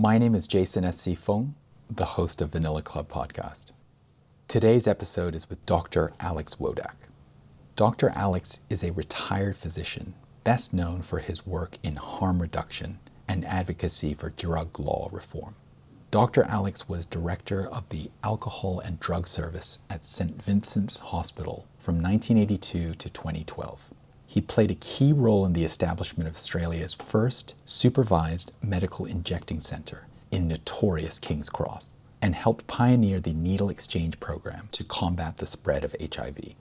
My name is Jason S.C. Fung, the host of Vanilla Club podcast. Today's episode is with Dr. Alex Wodak. Dr. Alex is a retired physician, best known for his work in harm reduction and advocacy for drug law reform. Dr. Alex was director of the Alcohol and Drug Service at St. Vincent's Hospital from 1982 to 2012. He played a key role in the establishment of Australia's first supervised medical injecting centre in notorious King's Cross, and helped pioneer the needle exchange program to combat the spread of HIV.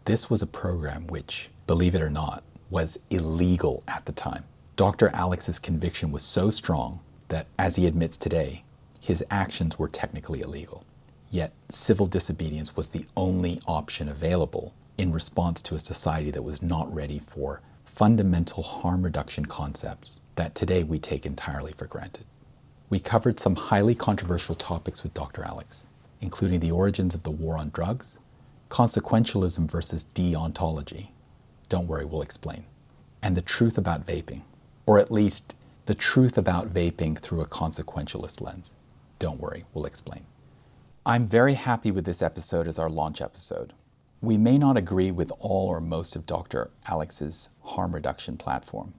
This was a program which, believe it or not, was illegal at the time. Dr. Alex's conviction was so strong that, as he admits today, his actions were technically illegal. Yet, civil disobedience was the only option available in response to a society that was not ready for fundamental harm reduction concepts that today we take entirely for granted. We covered some highly controversial topics with Dr. Alex, including the origins of the war on drugs, consequentialism versus deontology. Don't worry, we'll explain. And the truth about vaping, or at least the truth about vaping through a consequentialist lens. Don't worry, we'll explain. I'm very happy with this episode as our launch episode. We may not agree with all or most of Dr. Alex's harm reduction platform,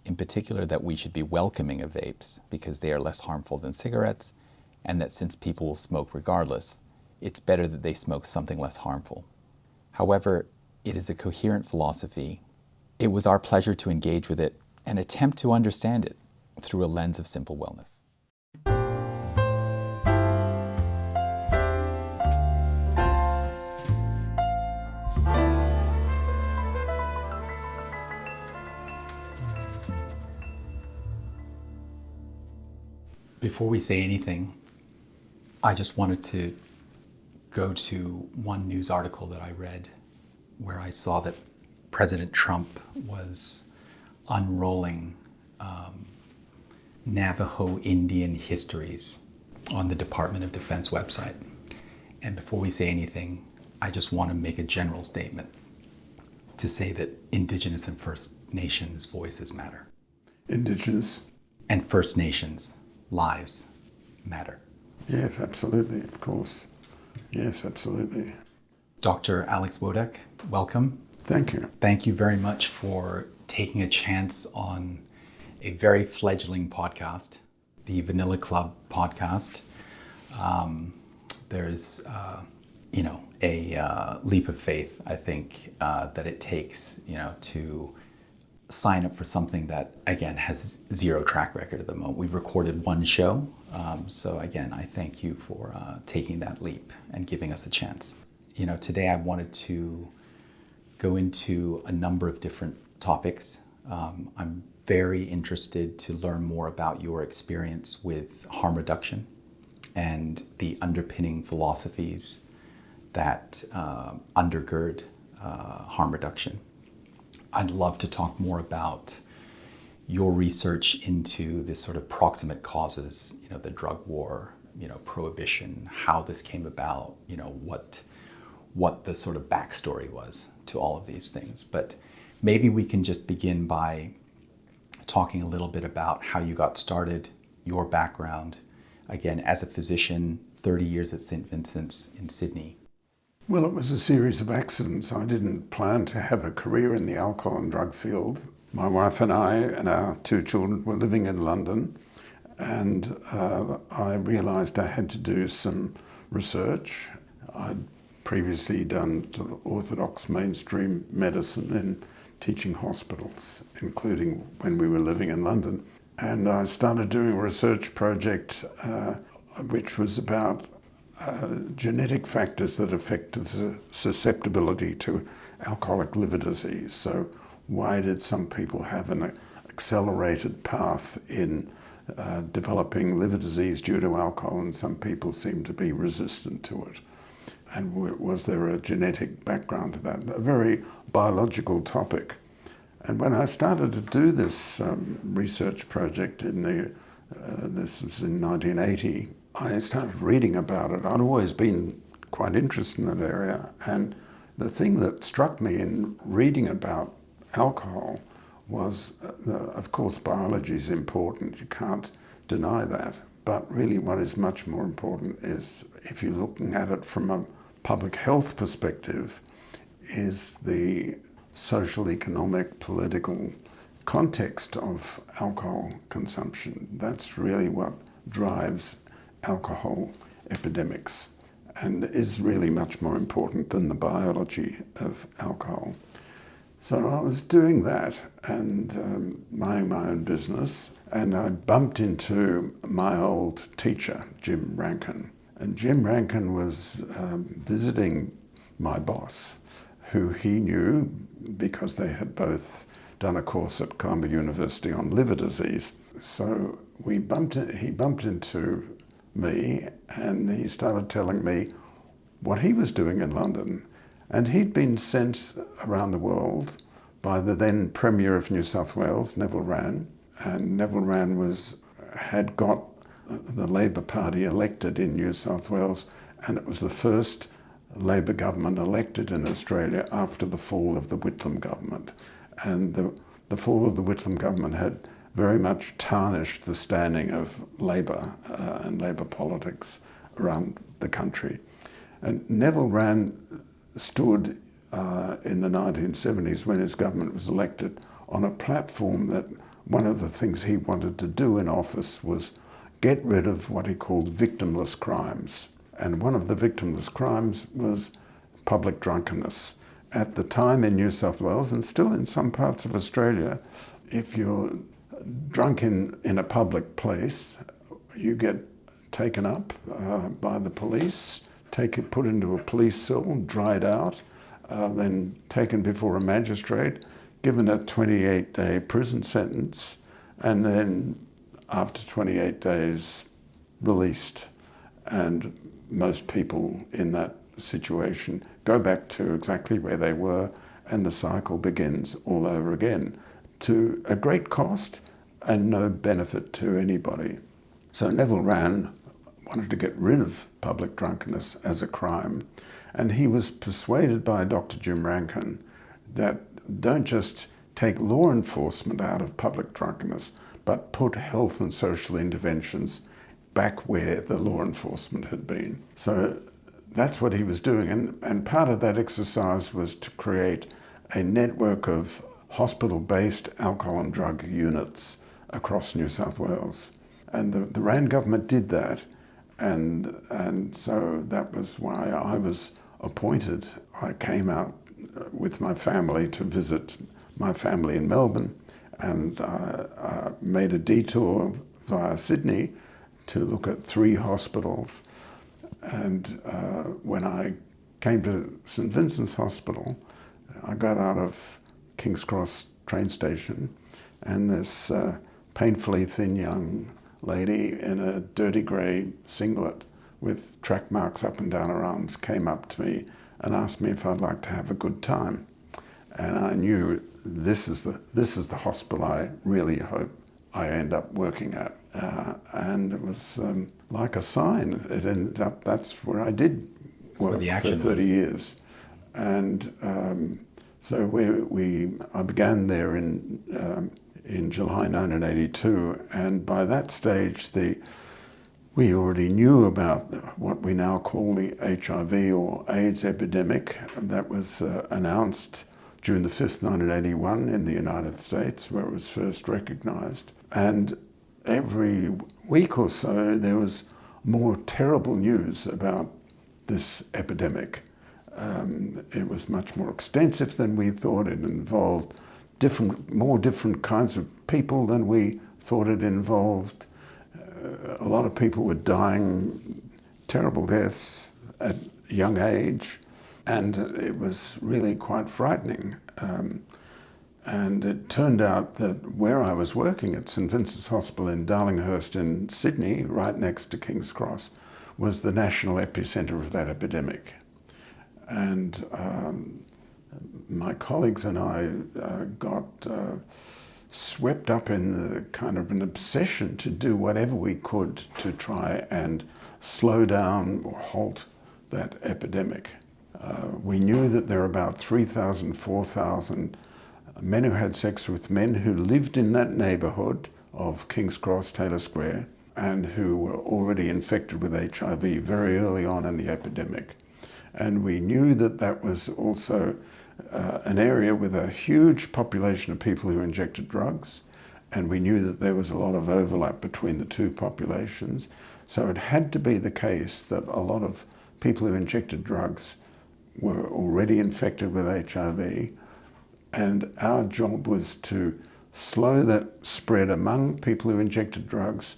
in particular that we should be welcoming of vapes because they are less harmful than cigarettes, and that since people will smoke regardless, it's better that they smoke something less harmful. However, it is a coherent philosophy. It was our pleasure to engage with it and attempt to understand it through a lens of simple wellness. Before we say anything, I just wanted to go to one news article that I read where I saw that President Trump was unrolling Navajo Indian histories on the Department of Defense website. And before we say anything, I just want to make a general statement to say that Indigenous and First Nations voices matter. Indigenous and First Nations lives matter. Yes, absolutely, of course. Yes, absolutely. Dr. Alex Wodak, welcome. Thank you. Thank you very much for taking a chance on a very fledgling podcast, the Vanilla Club podcast. There's, a leap of faith, I think, that it takes, to sign up for something that, again, has zero track record at the moment. We've recorded one show, so again, I thank you for taking that leap and giving us a chance. Today I wanted to go into a number of different topics. I'm very interested to learn more about your experience with harm reduction and the underpinning philosophies that undergird harm reduction. I'd love to talk more about your research into this sort of proximate causes, the drug war, prohibition, how this came about, what the sort of backstory was to all of these things. But maybe we can just begin by talking a little bit about how you got started, your background, again, as a physician, 30 years at St. Vincent's in Sydney. Well, it was a series of accidents. I didn't plan to have a career in the alcohol and drug field. My wife and I and our two children were living in London, and I realised I had to do some research. I'd previously done sort of orthodox mainstream medicine in teaching hospitals, including when we were living in London. And I started doing a research project which was about genetic factors that affect the susceptibility to alcoholic liver disease. So why did some people have an accelerated path in developing liver disease due to alcohol, and some people seem to be resistant to it? And was there a genetic background to that? A very biological topic. And when I started to do this research project this was in 1980, I started reading about it. I'd always been quite interested in that area. And the thing that struck me in reading about alcohol was, of course, biology is important. You can't deny that. But really what is much more important is, if you're looking at it from a public health perspective, is the social, economic, political context of alcohol consumption. That's really what drives alcohol epidemics and is really much more important than the biology of alcohol. So I was doing that and minding my own business, and I bumped into my old teacher, Jim Rankin. And Jim Rankin was visiting my boss, who he knew because they had both done a course at Columbia University on liver disease. So he bumped into me, and he started telling me what he was doing in London. And he'd been sent around the world by the then Premier of New South Wales, Neville Wran. And Neville Wran had got the Labor Party elected in New South Wales, and it was the first Labor government elected in Australia after the fall of the Whitlam government. And the fall of the Whitlam government had very much tarnished the standing of Labor and Labor politics around the country. And Neville Wran stood in the 1970s, when his government was elected, on a platform that one of the things he wanted to do in office was get rid of what he called victimless crimes. And one of the victimless crimes was public drunkenness. At the time in New South Wales, and still in some parts of Australia, if you're drunk in a public place, you get taken up by the police, put into a police cell, dried out, then taken before a magistrate, given a 28-day prison sentence, and then after 28 days released. And most people in that situation go back to exactly where they were, and the cycle begins all over again, to a great cost and no benefit to anybody. So Neville Wran wanted to get rid of public drunkenness as a crime, and he was persuaded by Dr. Jim Rankin that don't just take law enforcement out of public drunkenness, but put health and social interventions back where the law enforcement had been. So that's what he was doing, and part of that exercise was to create a network of hospital-based alcohol and drug units across New South Wales. And the Wran government did that, and so that was why I was appointed. I came out with my family to visit my family in Melbourne, and made a detour via Sydney to look at 3 hospitals. And when I came to St Vincent's Hospital, I got out of King's Cross train station, and this painfully thin young lady in a dirty grey singlet with track marks up and down her arms came up to me and asked me if I'd like to have a good time. And I knew this is the hospital I really hope I end up working at. And it was like a sign. It ended up, that's where I did work for 30 years. And so I began there in July 1982, and by that stage we already knew about what we now call the HIV or AIDS epidemic that was announced June the 5th, 1981 in the United States, where it was first recognized. And every week or so there was more terrible news about this epidemic. It was much more extensive than we thought. It involved more different kinds of people than we thought it involved. A lot of people were dying terrible deaths at a young age, and it was really quite frightening. And it turned out that where I was working at St Vincent's Hospital in Darlinghurst in Sydney, right next to King's Cross, was the national epicentre of that epidemic. And my colleagues and I got swept up in the kind of an obsession to do whatever we could to try and slow down or halt that epidemic. We knew that there were about 3,000, 4,000 men who had sex with men who lived in that neighbourhood of King's Cross, Taylor Square, and who were already infected with HIV very early on in the epidemic. And we knew that that was also an area with a huge population of people who injected drugs, and we knew that there was a lot of overlap between the two populations. So it had to be the case that a lot of people who injected drugs were already infected with HIV, and our job was to slow that spread among people who injected drugs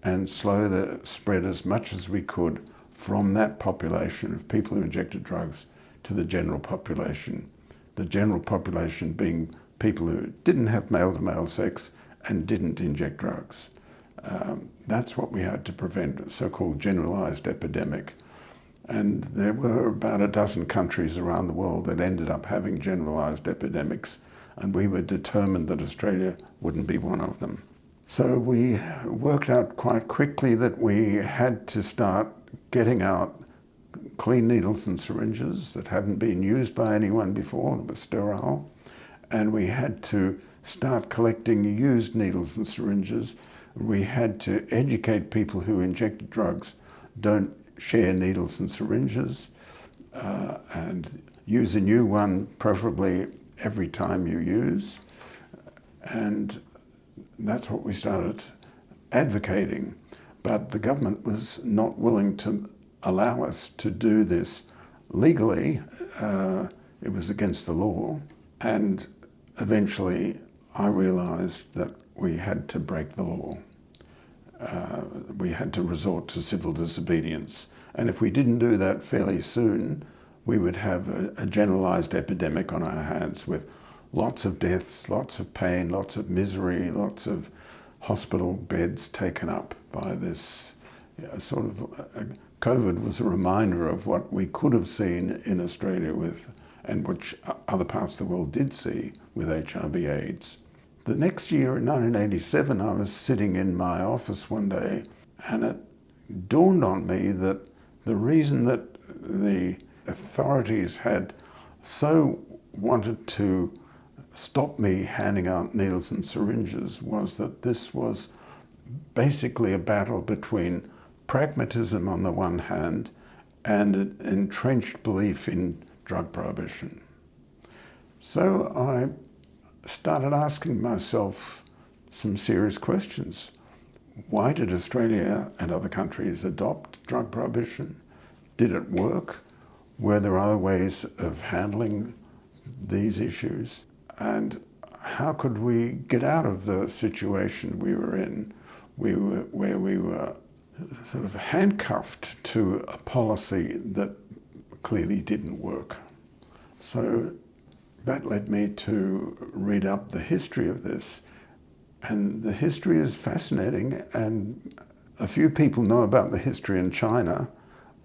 and slow the spread as much as we could from that population of people who injected drugs to the general population. The general population being people who didn't have male-to-male sex and didn't inject drugs. That's what we had to prevent, a so-called generalized epidemic. And there were about a dozen countries around the world that ended up having generalized epidemics, and we were determined that Australia wouldn't be one of them. So we worked out quite quickly that we had to start getting out clean needles and syringes that hadn't been used by anyone before, that were sterile, and we had to start collecting used needles and syringes. We had to educate people who injected drugs, don't share needles and syringes, and use a new one, preferably every time you use. And that's what we started advocating. But the government was not willing to allow us to do this legally. It was against the law. And eventually I realized that we had to break the law. We had to resort to civil disobedience. And if we didn't do that fairly soon, we would have a generalized epidemic on our hands with lots of deaths, lots of pain, lots of misery, lots of hospital beds taken up by this sort of... COVID was a reminder of what we could have seen in Australia with, and which other parts of the world did see with HIV/AIDS. The next year, in 1987, I was sitting in my office one day, and it dawned on me that the reason that the authorities had so wanted to stop me handing out needles and syringes was that this was basically a battle between pragmatism on the one hand and an entrenched belief in drug prohibition. So I started asking myself some serious questions. Why did Australia and other countries adopt drug prohibition? Did it work? Were there other ways of handling these issues? And how could we get out of the situation we were in, where we were sort of handcuffed to a policy that clearly didn't work? So that led me to read up the history of this. And the history is fascinating, and a few people know about the history in China.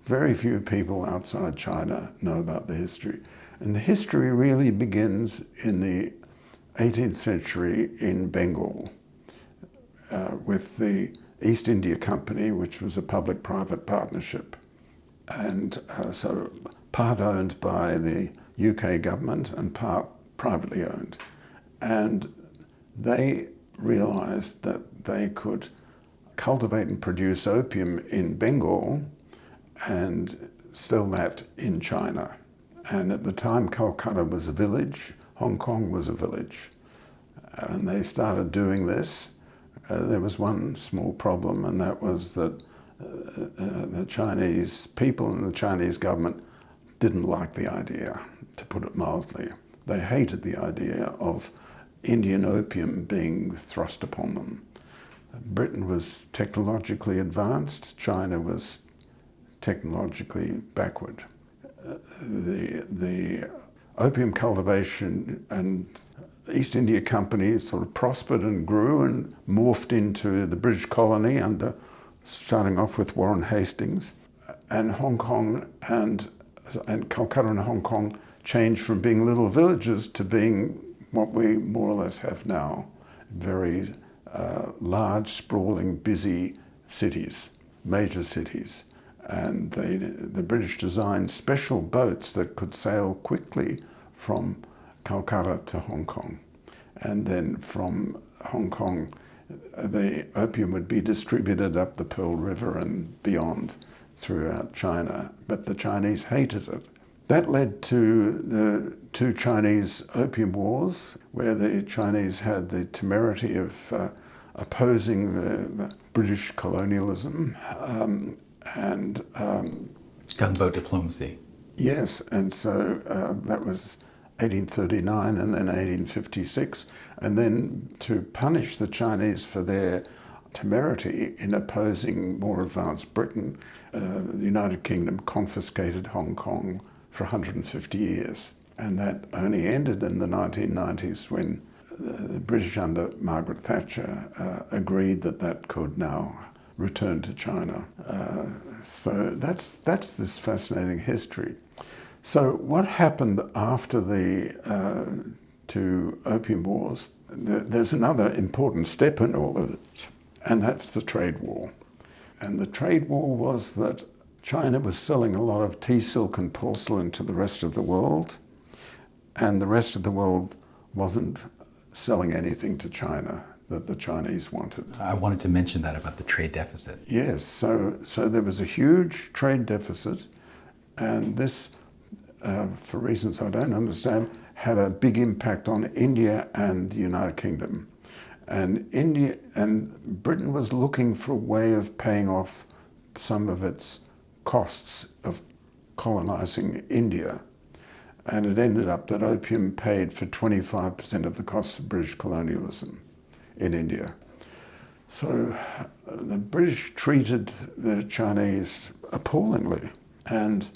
Very few people outside China know about the history. And the history really begins in the 18th century in Bengal with the East India Company, which was a public-private partnership. And so part owned by the UK government and part privately owned. And they realized that they could cultivate and produce opium in Bengal and sell that in China. And at the time, Calcutta was a village, Hong Kong was a village. And they started doing this. There was one small problem, and that was that the Chinese people and the Chinese government didn't like the idea, to put it mildly. They hated the idea of Indian opium being thrust upon them. Britain was technologically advanced, China was technologically backward. The opium cultivation and East India Company sort of prospered and grew and morphed into the British colony under, starting off with Warren Hastings. And Hong Kong and Calcutta and Hong Kong changed from being little villages to being what we more or less have now, very large, sprawling, busy cities, major cities. And the British designed special boats that could sail quickly from Calcutta to Hong Kong, and then from Hong Kong the opium would be distributed up the Pearl River and beyond throughout China, but the Chinese hated it. That led to the two Chinese Opium Wars, where the Chinese had the temerity of opposing the British colonialism and gunboat diplomacy. yes, and so that was 1839 and then 1856, and then to punish the Chinese for their temerity in opposing more advanced Britain, the United Kingdom confiscated Hong Kong for 150 years. And that only ended in the 1990s when the British under Margaret Thatcher agreed that that could now return to China. So that's this fascinating history. So what happened after the two Opium Wars? There's another important step in all of it, and that's the trade war. And the trade war was that China was selling a lot of tea, silk and porcelain to the rest of the world, and the rest of the world wasn't selling anything to China that the Chinese wanted. I wanted to mention that about the trade deficit. Yes, so there was a huge trade deficit, and this, for reasons I don't understand, had a big impact on India and the United Kingdom. And India and Britain was looking for a way of paying off some of its costs of colonizing India. And it ended up that opium paid for 25% of the costs of British colonialism in India. So the British treated the Chinese appallingly. And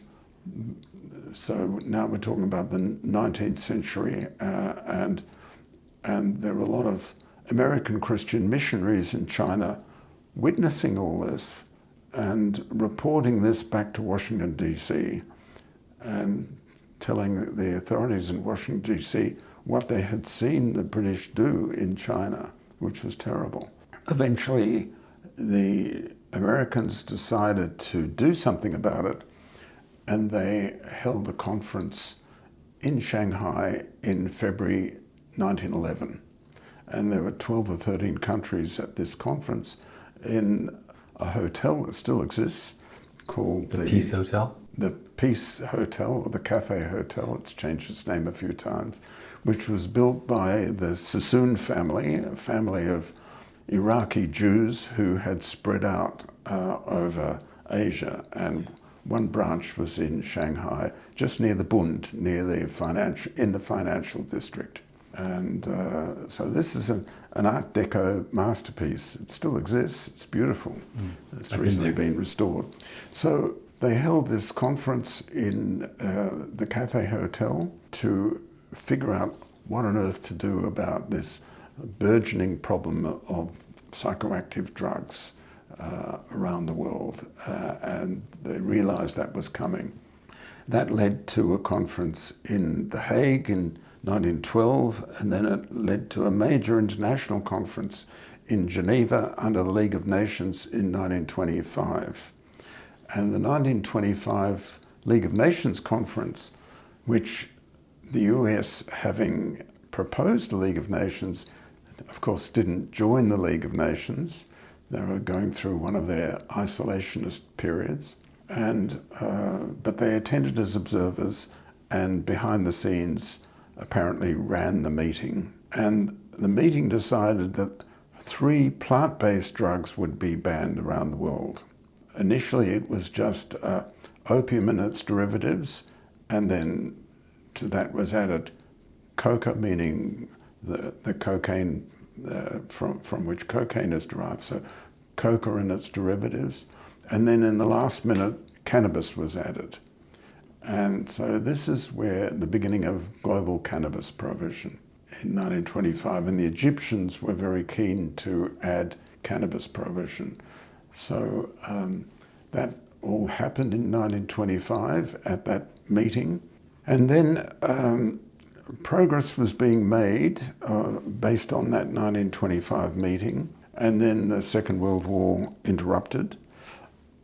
so now we're talking about the 19th century, and there were a lot of American Christian missionaries in China witnessing all this and reporting this back to Washington, D.C. and telling the authorities in Washington, D.C. what they had seen the British do in China, which was terrible. Eventually, the Americans decided to do something about it, and they held a conference in Shanghai in February 1911. And there were 12 or 13 countries at this conference in a hotel that still exists called the Peace Hotel? The Peace Hotel, or the Cathay Hotel, it's changed its name a few times, which was built by the Sassoon family, a family of Iraqi Jews who had spread out over Asia, and one branch was in Shanghai, just near the Bund, near the financial district. And so this is an Art Deco masterpiece. It still exists. It's beautiful. It's recently been restored. So they held this conference in the Cathay Hotel to figure out what on earth to do about this burgeoning problem of psychoactive drugs around the world. And they realized that was coming. That led to a conference in The Hague in 1912, and then it led to a major international conference in Geneva under the League of Nations in 1925. And the 1925 League of Nations conference, which the US, having proposed the League of Nations, of course didn't join the League of Nations. They were going through one of their isolationist periods, and but they attended as observers, and behind the scenes apparently ran the meeting. And the meeting decided that 3 plant-based drugs would be banned around the world. Initially it was just opium and its derivatives, and then to that was added coca, meaning the cocaine from which cocaine is derived, so coca and its derivatives. And then in the last minute, cannabis was added. And so this is where the beginning of global cannabis prohibition in 1925, and the Egyptians were very keen to add cannabis prohibition. So that all happened in 1925 at that meeting. And then progress was being made based on that 1925 meeting, and then the Second World War interrupted.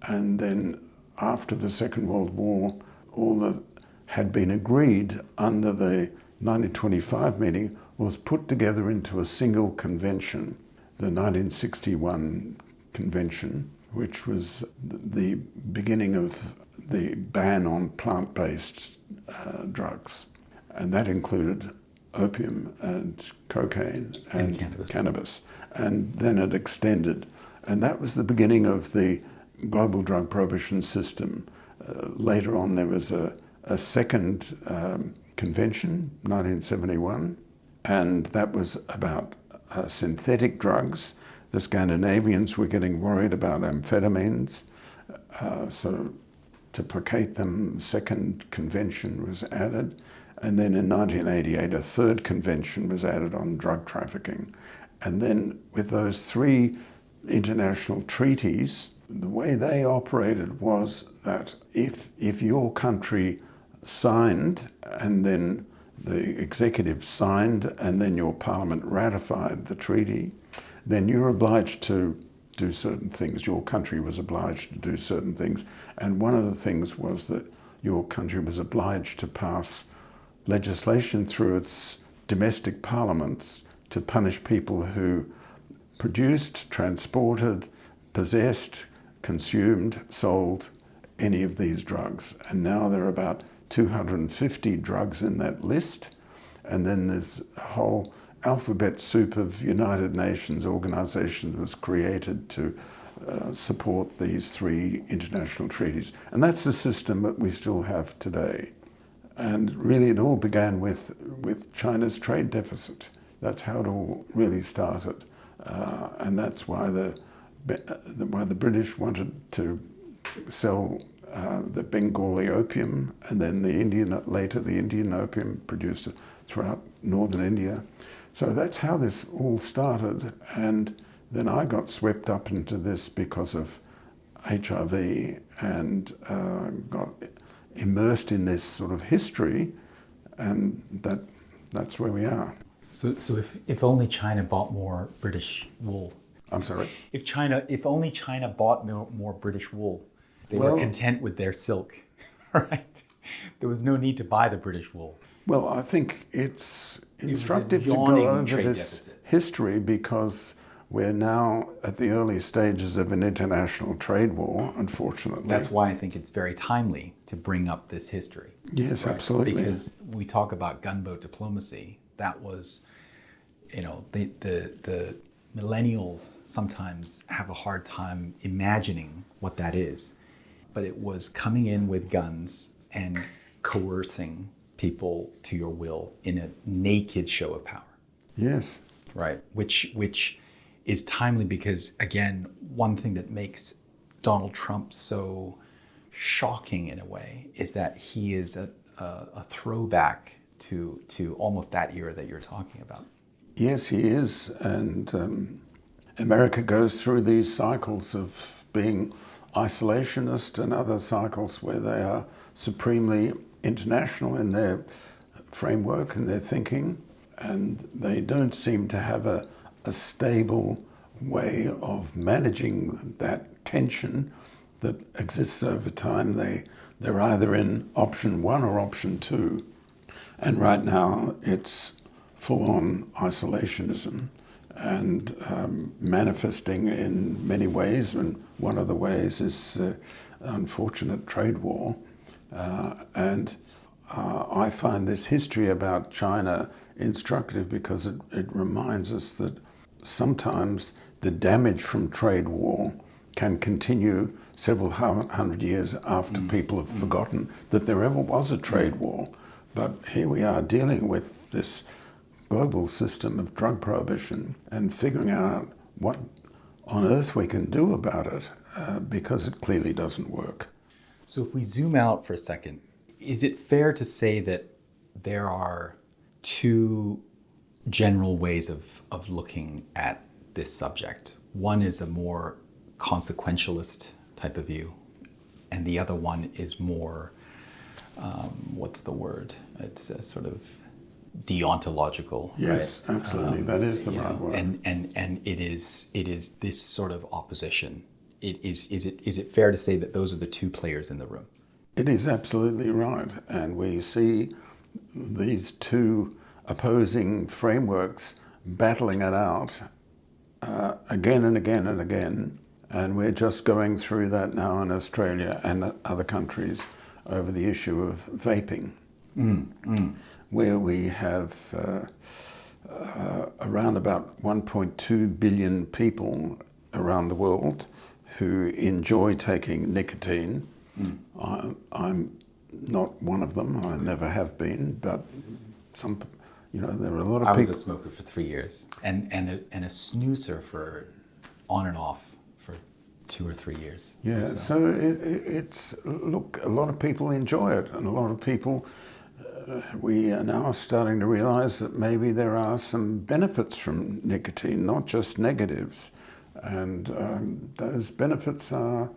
And then after the Second World War, all that had been agreed under the 1925 meeting was put together into a single convention. the 1961 convention, which was the beginning of the ban on plant-based drugs. And that included opium and cocaine and cannabis. And then it extended. And that was the beginning of the global drug prohibition system. Later on, there was a second convention, 1971, and that was about synthetic drugs. The Scandinavians were getting worried about amphetamines, so to placate them, second convention was added. And then in 1988, a third convention was added on drug trafficking. And then with those three international treaties, the way they operated was that if your country signed and then the executive signed and then your parliament ratified the treaty, then you're obliged to do certain things. Your country was obliged to do certain things. And one of the things was that your country was obliged to pass legislation through its domestic parliaments to punish people who produced, transported, possessed, consumed, sold any of these drugs. And now there are about 250 drugs in that list. And then there's a whole alphabet soup of United Nations organizations was created to support these three international treaties. And that's the system that we still have today. And really it all began with China's trade deficit. That's how it all really started. And that's why the British wanted to sell the Bengali opium, and then later the Indian opium produced throughout northern India. So that's how this all started. And then I got swept up into this because of HIV and got immersed in this sort of history, and that's where we are. So if only China bought more British wool. I'm sorry? If only China bought more British wool, they were content with their silk, right? There was no need to buy the British wool. Well, I think it's instructive to go over this history because we're now at the early stages of an international trade war, unfortunately. That's why I think it's very timely to bring up this history. Yes, right? Absolutely. Because we talk about gunboat diplomacy. That was, the millennials sometimes have a hard time imagining what that is. But it was coming in with guns and coercing people to your will in a naked show of power. Yes. Right. Which is timely because, again, one thing that makes Donald Trump so shocking in a way is that he is a throwback to almost that era that you're talking about. Yes, he is. And America goes through these cycles of being isolationist and other cycles where they are supremely international in their framework and their thinking. And they don't seem to have a stable way of managing that tension that exists over time. They're either in option one or option two. And right now it's full-on isolationism and manifesting in many ways. And one of the ways is unfortunate trade war. And I find this history about China instructive because it reminds us that sometimes the damage from trade war can continue several hundred years after people have forgotten that there ever was a trade war. But here we are dealing with this global system of drug prohibition and figuring out what on earth we can do about it because it clearly doesn't work. So if we zoom out for a second, is it fair to say that there are two general ways of looking at this subject? One is a more consequentialist type of view, and the other one is more, what's the word? It's a sort of deontological, yes, right? Absolutely, that is the right word. And it is this sort of opposition. Is it fair to say that those are the two players in the room? It is absolutely right, and we see these two opposing frameworks battling it out again and again and again. And we're just going through that now in Australia and other countries over the issue of vaping, where we have around about 1.2 billion people around the world who enjoy taking nicotine. I'm not one of them. I never have been, but there are a lot of people. I was a smoker for 3 years and a snoozer for on and off for 2 or 3 years. Yeah, so it's look, a lot of people enjoy it, and a lot of people, we are now starting to realize that maybe there are some benefits from nicotine, not just negatives. And those benefits are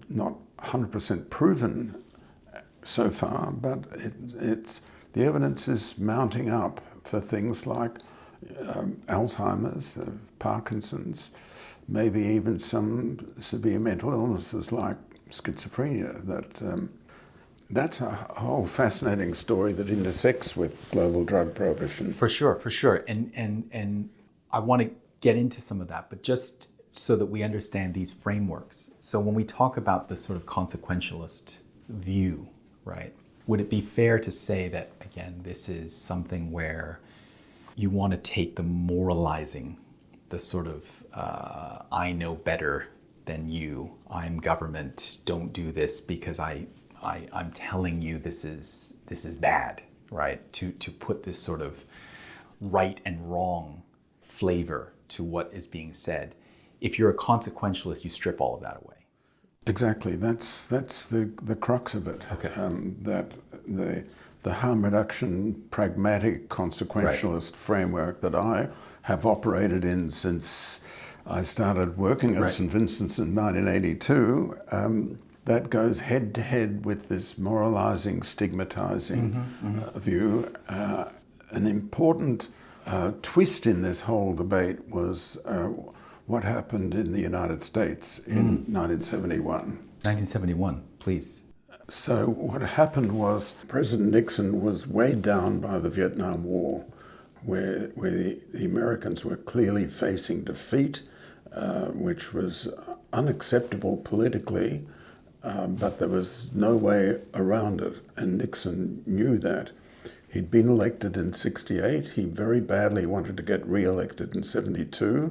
not 100% proven so far, but the evidence is mounting up for things like Alzheimer's, Parkinson's, maybe even some severe mental illnesses like schizophrenia. That's a whole fascinating story that intersects with global drug prohibition. For sure. And I want to get into some of that, but just so that we understand these frameworks. So when we talk about the sort of consequentialist view, right, would it be fair to say that, again, this is something where you want to take the moralising, the sort of, I know better than you, I'm government, don't do this because I'm telling you this is bad, right? To put this sort of right and wrong flavor to what is being said. If you're a consequentialist, you strip all of that away. Exactly. That's the crux of it. Okay. That the harm reduction pragmatic consequentialist framework that I have operated in since I started working at St. Vincent's in 1982, that goes head to head with this moralising, stigmatizing view. An important twist in this whole debate was what happened in the United States in 1971. 1971, please. So what happened was President Nixon was weighed down by the Vietnam War, where the Americans were clearly facing defeat, which was unacceptable politically, but there was no way around it, and Nixon knew that. He'd been elected in 68. He very badly wanted to get re-elected in 72.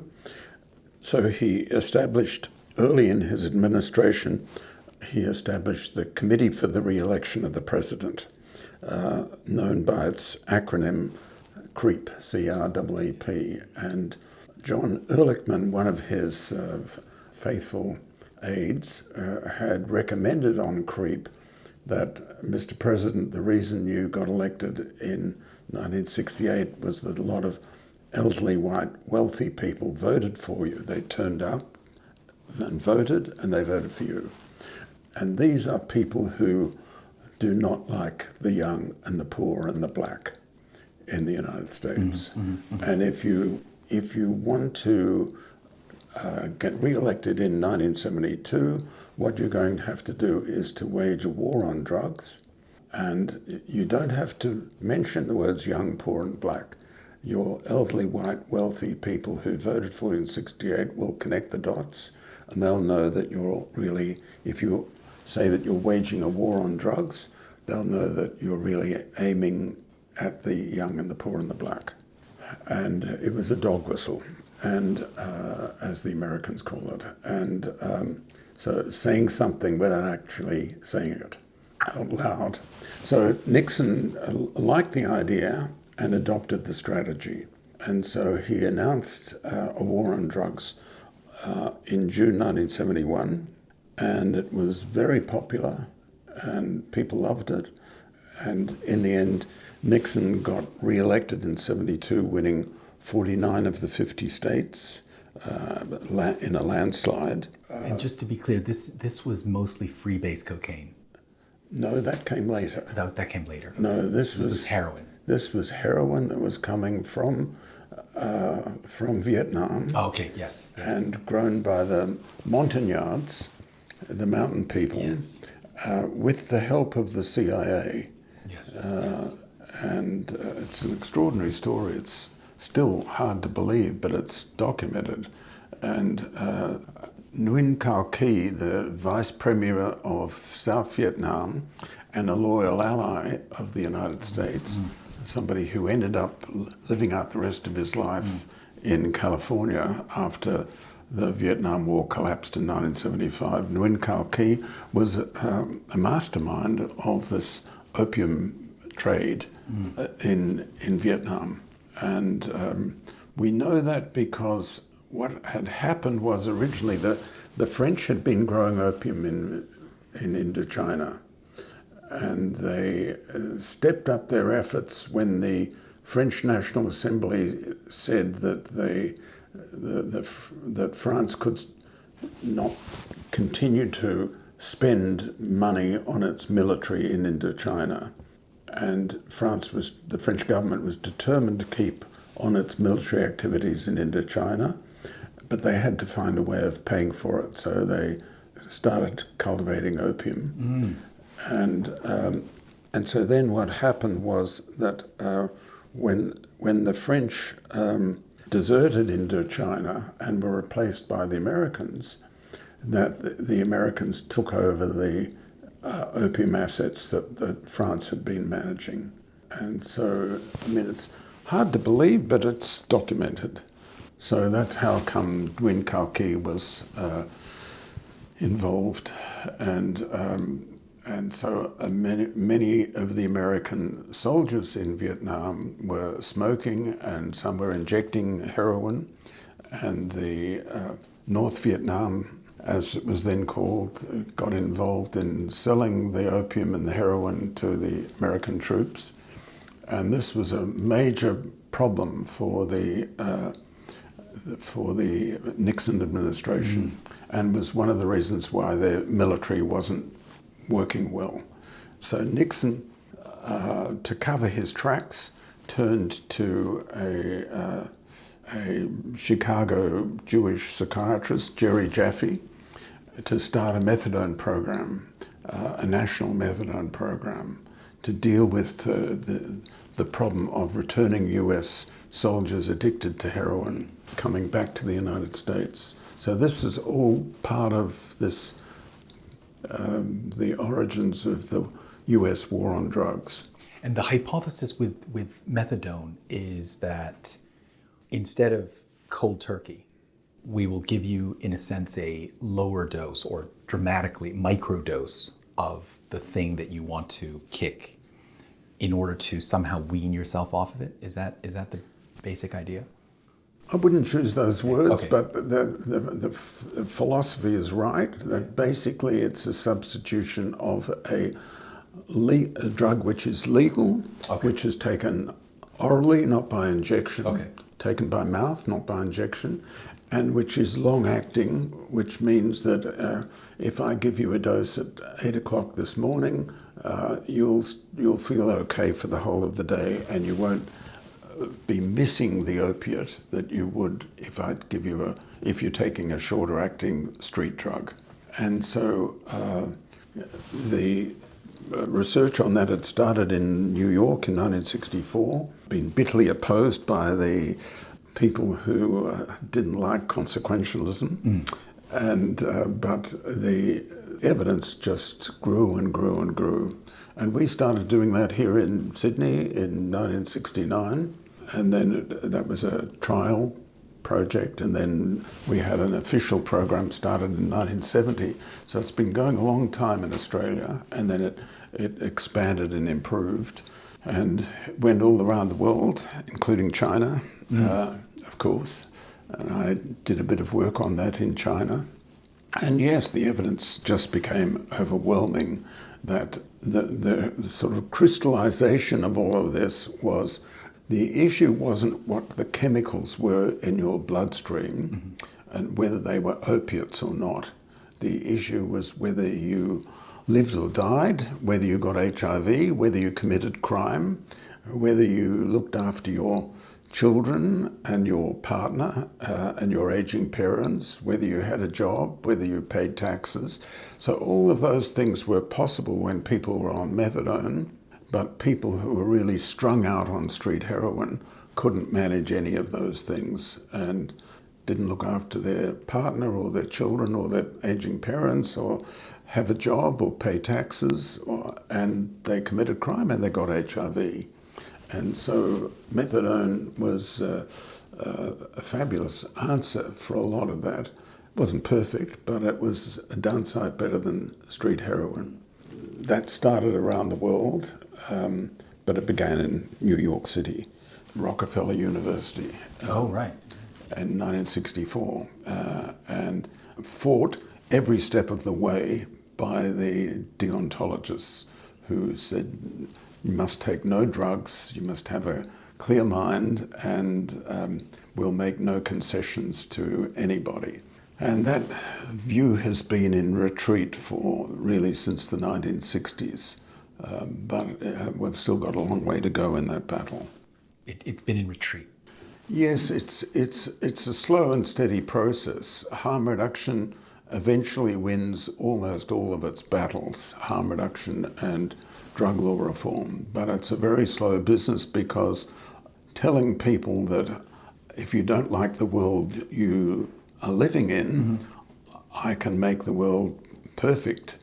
So he established, early in his administration, he established the Committee for the Re-election of the President, known by its acronym CREEP, C-R-E-E-P. And John Ehrlichman, one of his faithful aides, had recommended on CREEP that, Mr. President, the reason you got elected in 1968 was that a lot of elderly white wealthy people voted for you. They turned up and voted, and they voted for you. And these are people who do not like the young and the poor and the black in the United States. And if you want to get re-elected in 1972, what you're going to have to do is to wage a war on drugs. And you don't have to mention the words young, poor, and black. Your elderly, white, wealthy people who voted for you in 68 will connect the dots, and they'll know that you're really, if you say that you're waging a war on drugs, they'll know that you're really aiming at the young and the poor and the black. And it was a dog whistle, and as the Americans call it. And so saying something without actually saying it out loud. So Nixon liked the idea and adopted the strategy. And so he announced a war on drugs in June 1971, and it was very popular, and people loved it. And in the end, Nixon got re-elected in 72, winning 49 of the 50 states in a landslide. And just to be clear, this was mostly freebase cocaine. No, that came later. That came later. No, this was heroin. This was heroin that was coming from Vietnam. Oh, okay, yes. And grown by the Montagnards, the mountain people, with the help of the CIA. Yes. And it's an extraordinary story. It's still hard to believe, but it's documented. And Nguyen Cao Ky, the vice premier of South Vietnam and a loyal ally of the United States, somebody who ended up living out the rest of his life in California after the Vietnam War collapsed in 1975. Nguyen Cao Ky was a mastermind of this opium trade in Vietnam. And we know that because what had happened was originally the French had been growing opium in Indochina, and they stepped up their efforts when the French National Assembly said that that France could not continue to spend money on its military in Indochina, and the French government was determined to keep on its military activities in Indochina, but they had to find a way of paying for it, so they started cultivating opium. And so then what happened was that when the French deserted Indochina and were replaced by the Americans, that the Americans took over the opium assets that France had been managing. And so, I mean, it's hard to believe, but it's documented. So that's how come Nguyen Cao Ky was involved, and so many of the American soldiers in Vietnam were smoking, and some were injecting heroin, and the North Vietnam, as it was then called, got involved in selling the opium and the heroin to the American troops, and this was a major problem for the Nixon administration, and was one of the reasons why their military wasn't working well. So Nixon, to cover his tracks, turned to a Chicago Jewish psychiatrist, Jerry Jaffe, to start a methadone program, a national methadone program, to deal with the problem of returning US soldiers addicted to heroin coming back to the United States. So this is all part of this, the origins of the US war on drugs. And the hypothesis with methadone is that instead of cold turkey, we will give you, in a sense, a lower dose or dramatically microdose of the thing that you want to kick in order to somehow wean yourself off of it. Is that the basic idea? I wouldn't choose those words, Okay. but the philosophy is right, that basically it's a substitution of a drug which is legal, Okay. which is taken orally, not by injection, Okay. taken by mouth, not by injection, and which is long-acting, which means that if I give you a dose at 8 o'clock this morning, you'll feel okay for the whole of the day, and you won't be missing the opiate that you would if you're taking a shorter acting street drug. And so the research on that had started in New York in 1964, been bitterly opposed by the people who didn't like consequentialism, but the evidence just grew and grew and grew. And we started doing that here in Sydney in 1969, and then that was a trial project, and then we had an official program started in 1970. So it's been going a long time in Australia, and then it expanded and improved and went all around the world, including China, of course. And I did a bit of work on that in China. And yes, the evidence just became overwhelming that the sort of crystallization of all of this was the issue wasn't what the chemicals were in your bloodstream and whether they were opiates or not. The issue was whether you lived or died, whether you got HIV, whether you committed crime, whether you looked after your children and your partner and your aging parents, whether you had a job, whether you paid taxes. So all of those things were possible when people were on methadone, but people who were really strung out on street heroin couldn't manage any of those things and didn't look after their partner or their children or their aging parents or have a job or pay taxes, and they committed crime and they got HIV. And so methadone was a fabulous answer for a lot of that. It wasn't perfect, but it was a downside better than street heroin. That started around the world, but it began in New York City, Rockefeller University. Oh, right. In 1964, and fought every step of the way by the deontologists who said you must take no drugs, you must have a clear mind, and we'll make no concessions to anybody. And that view has been in retreat for really since the 1960s, but we've still got a long way to go in that battle. It's been in retreat. Yes, it's a slow and steady process. Harm reduction eventually wins almost all of its battles, harm reduction and drug law reform. But it's a very slow business because telling people that if you don't like the world you are living in, I can make the world perfect,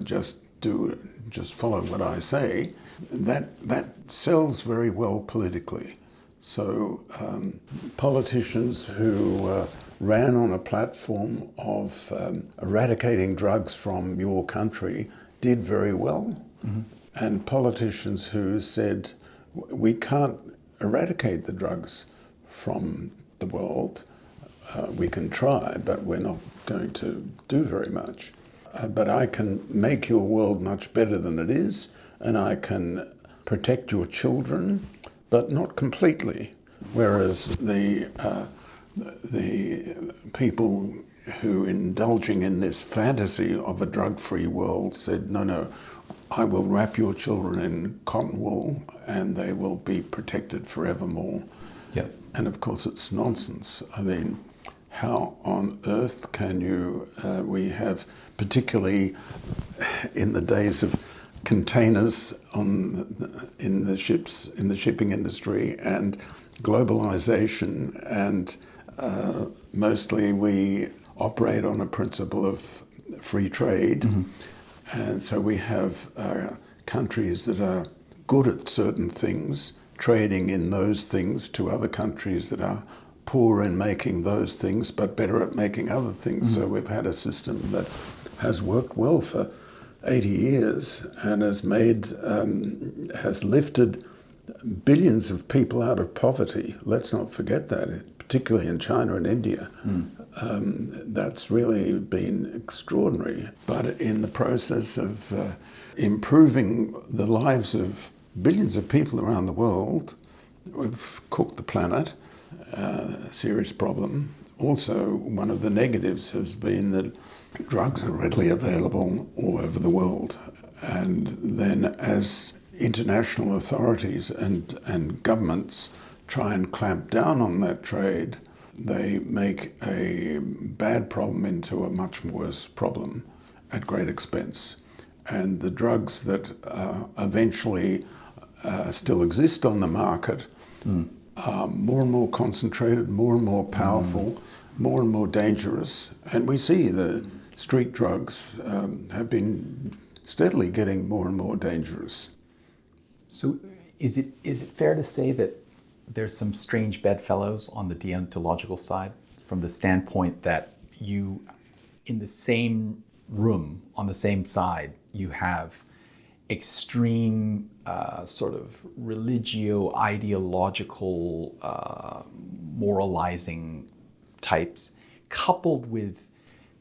just follow what I say, that sells very well politically. So politicians who ran on a platform of eradicating drugs from your country did very well. And politicians who said, we can't eradicate the drugs from the world, we can try, but we're not going to do very much. But I can make your world much better than it is, and I can protect your children, but not completely. Whereas the people who indulging in this fantasy of a drug-free world said, no, I will wrap your children in cotton wool and they will be protected forevermore. Yep. And of course it's nonsense. I mean, how on earth can you, we have, particularly in the days of containers in the ships, in the shipping industry, and globalization, and mostly we operate on a principle of free trade. And so we have countries that are good at certain things, trading in those things to other countries that are poor in making those things but better at making other things. So we've had a system that has worked well for 80 years and has lifted billions of people out of poverty. Let's not forget that, particularly in China and India. That's really been extraordinary. But in the process of improving the lives of billions of people around the world, we've cooked the planet, a serious problem. Also, one of the negatives has been that drugs are readily available all over the world. And then as international authorities and governments try and clamp down on that trade, they make a bad problem into a much worse problem at great expense. And the drugs that eventually still exist on the market are more and more concentrated, more and more powerful, more and more dangerous. And we see the street drugs have been steadily getting more and more dangerous. So is it fair to say that there's some strange bedfellows on the deontological side, from the standpoint that you, in the same room, on the same side, you have extreme sort of religio-ideological moralising types, coupled with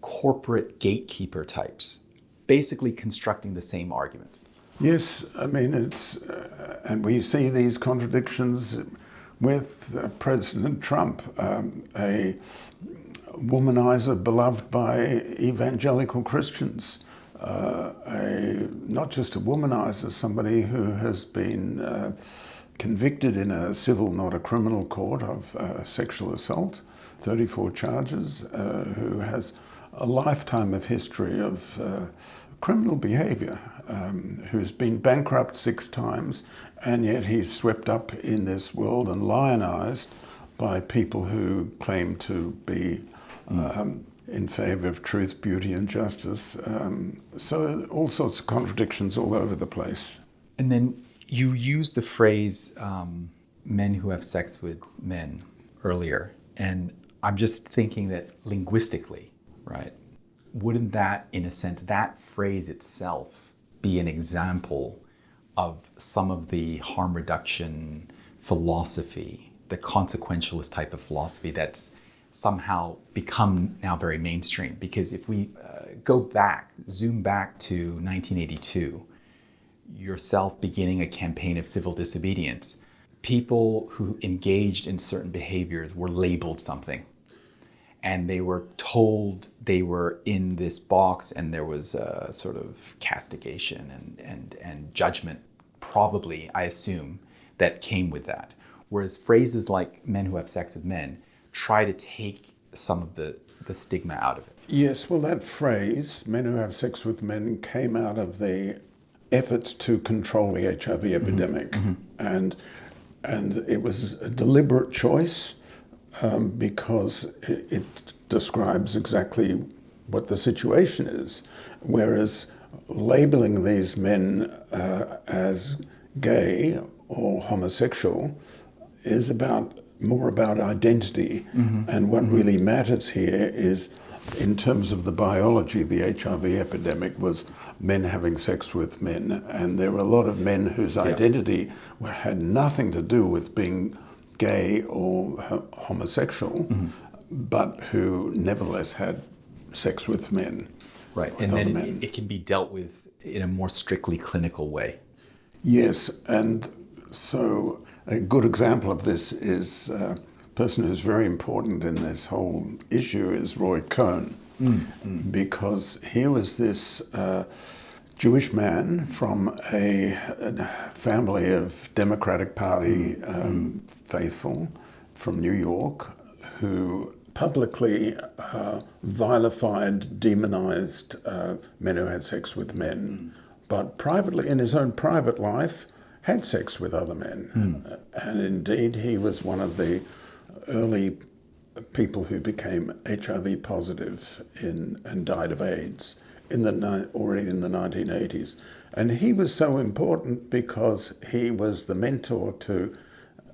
corporate gatekeeper types, basically constructing the same arguments? Yes, I mean, it's, and we see these contradictions with President Trump, a womanizer beloved by evangelical Christians, not just a womanizer, somebody who has been convicted in a civil, not a criminal court of sexual assault, 34 charges, who has a lifetime of history of criminal behavior, who's been bankrupt 6 times, and yet he's swept up in this world and lionized by people who claim to be in favor of truth, beauty, and justice. So all sorts of contradictions all over the place. And then you used the phrase men who have sex with men earlier. And I'm just thinking that linguistically, right, wouldn't that, in a sense, that phrase itself be an example of some of the harm reduction philosophy, the consequentialist type of philosophy that's somehow become now very mainstream? Because if we zoom back to 1982, yourself beginning a campaign of civil disobedience, people who engaged in certain behaviors were labeled something. And they were told they were in this box, and there was a sort of castigation and judgment, probably, I assume, that came with that. Whereas phrases like men who have sex with men try to take some of the stigma out of it. Yes, well, that phrase, men who have sex with men, came out of the efforts to control the HIV epidemic. And it was a deliberate choice because it describes exactly what the situation is. Whereas labeling these men as gay or homosexual is more about identity. And what really matters here is, in terms of the biology, the HIV epidemic was men having sex with men, and there were a lot of men whose identity had nothing to do with being gay or homosexual, but who nevertheless had sex with men. Right, and then it can be dealt with in a more strictly clinical way. Yes, and so a good example of this is a person who's very important in this whole issue is Roy Cohn, because he was this Jewish man from a family of Democratic Party faithful from New York, who publicly vilified, demonized men who had sex with men, but privately, in his own private life, had sex with other men. And indeed, he was one of the early people who became HIV positive and died of AIDS already in the 1980s. And he was so important because he was the mentor to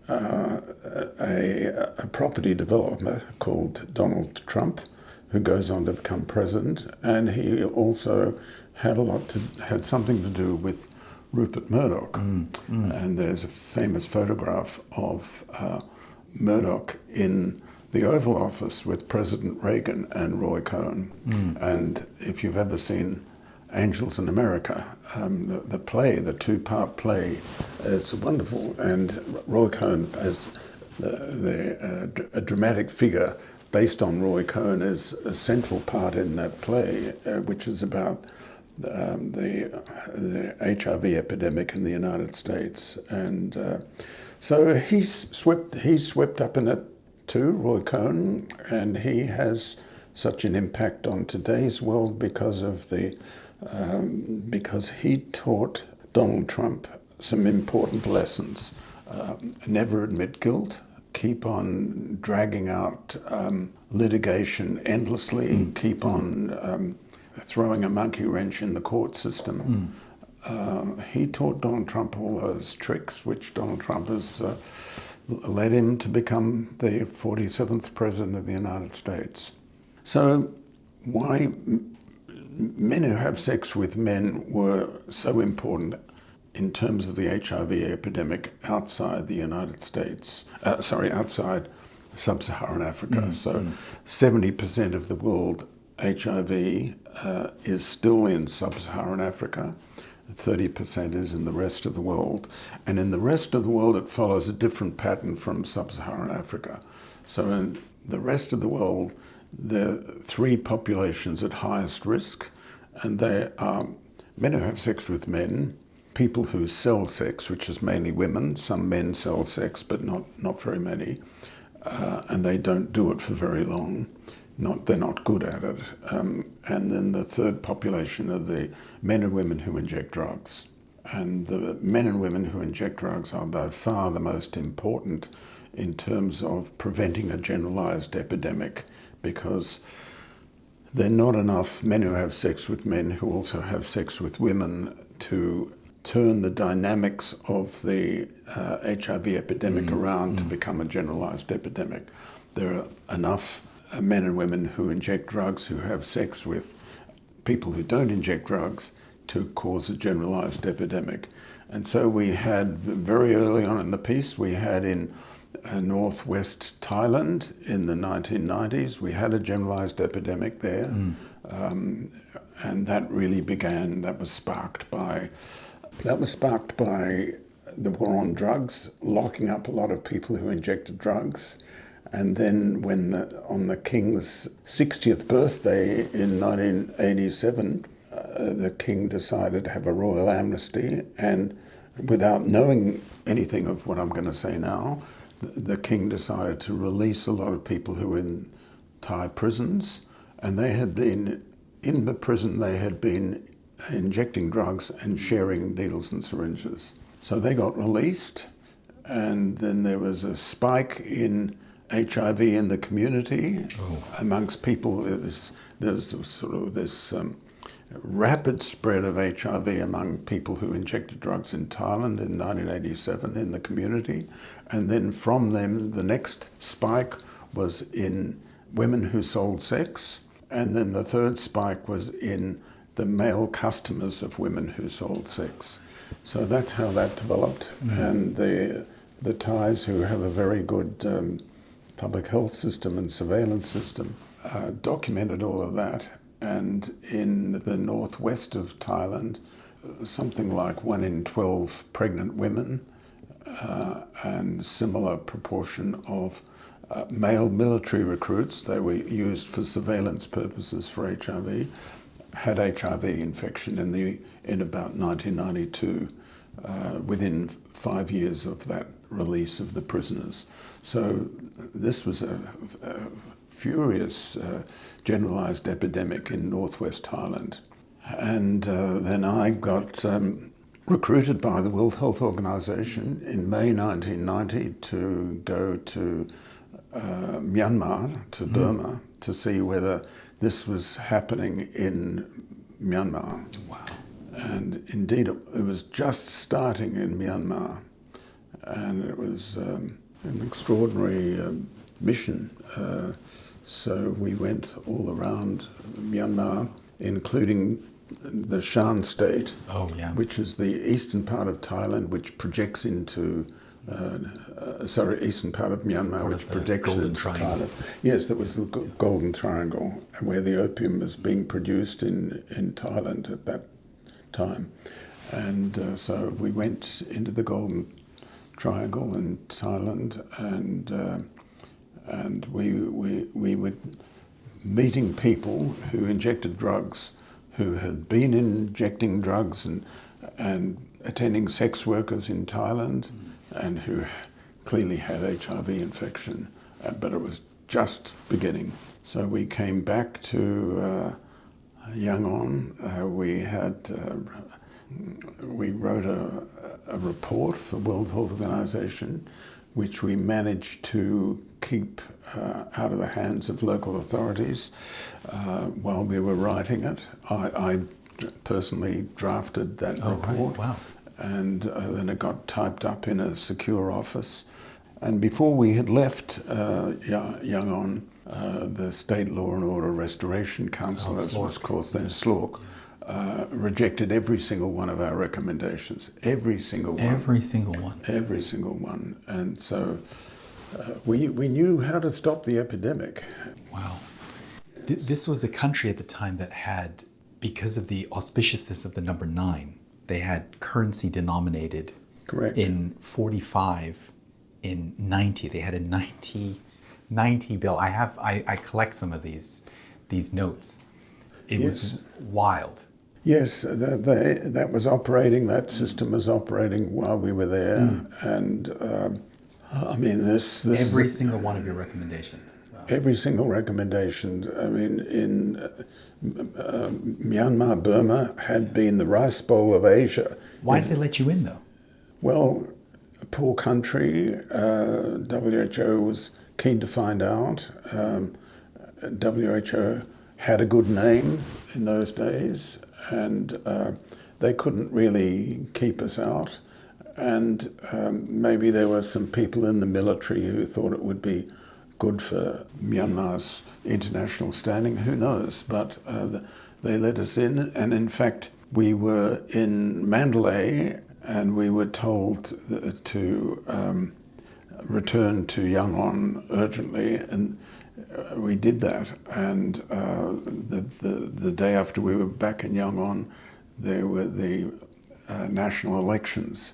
a property developer called Donald Trump, who goes on to become president. And he also had something to do with Rupert Murdoch. And there's a famous photograph of Murdoch in the Oval Office with President Reagan and Roy Cohn. And if you've ever seen Angels in America, the play, the 2-part play, it's wonderful. And Roy Cohn as a dramatic figure based on Roy Cohn is a central part in that play, which is about the HIV epidemic in the United States. And so he's swept up in it too, Roy Cohn, and he has such an impact on today's world because he taught Donald Trump some important lessons. Never admit guilt, keep on dragging out litigation endlessly, keep on throwing a monkey wrench in the court system. He taught Donald Trump all those tricks, which Donald Trump has led him to become the 47th president of the United States. So why men who have sex with men were so important in terms of the HIV epidemic outside the United States, outside sub-Saharan Africa. So 70% of the world HIV is still in sub-Saharan Africa. 30% is in the rest of the world. And in the rest of the world, it follows a different pattern from sub-Saharan Africa. So in the rest of the world, there are 3 populations at highest risk, and they are men who have sex with men, people who sell sex, which is mainly women. Some men sell sex, but not very many, and they don't do it for very long. they're not good at it. And then the third population are the men and women who inject drugs. And the men and women who inject drugs are by far the most important in terms of preventing a generalized epidemic, because there are not enough men who have sex with men who also have sex with women to turn the dynamics of the HIV epidemic around to become a generalized epidemic. There are enough men and women who inject drugs who have sex with people who don't inject drugs to cause a generalized epidemic. And so we had, very early on in the piece, we had in northwest Thailand in the 1990s, we had a generalized epidemic there. And that really began, that was sparked by the war on drugs, locking up a lot of people who injected drugs. And then on the King's 60th birthday in 1987, the King decided to have a royal amnesty, and without knowing anything of what I'm going to say now, the King decided to release a lot of people who were in Thai prisons, and they had been, in the prison, they had been injecting drugs and sharing needles and syringes. So they got released, and then there was a spike in HIV in the community amongst people. There's sort of this rapid spread of HIV among people who injected drugs in Thailand in 1987 in the community. And then from them, the next spike was in women who sold sex. And then the third spike was in the male customers of women who sold sex. So that's how that developed. And the Thais, who have a very good public health system and surveillance system, documented all of that. And in the northwest of Thailand, something like 1 in 12 pregnant women and similar proportion of male military recruits, they were used for surveillance purposes for HIV, had HIV infection in about 1992, within 5 years of that release of the prisoners. So this was a furious generalized epidemic in northwest Thailand. And then I got recruited by the World Health Organization in May 1990 to go to Myanmar, to Burma, to see whether this was happening in Myanmar. Wow. And indeed, it was just starting in Myanmar. And it was an extraordinary mission. So we went all around Myanmar, including the Shan state, which is the eastern part of Thailand, which projects into, eastern part of Myanmar, which projects into Thailand. Yes, that was the Golden Triangle, where the opium was being produced in Thailand at that time. And so we went into the Golden Triangle in Thailand, and we were meeting people who injected drugs, who had been injecting drugs and attending sex workers in Thailand, and who clearly had HIV infection, but it was just beginning. So we came back to Yangon. We wrote a report for World Health Organization, which we managed to keep out of the hands of local authorities while we were writing it. I personally drafted that report. Right. Wow. And then it got typed up in a secure office. And before we had left Yangon, the State Law and Order Restoration Council, as was called then, SLORC, rejected every single one of our recommendations. Every single one. Every single one. Every single one. And so we knew how to stop the epidemic. Wow. This was a country at the time that had, because of the auspiciousness of the number 9, they had currency denominated. Correct. In 45, in 90. They had a 90 bill. I collect some of these notes. It was wild. Yes, that was operating. That system was operating while we were there, and I mean this every single one of your recommendations. Wow. Every single recommendation. I mean, in Myanmar, Burma had been the rice bowl of Asia. Why did they let you in, though? Well, a poor country. WHO was keen to find out. WHO had a good name in those days, and they couldn't really keep us out. And maybe there were some people in the military who thought it would be good for Myanmar's international standing, who knows? But they let us in, and in fact, we were in Mandalay, and we were told to return to Yangon urgently, and we did that. And the day after we were back in Yangon, there were the national elections,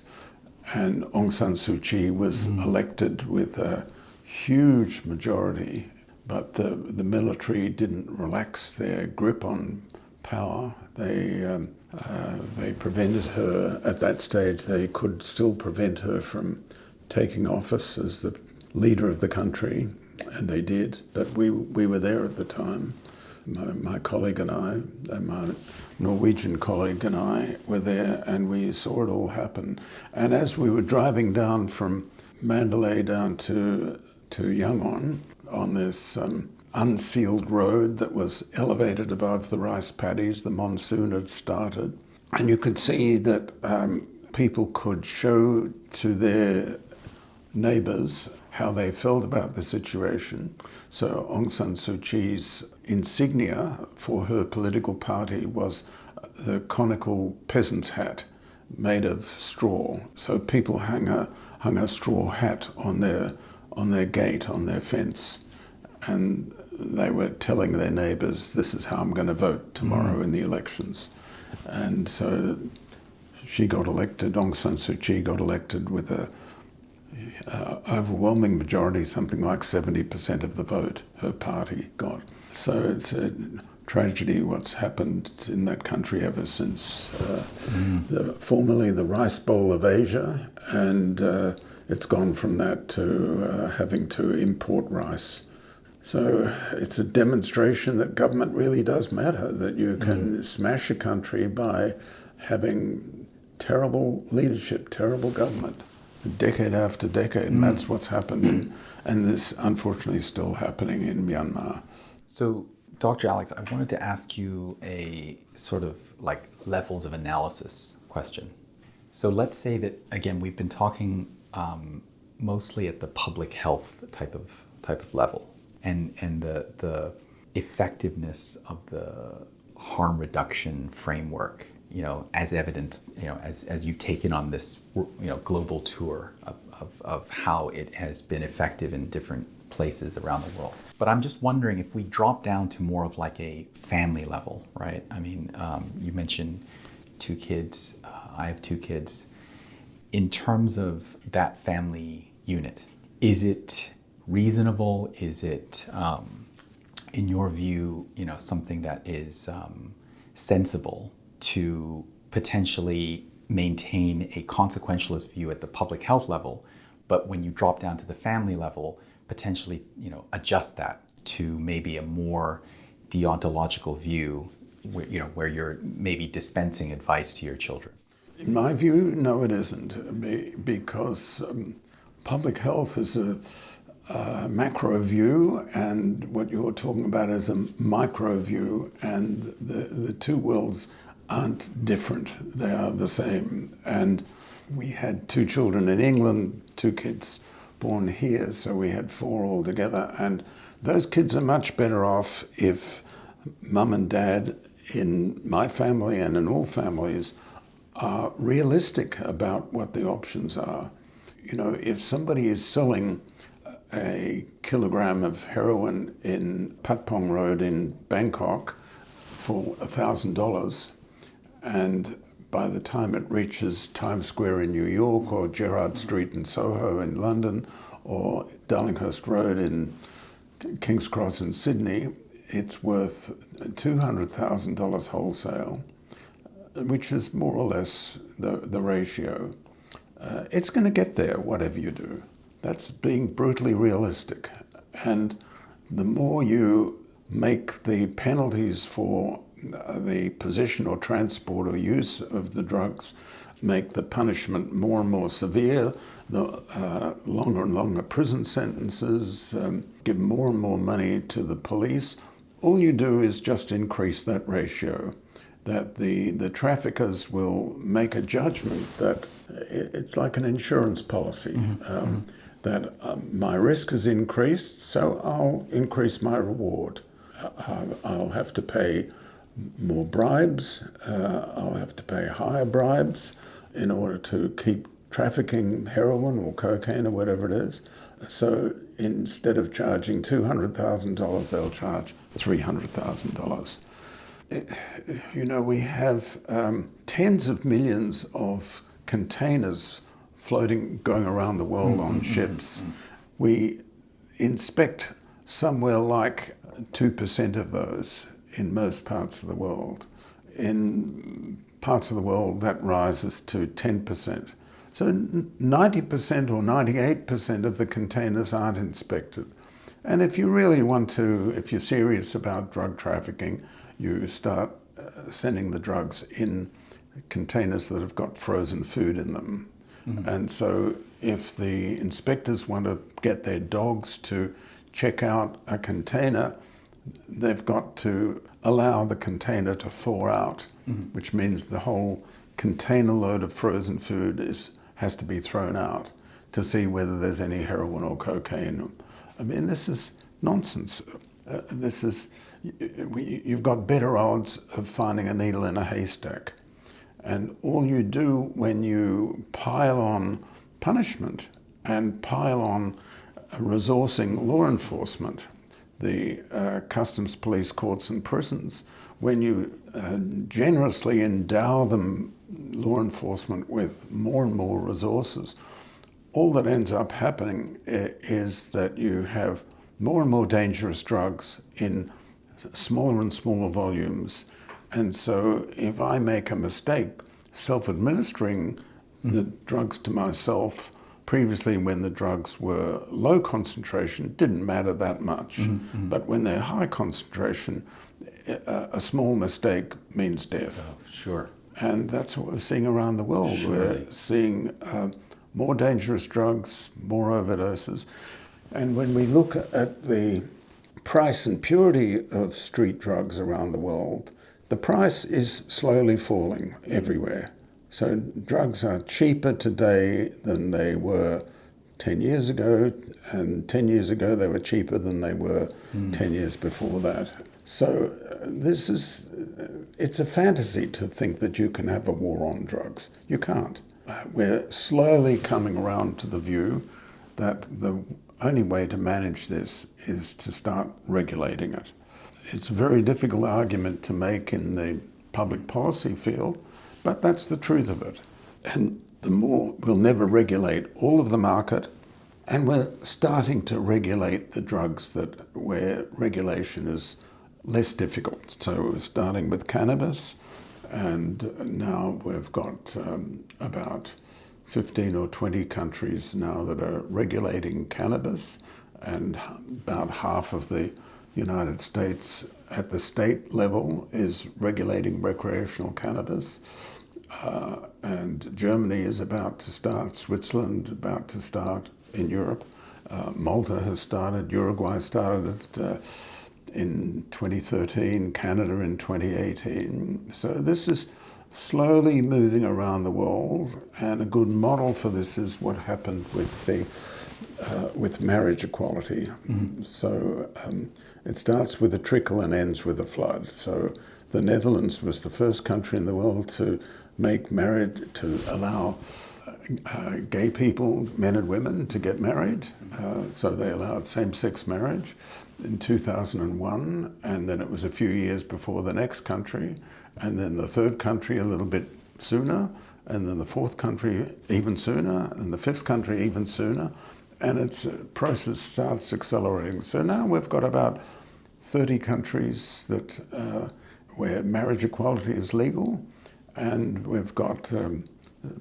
and Aung San Suu Kyi was elected with a huge majority, but the military didn't relax their grip on power. They prevented her, at that stage they could still prevent her from taking office as the leader of the country, and they did, but we were there at the time. My colleague and I, my Norwegian colleague and I were there, and we saw it all happen. And as we were driving down from Mandalay down to Yangon on this unsealed road that was elevated above the rice paddies, the monsoon had started, and you could see that people could show to their neighbours how they felt about the situation. So Aung San Suu Kyi's insignia for her political party was the conical peasant's hat made of straw. So people hung a straw hat on their gate, on their fence, and they were telling their neighbours, this is how I'm going to vote tomorrow in the elections. And so she got elected, Aung San Suu Kyi got elected with a overwhelming majority, something like 70% of the vote her party got. So it's a tragedy what's happened in that country ever since. Formerly the rice bowl of Asia, and it's gone from that to having to import rice. So it's a demonstration that government really does matter, that you can smash a country by having terrible leadership, terrible government, decade after decade, and that's what's happened, and this unfortunately is still happening in Myanmar. So, Dr. Alex, I wanted to ask you a sort of like levels of analysis question. So let's say that, again, we've been talking mostly at the public health type of level, and the effectiveness of the harm reduction framework, as evident, as you've taken on this, global tour of how it has been effective in different places around the world. But I'm just wondering if we drop down to more of like a family level, right? I mean, you mentioned 2 kids. I have 2 kids. In terms of that family unit, is it reasonable? Is it, in your view, something that is sensible to potentially maintain a consequentialist view at the public health level, but when you drop down to the family level, potentially, adjust that to maybe a more deontological view, where you're maybe dispensing advice to your children? In my view, no, it isn't, because public health is a macro view, and what you're talking about is a micro view, and the two worlds aren't different, they are the same. And we had 2 children in England, 2 kids born here, so we had 4 altogether, and those kids are much better off if mum and dad in my family and in all families are realistic about what the options are. If somebody is selling a kilogram of heroin in Patpong Road in Bangkok for $1,000, and by the time it reaches Times Square in New York, or Gerrard Street in Soho in London, or Darlinghurst Road in King's Cross in Sydney, it's worth $200,000 wholesale, which is more or less the ratio. It's going to get there, whatever you do. That's being brutally realistic. And the more you make the penalties for the possession or transport or use of the drugs, make the punishment more and more severe, the longer and longer prison sentences, give more and more money to the police, all you do is just increase that ratio. That the traffickers will make a judgment that it's like an insurance policy, that my risk has increased, so I'll increase my reward. I'll have to pay more bribes, I'll have to pay higher bribes in order to keep trafficking heroin or cocaine or whatever it is. So instead of charging $200,000, they'll charge $300,000. You know, we have tens of millions of containers going around the world on ships. We inspect somewhere like 2% of those in most parts of the world. In parts of the world, that rises to 10%. So 90% or 98% of the containers aren't inspected. And if you really want to, if you're serious about drug trafficking, you start sending the drugs in containers that have got frozen food in them. And so if the inspectors want to get their dogs to check out a container, they've got to allow the container to thaw out, which means the whole container load of frozen food has to be thrown out to see whether there's any heroin or cocaine. I mean, this is nonsense. You've got better odds of finding a needle in a haystack. And all you do when you pile on punishment and pile on resourcing law enforcement, the customs, police, courts and prisons, when you generously endow them, law enforcement, with more and more resources, all that ends up happening is that you have more and more dangerous drugs in smaller and smaller volumes. And so if I make a mistake self-administering the drugs to myself, previously when the drugs were low concentration, it didn't matter that much. But when they're high concentration, a small mistake means death. Oh, sure. And that's what we're seeing around the world. Surely. We're seeing more dangerous drugs, more overdoses. And when we look at the price and purity of street drugs around the world, the price is slowly falling everywhere. So drugs are cheaper today than they were 10 years ago, and 10 years ago they were cheaper than they were 10 years before that. So it's a fantasy to think that you can have a war on drugs. You can't. We're slowly coming around to the view that the only way to manage this is to start regulating it. It's a very difficult argument to make in the public policy field, but that's the truth of it. And the more, we'll never regulate all of the market, and we're starting to regulate the drugs where regulation is less difficult. So we're starting with cannabis, and now we've got about 15 or 20 countries now that are regulating cannabis, and about half of the United States at the state level is regulating recreational cannabis. And Germany is about to start, Switzerland about to start in Europe. Malta has started, Uruguay started in 2013, Canada in 2018. So this is slowly moving around the world, and a good model for this is what happened with marriage equality. So it starts with a trickle and ends with a flood. So the Netherlands was the first country in the world to make marriage, to allow gay people, men and women, to get married. So they allowed same-sex marriage in 2001, and then it was a few years before the next country, and then the third country a little bit sooner, and then the fourth country even sooner, and the fifth country even sooner, and its process starts accelerating. So now we've got about 30 countries that where marriage equality is legal, and we've got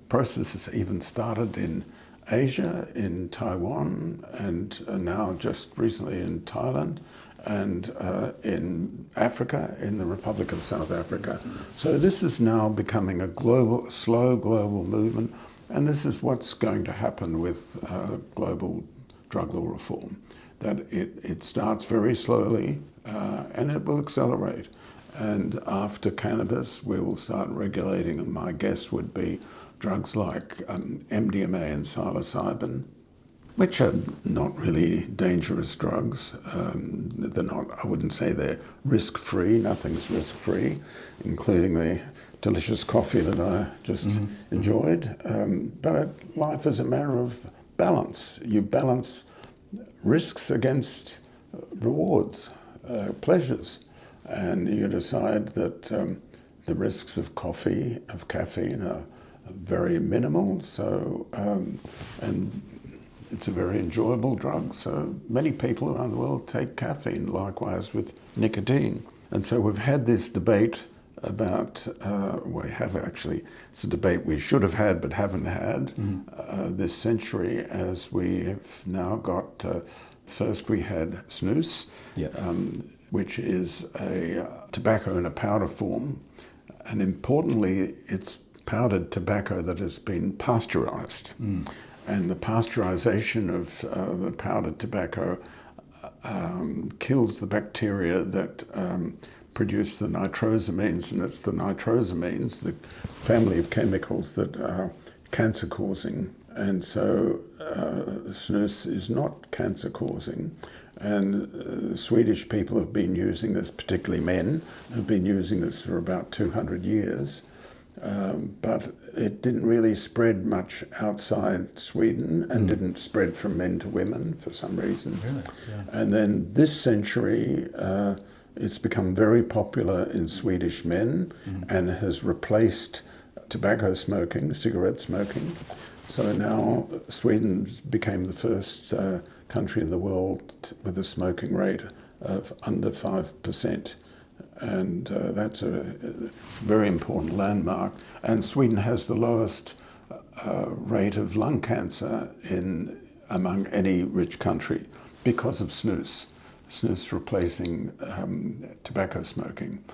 processes even started in Asia, in Taiwan, and now just recently in Thailand, and in Africa, in the Republic of South Africa. So this is now becoming a global, slow global movement, and this is what's going to happen with global drug law reform, that it starts very slowly and it will accelerate. And after cannabis, we will start regulating, and my guess would be drugs like MDMA and psilocybin, which are not really dangerous drugs. They're not, I wouldn't say they're risk-free. Nothing's risk-free, including the delicious coffee that I just enjoyed. But life is a matter of balance. You balance risks against rewards, pleasures, and you decide that the risks of caffeine are very minimal. So, and it's a very enjoyable drug. So many people around the world take caffeine, likewise with nicotine. And so we've had this debate about, we have actually, it's a debate we should have had but haven't had this century, as we have now got, first we had snus, which is a tobacco in a powder form. And importantly, it's powdered tobacco that has been pasteurized. And the pasteurization of the powdered tobacco kills the bacteria that produce the nitrosamines, and it's the nitrosamines, the family of chemicals, that are cancer-causing. And so snus is not cancer-causing. And Swedish people have been using this, particularly men, have been using this for about 200 years. But it didn't really spread much outside Sweden, and didn't spread from men to women for some reason. Really? Yeah. And then this century, it's become very popular in Swedish men and has replaced tobacco smoking, cigarette smoking. So now Sweden became the first country in the world with a smoking rate of under 5%. And that's a very important landmark. And Sweden has the lowest rate of lung cancer among any rich country because of snus replacing tobacco smoking.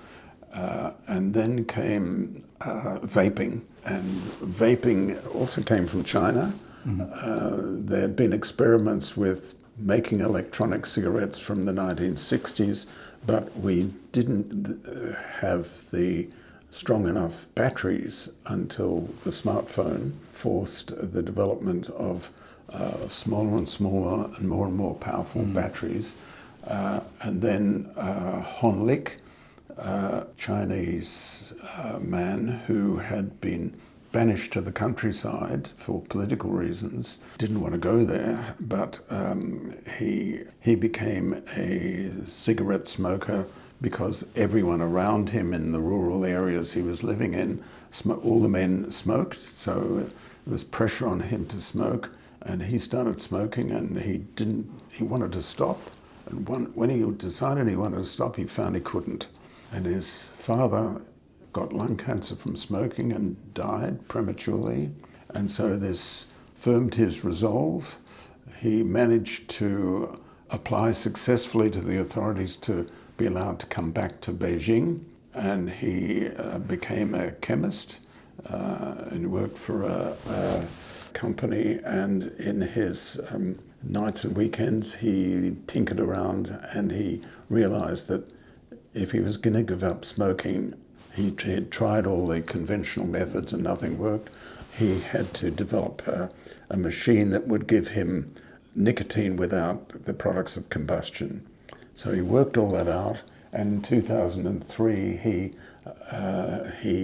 And then came vaping, and vaping also came from China. There had been experiments with making electronic cigarettes from the 1960s, but we didn't have the strong enough batteries until the smartphone forced the development of smaller and smaller and more powerful batteries. And then Hon Lik, Chinese man who had been banished to the countryside for political reasons, didn't want to go there, but he became a cigarette smoker because everyone around him in the rural areas he was living in, all the men smoked, so there was pressure on him to smoke, and he started smoking, and he wanted to stop, and when he decided he wanted to stop, he found he couldn't. And his father got lung cancer from smoking and died prematurely. And so this firmed his resolve. He managed to apply successfully to the authorities to be allowed to come back to Beijing. And he became a chemist and worked for a company. And in his nights and weekends, he tinkered around, and he realized that if he was going to give up smoking, he had tried all the conventional methods and nothing worked. He had to develop a machine that would give him nicotine without the products of combustion. So he worked all that out, and in 2003 he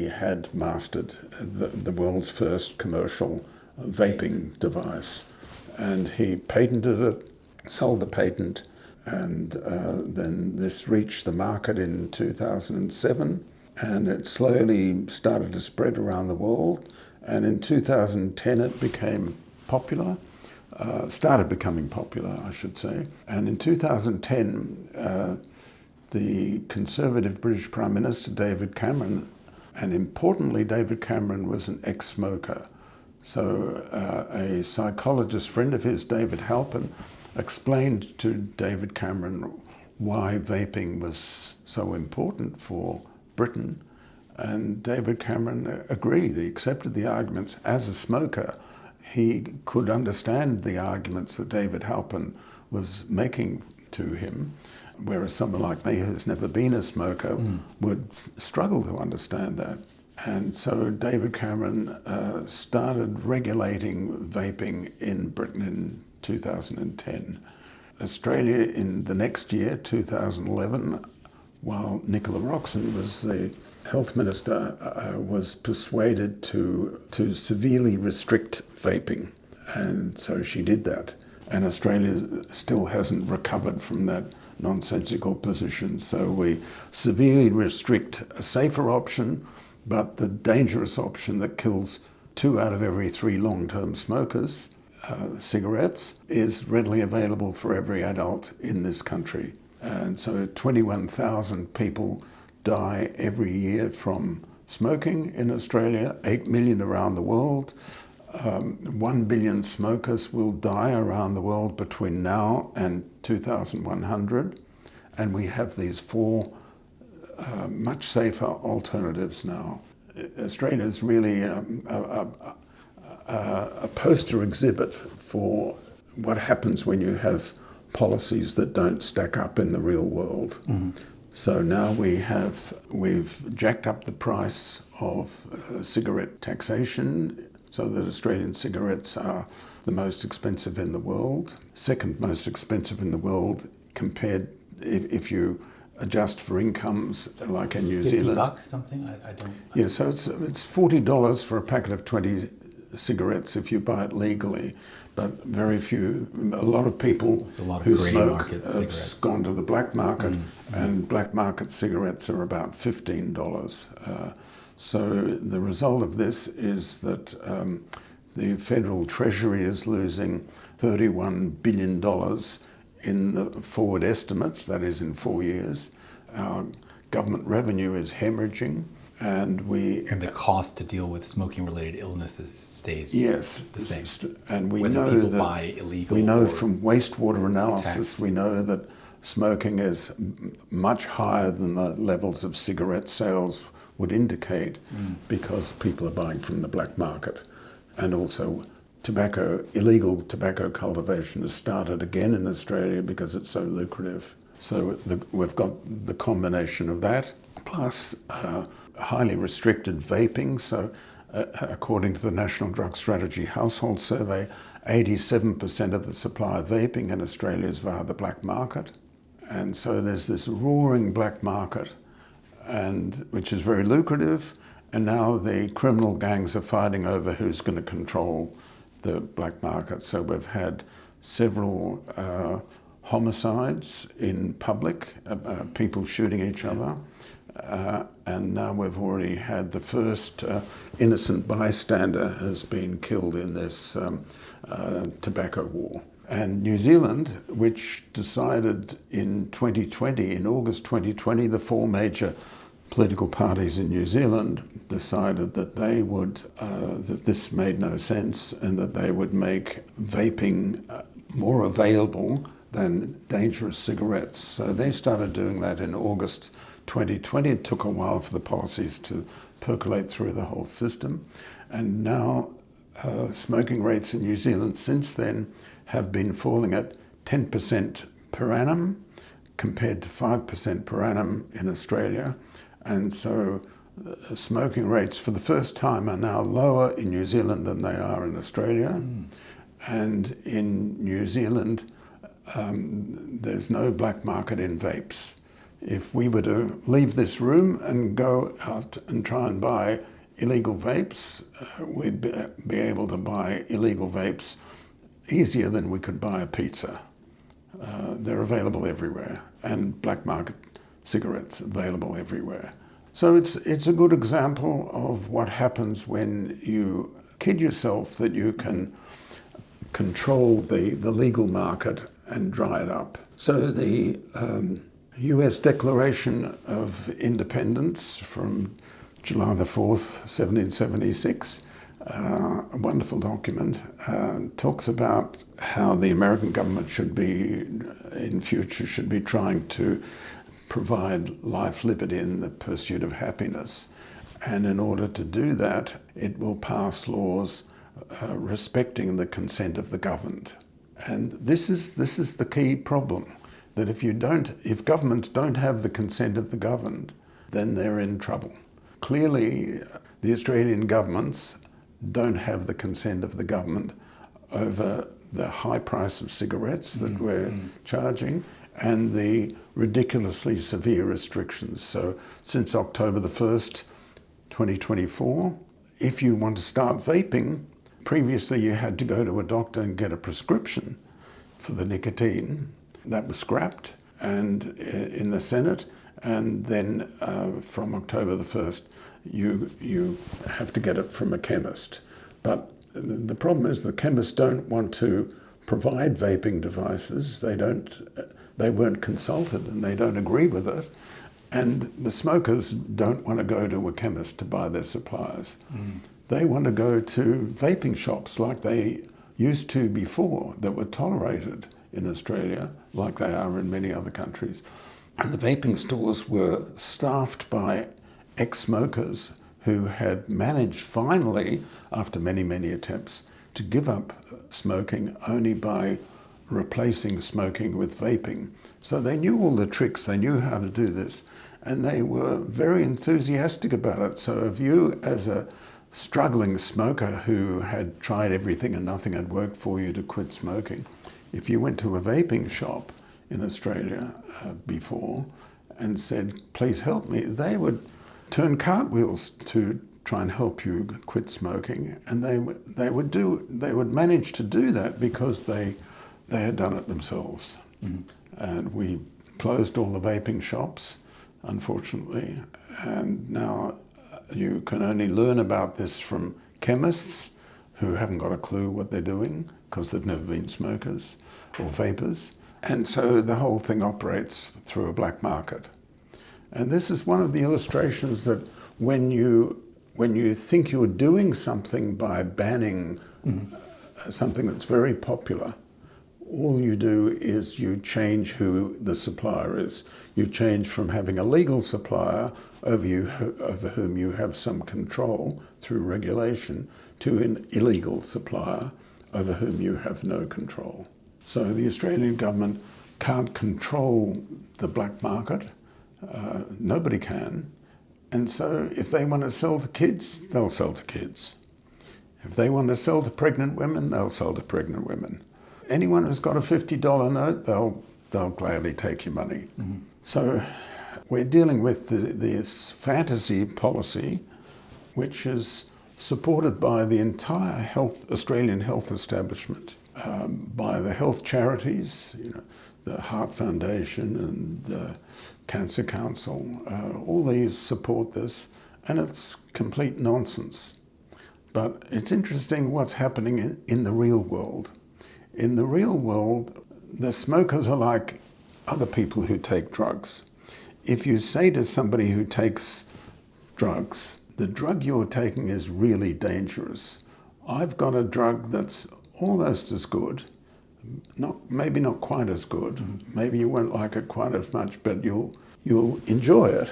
had mastered the world's first commercial vaping device. And he patented it, sold the patent, and then this reached the market in 2007. And it slowly started to spread around the world. And in 2010, it became popular, started becoming popular, I should say. And in 2010, the Conservative British Prime Minister, David Cameron, and importantly, David Cameron was an ex-smoker. So a psychologist friend of his, David Halpin, explained to David Cameron why vaping was so important for Britain. And David Cameron agreed. He accepted the arguments. As a smoker, he could understand the arguments that David Halpin was making to him, whereas someone like me who's never been a smoker would struggle to understand that. And so David Cameron started regulating vaping in Britain in 2010. Australia in the next year, 2011, while Nicola Roxon was the health minister, was persuaded to severely restrict vaping. And so she did that. And Australia still hasn't recovered from that nonsensical position. So we severely restrict a safer option, but the dangerous option that kills 2 out of every 3 long-term smokers, cigarettes, is readily available for every adult in this country. And so 21,000 people die every year from smoking in Australia, 8 million around the world. 1 billion smokers will die around the world between now and 2100. And we have these 4 much safer alternatives now. Australia is really a poster exhibit for what happens when you have policies that don't stack up in the real world. So now we've jacked up the price of cigarette taxation so that Australian cigarettes are the most expensive in the world, second most expensive in the world compared if you adjust for incomes like in New Zealand. $50 something? I don't. Yeah, so it's $40 for a packet of 20 cigarettes if you buy it legally, but a lot of people who smoke have gone to the black market, and black market cigarettes are about $15. So the result of this is that the federal treasury is losing $31 billion in the forward estimates, that is in 4 years. Our government revenue is hemorrhaging, and the cost to deal with smoking-related illnesses stays the same. And we whether know people that buy illegal. We know from wastewater analysis, we know that smoking is much higher than the levels of cigarette sales would indicate, because people are buying from the black market. And also illegal tobacco cultivation has started again in Australia because it's so lucrative. So we've got the combination of that, plus highly restricted vaping. So according to the National Drug Strategy Household Survey, 87% of the supply of vaping in Australia is via the black market. And so there's this roaring black market, which is very lucrative. And now the criminal gangs are fighting over who's going to control the black market. So we've had several homicides in public, people shooting each other. And now we've already had the first innocent bystander has been killed in this tobacco war. And New Zealand, which decided in 2020, in August 2020, the 4 major political parties in New Zealand decided that they would, that this made no sense, and that they would make vaping more available than dangerous cigarettes. So they started doing that in August 2020. It took a while for the policies to percolate through the whole system. And now smoking rates in New Zealand since then have been falling at 10% per annum compared to 5% per annum in Australia. And so smoking rates for the first time are now lower in New Zealand than they are in Australia. And in New Zealand, there's no black market in vapes. If we were to leave this room and go out and try and buy illegal vapes, we'd be able to buy illegal vapes easier than we could buy a pizza. They're available everywhere, and black market cigarettes available everywhere. So it's a good example of what happens when you kid yourself that you can control the legal market and dry it up. So the US Declaration of Independence from July the 4th, 1776, a wonderful document, talks about how the American government should be, in future, should be trying to provide life, liberty, and the pursuit of happiness. And in order to do that, it will pass laws respecting the consent of the governed. And this is the key problem, that if governments don't have the consent of the governed, then they're in trouble. Clearly, the Australian governments don't have the consent of the government over the high price of cigarettes that we're charging and the ridiculously severe restrictions. So since October the 1st, 2024, if you want to start vaping, previously you had to go to a doctor and get a prescription for the nicotine. That was scrapped and in the Senate, and then from October the 1st, you have to get it from a chemist. But the problem is the chemists don't want to provide vaping devices. They weren't consulted and they don't agree with it. And the smokers don't want to go to a chemist to buy their supplies. They want to go to vaping shops like they used to before, that were tolerated in Australia, like they are in many other countries. And the vaping stores were staffed by ex-smokers who had managed finally, after many, many attempts, to give up smoking only by replacing smoking with vaping. So they knew all the tricks, they knew how to do this, and they were very enthusiastic about it. So if you, as a struggling smoker who had tried everything and nothing had worked for you to quit smoking, if you went to a vaping shop in Australia before and said, please help me, they would turn cartwheels to try and help you quit smoking, and they would manage to do that because they had done it themselves. And we closed all the vaping shops, unfortunately, and now you can only learn about this from chemists who haven't got a clue what they're doing because they've never been smokers or vapors. And so the whole thing operates through a black market. And this is one of the illustrations that when you think you're doing something by banning something that's very popular, all you do is you change who the supplier is. You change from having a legal supplier over whom you have some control through regulation to an illegal supplier over whom you have no control. So the Australian government can't control the black market. Nobody can. And so if they want to sell to kids, they'll sell to kids. If they want to sell to pregnant women, they'll sell to pregnant women. Anyone who's got a $50 note, they'll gladly take your money. So we're dealing with this fantasy policy, which is supported by the entire Australian health establishment, by the health charities, the Heart Foundation and the Cancer Council. All these support this, and it's complete nonsense. But it's interesting what's happening in the real world. In the real world, the smokers are like other people who take drugs. If you say to somebody who takes drugs, the drug you're taking is really dangerous. I've got a drug that's almost as good, maybe not quite as good. Maybe you won't like it quite as much, but you'll enjoy it.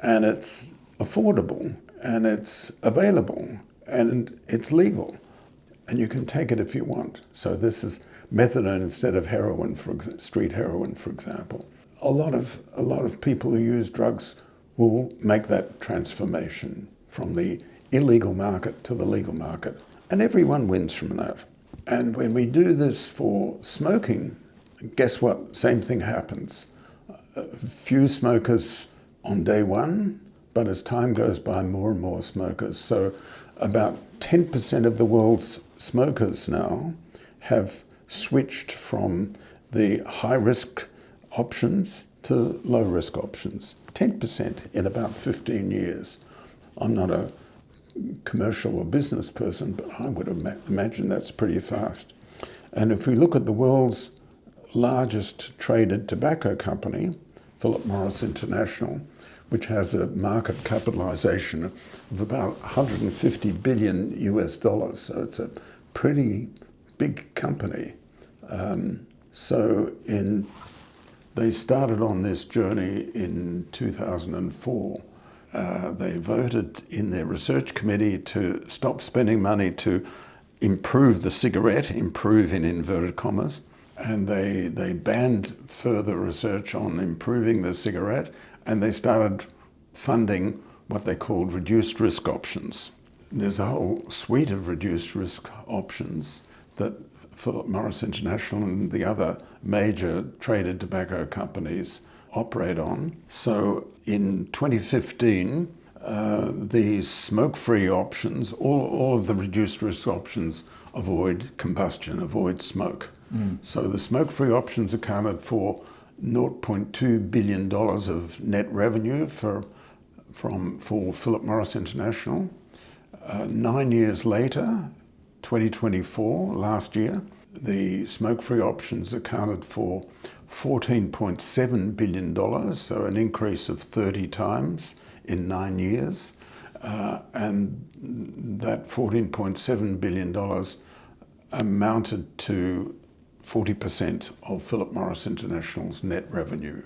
And it's affordable, and it's available, and it's legal. And you can take it if you want. So this is methadone instead of heroin, street heroin, for example. A lot of people who use drugs will make that transformation from the illegal market to the legal market. And everyone wins from that. And when we do this for smoking, guess what? Same thing happens. Few smokers on day one, but as time goes by, more and more smokers. So about 10% of the world's smokers now have switched from the high-risk options to low-risk options. 10% in about 15 years. I'm not a commercial or business person, but I would imagine that's pretty fast. And if we look at the world's largest traded tobacco company, Philip Morris International, which has a market capitalization of about 150 billion US dollars. So it's a pretty big company. They started on this journey in 2004. They voted in their research committee to stop spending money to improve the cigarette, improve in inverted commas, and they banned further research on improving the cigarette, and they started funding what they called reduced risk options. There's a whole suite of reduced risk options that Philip Morris International and the other major traded tobacco companies operate on. So in 2015, the smoke-free options, all of the reduced risk options avoid combustion, avoid smoke. So the smoke-free options accounted for $0.2 billion of net revenue for Philip Morris International. 9 years later, 2024, last year, the smoke-free options accounted for $14.7 billion, so an increase of 30 times in 9 years. And that $14.7 billion amounted to 40% of Philip Morris International's net revenue.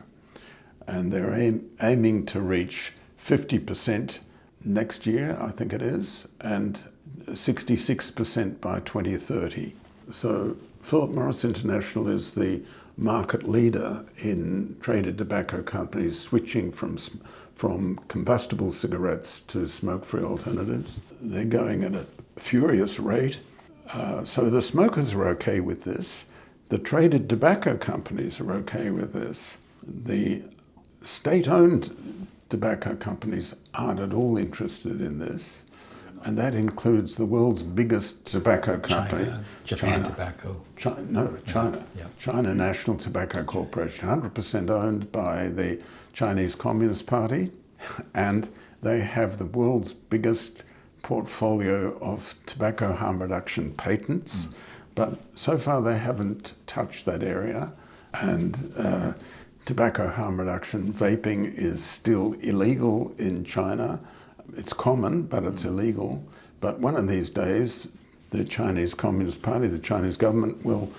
And they're aiming to reach 50% next year, I think it is, and 66% by 2030. So Philip Morris International is the market leader in traded tobacco companies switching from combustible cigarettes to smoke-free alternatives. They're going at a furious rate. So the smokers are okay with this. The traded tobacco companies are okay with this. The state-owned tobacco companies aren't at all interested in this. And that includes the world's biggest tobacco company. Japan Tobacco. China. Yeah. China National Tobacco Corporation, 100% owned by the Chinese Communist Party. And they have the world's biggest portfolio of tobacco harm reduction patents. But so far they haven't touched that area. And tobacco harm reduction, vaping, is still illegal in China. It's common, but it's illegal. But one of these days, the Chinese Communist Party, the Chinese government, will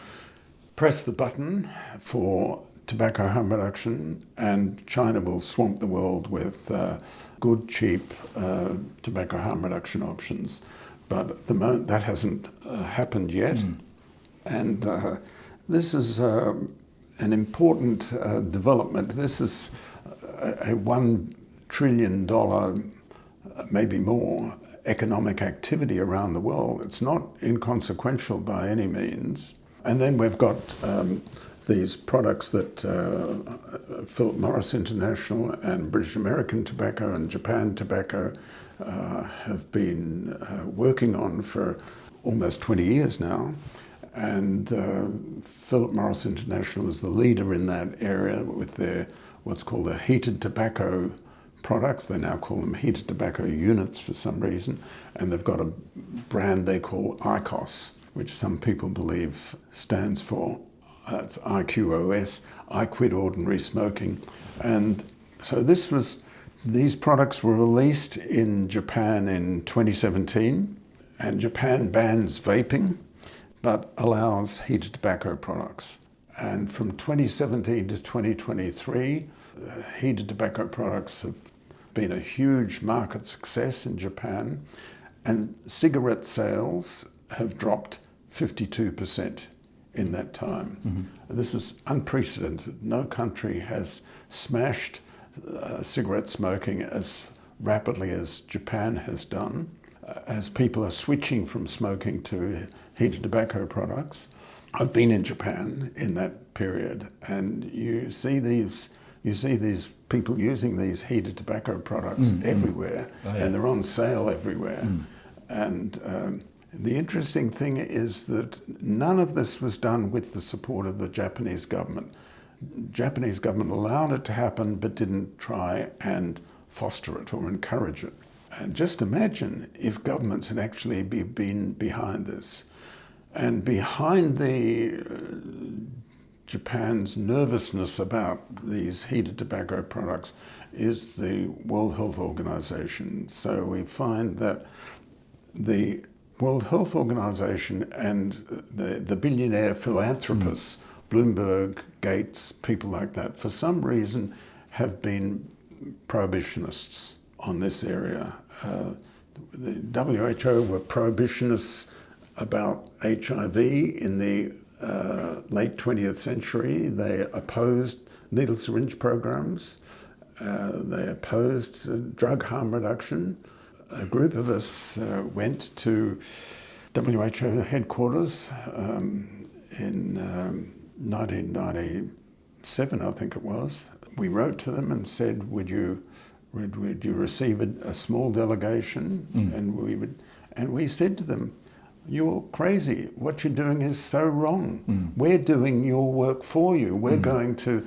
press the button for tobacco harm reduction, and China will swamp the world with good, cheap tobacco harm reduction options. But at the moment, that hasn't happened yet. And this is an important development. This is a $1 trillion, maybe more, economic activity around the world. It's not inconsequential by any means. And then we've got these products that Philip Morris International and British American Tobacco and Japan Tobacco have been working on for almost 20 years now. And Philip Morris International is the leader in that area with their what's called a heated tobacco products. They now call them heated tobacco units for some reason. And they've got a brand they call IQOS, which some people believe stands for, it's IQOS, I Quit Ordinary Smoking. And so these products were released in Japan in 2017, and Japan bans vaping, but allows heated tobacco products. And from 2017 to 2023, heated tobacco products have been a huge market success in Japan, and cigarette sales have dropped 52% in that time. This is unprecedented. No country has smashed cigarette smoking as rapidly as Japan has done, as people are switching from smoking to heated tobacco products. I've been in Japan in that period, and you see these people using these heated tobacco products everywhere, and they're on sale everywhere. And the interesting thing is that none of this was done with the support of the Japanese government. The Japanese government allowed it to happen, but didn't try and foster it or encourage it. And just imagine if governments had actually been behind this. And behind Japan's nervousness about these heated tobacco products is the World Health Organization. So we find that the World Health Organization and the billionaire philanthropists, Bloomberg, Gates, people like that, for some reason have been prohibitionists on this area. The WHO were prohibitionists about HIV in the late 20th century. They opposed needle syringe programs. They opposed drug harm reduction. A group of us went to WHO headquarters in 1997, I think it was. We wrote to them and said, would you receive a small delegation? And we said to them, you're crazy. What you're doing is so wrong. We're doing your work for you. We're going to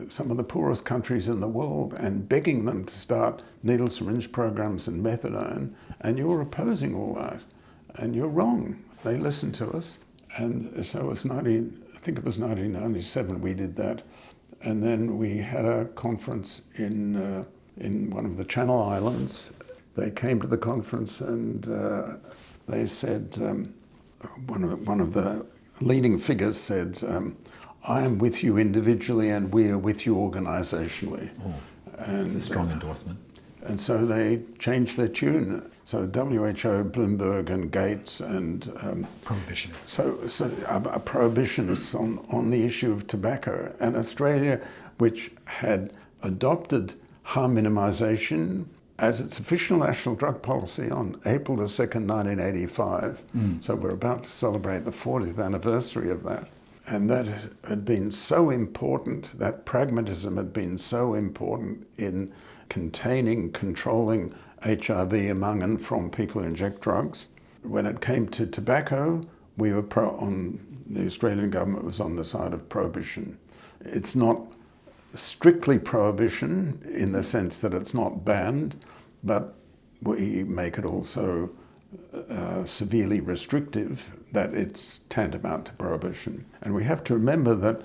some of the poorest countries in the world and begging them to start needle syringe programs and methadone, and you're opposing all that, and you're wrong. They listened to us, and so it was I think it was 1997 we did that, and then we had a conference in one of the Channel Islands. They came to the conference and they said, one of the leading figures said, I am with you individually and we are with you organisationally. It's a strong endorsement. And so they changed their tune. So WHO, Bloomberg and Gates and... prohibitionists. So prohibitionists on the issue of tobacco. And Australia, which had adopted harm minimisation as its official national drug policy on April the 2nd, 1985. So we're about to celebrate the 40th anniversary of that. And that had been so important, that pragmatism had been so important in containing, controlling HIV among and from people who inject drugs. When it came to tobacco, we were the Australian government was on the side of prohibition. It's not strictly prohibition in the sense that it's not banned, but we make it also severely restrictive, that it's tantamount to prohibition. And we have to remember that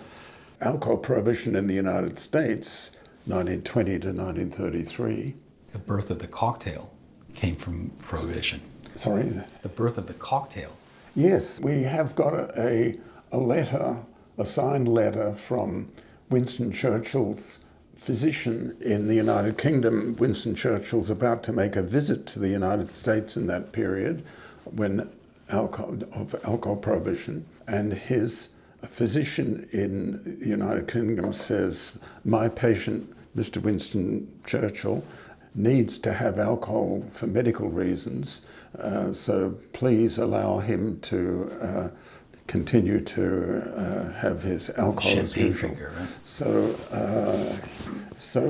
alcohol prohibition in the United States, 1920 to 1933. The birth of the cocktail came from prohibition. Sorry? The birth of the cocktail. Yes, we have got a letter, a signed letter from Winston Churchill's physician in the United Kingdom. Winston Churchill's about to make a visit to the United States in that period when alcohol prohibition, and his physician in the United Kingdom says, my patient, Mr. Winston Churchill, needs to have alcohol for medical reasons, so please allow him to continue to have his alcohol as usual. Figure, right? So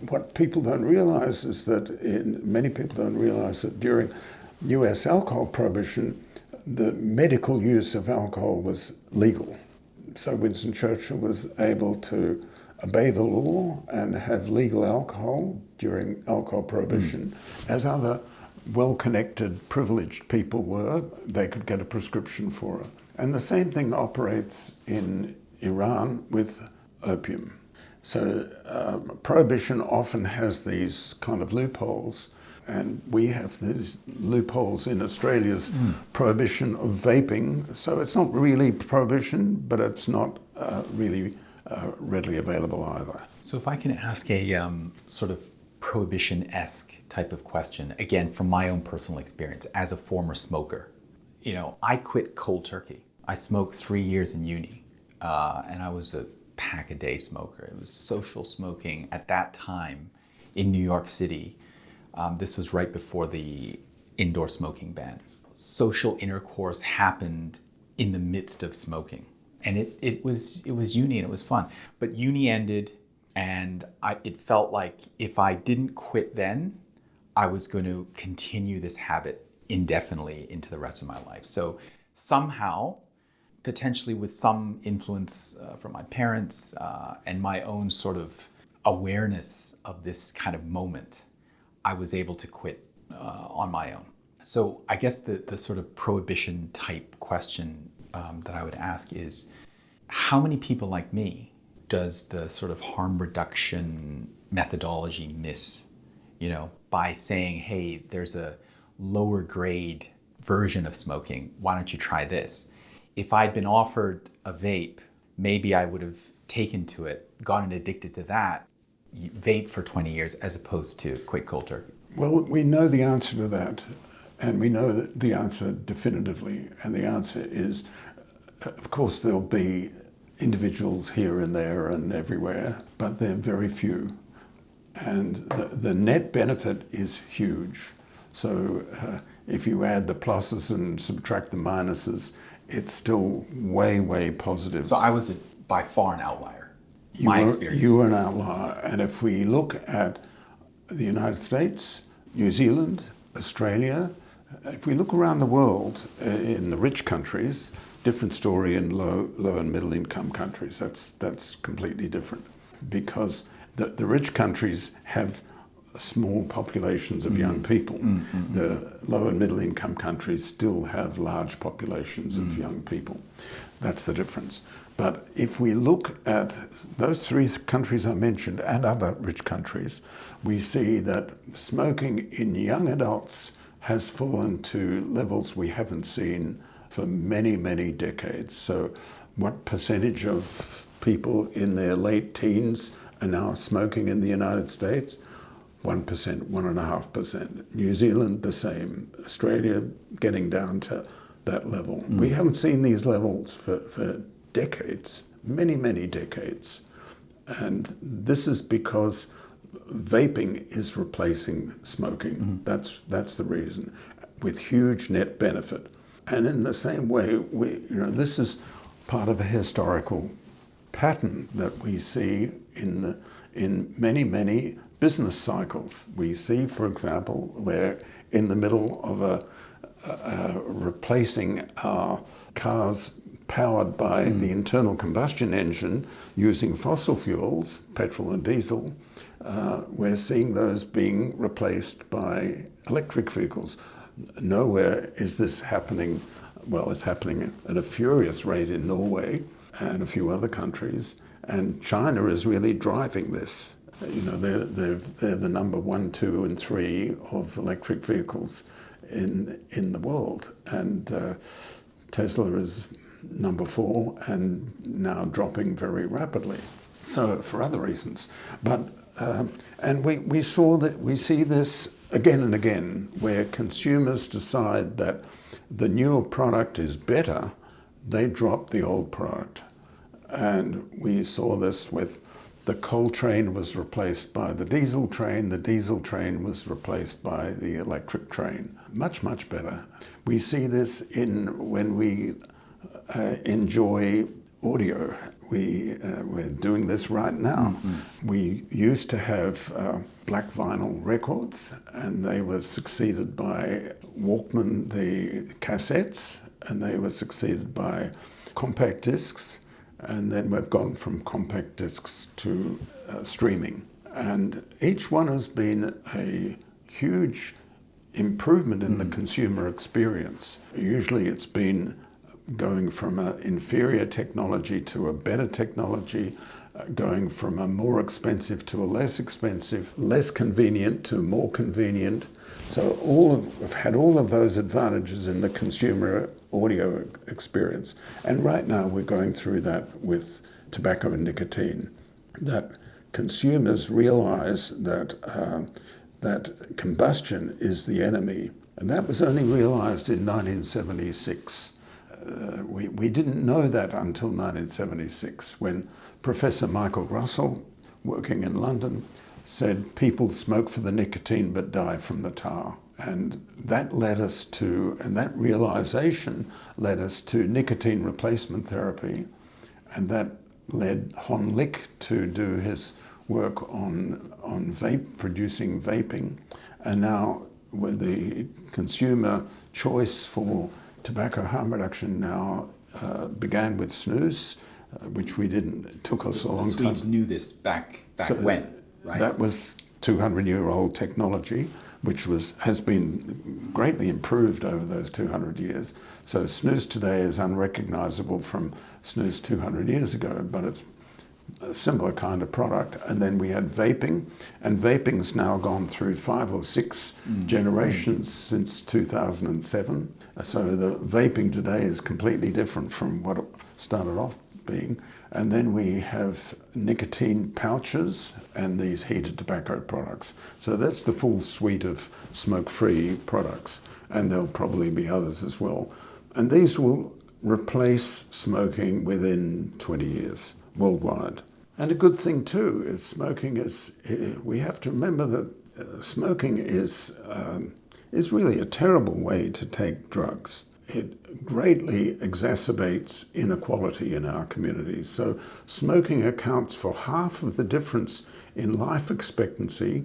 what people don't realize is that many people don't realize that during US alcohol prohibition, the medical use of alcohol was legal. So Winston Churchill was able to obey the law and have legal alcohol during alcohol prohibition, as other well-connected, privileged people were. They could get a prescription for it. And the same thing operates in Iran with opium. So prohibition often has these kind of loopholes, and we have these loopholes in Australia's prohibition of vaping. So it's not really prohibition, but it's not really readily available either. So if I can ask a sort of prohibition-esque type of question, again, from my own personal experience as a former smoker. You know, I quit cold turkey. I smoked 3 years in uni, and I was a pack-a-day smoker. It was social smoking at that time in New York City. This was right before the indoor smoking ban. Social intercourse happened in the midst of smoking, and it was uni and it was fun. But uni ended, and it felt like if I didn't quit then, I was going to continue this habit indefinitely into the rest of my life. So somehow, potentially with some influence from my parents and my own sort of awareness of this kind of moment, I was able to quit on my own. So I guess the sort of prohibition type question that I would ask is, how many people like me does the sort of harm reduction methodology miss? By saying, hey, there's a lower grade version of smoking, why don't you try this? If I'd been offered a vape, maybe I would have taken to it, gotten addicted to that, vape for 20 years as opposed to quit cold turkey. Well, we know the answer to that, and we know that the answer definitively, and the answer is, of course, there'll be individuals here and there and everywhere, but they're very few. And the net benefit is huge. So if you add the pluses and subtract the minuses, it's still way, way positive. So I was by far an outlier, my experience. You were an outlier. And if we look at the United States, New Zealand, Australia, if we look around the world, in the rich countries, different story in low and middle income countries. That's completely different, because the rich countries have small populations of young people. The low and middle income countries still have large populations of young people. That's the difference. But if we look at those three countries I mentioned and other rich countries, we see that smoking in young adults has fallen to levels we haven't seen for many, many decades. So what percentage of people in their late teens are now smoking in the United States? 1%, 1.5%. New Zealand, the same. Australia, getting down to that level. We haven't seen these levels for decades, many, many decades. And this is because vaping is replacing smoking. That's the reason, with huge net benefit. And in the same way, this is part of a historical pattern that we see in many, many business cycles. We see, for example, where in the middle of replacing our cars powered by the internal combustion engine using fossil fuels, petrol and diesel, we're seeing those being replaced by electric vehicles. Nowhere is this happening. Well, it's happening at a furious rate in Norway and a few other countries, and China is really driving this. They're the number 1, 2, and 3 of electric vehicles in the world, and Tesla is number 4 and now dropping very rapidly. So for other reasons, but and we see this again and again, where consumers decide that the newer product is better, they drop the old product. And we saw this with the coal train was replaced by the diesel train was replaced by the electric train. Much, much better. We see this when we enjoy audio. We're doing this right now. We used to have black vinyl records, and they were succeeded by Walkman, the cassettes, and they were succeeded by compact discs, and then we've gone from compact discs to streaming. And each one has been a huge improvement in the consumer experience. Usually it's been going from an inferior technology to a better technology, going from a more expensive to a less expensive, less convenient to more convenient. So we've had all of those advantages in the consumer audio experience. And right now we're going through that with tobacco and nicotine, that consumers realize that that combustion is the enemy. And that was only realized in 1976. We didn't know that until 1976, when Professor Michael Russell, working in London, said people smoke for the nicotine but die from the tar. And that that realization led us to nicotine replacement therapy. And that led Hon Lik to do his work on producing vaping. And now with the consumer choice for tobacco harm reduction now began with snus, which we didn't. It took us a long time. The Swedes knew this back when, right? That was 200-year-old technology, which has been greatly improved over those 200 years. So snus today is unrecognizable from snus 200 years ago, but it's a similar kind of product. And then we had vaping, and vaping's now gone through 5 or 6 generations since 2007. So the vaping today is completely different from what it started off being. And then we have nicotine pouches and these heated tobacco products. So that's the full suite of smoke-free products, and there'll probably be others as well. And these will replace smoking within 20 years worldwide. And a good thing too is smoking is, we have to remember that smoking is really a terrible way to take drugs. It greatly exacerbates inequality in our communities. So smoking accounts for half of the difference in life expectancy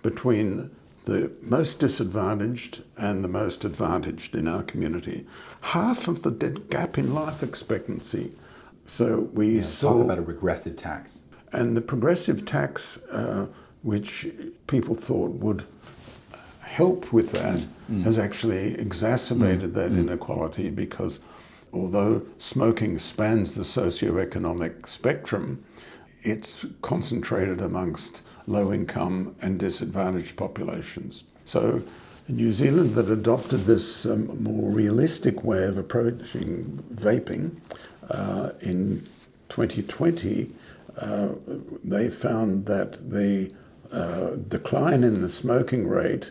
between the most disadvantaged and the most advantaged in our community. Half of the gap in life expectancy. So we saw... Talk about a regressive tax. And the progressive tax, which people thought would help with that, has actually exacerbated that inequality, because although smoking spans the socioeconomic spectrum, it's concentrated amongst low-income and disadvantaged populations. So New Zealand, that adopted this more realistic way of approaching vaping, in 2020, they found that the decline in the smoking rate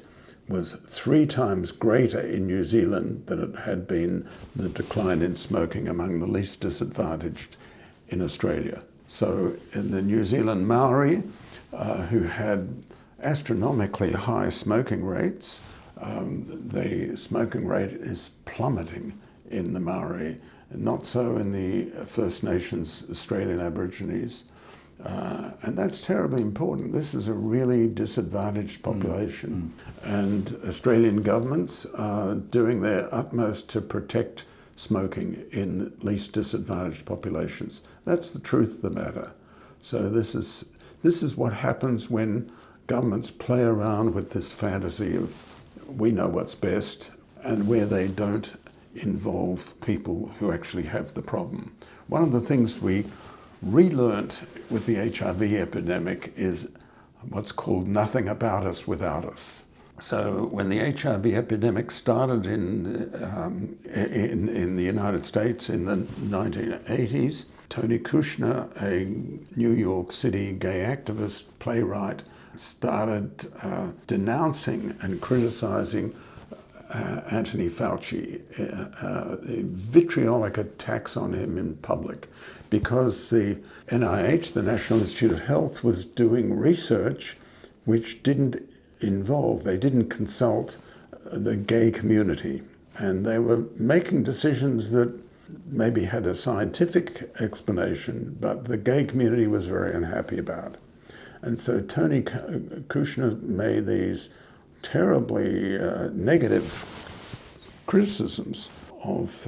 was 3 times greater in New Zealand than it had been the decline in smoking among the least disadvantaged in Australia. So in the New Zealand Maori, who had astronomically high smoking rates, the smoking rate is plummeting in the Maori, not so in the First Nations Australian Aborigines. And that's terribly important. This is a really disadvantaged population. And Australian governments are doing their utmost to protect smoking in least disadvantaged populations. That's the truth of the matter. So this is what happens when governments play around with this fantasy of we know what's best, and where they don't involve people who actually have the problem. One of the things we relearnt with the HIV epidemic is what's called nothing about us without us. So when the HIV epidemic started in the United States in the 1980s, Tony Kushner, a New York City gay activist, playwright, started denouncing and criticizing Anthony Fauci, vitriolic attacks on him in public, because the NIH, the National Institute of Health, was doing research which didn't they didn't consult the gay community. And they were making decisions that maybe had a scientific explanation, but the gay community was very unhappy about. And so Tony Kushner made these terribly negative criticisms of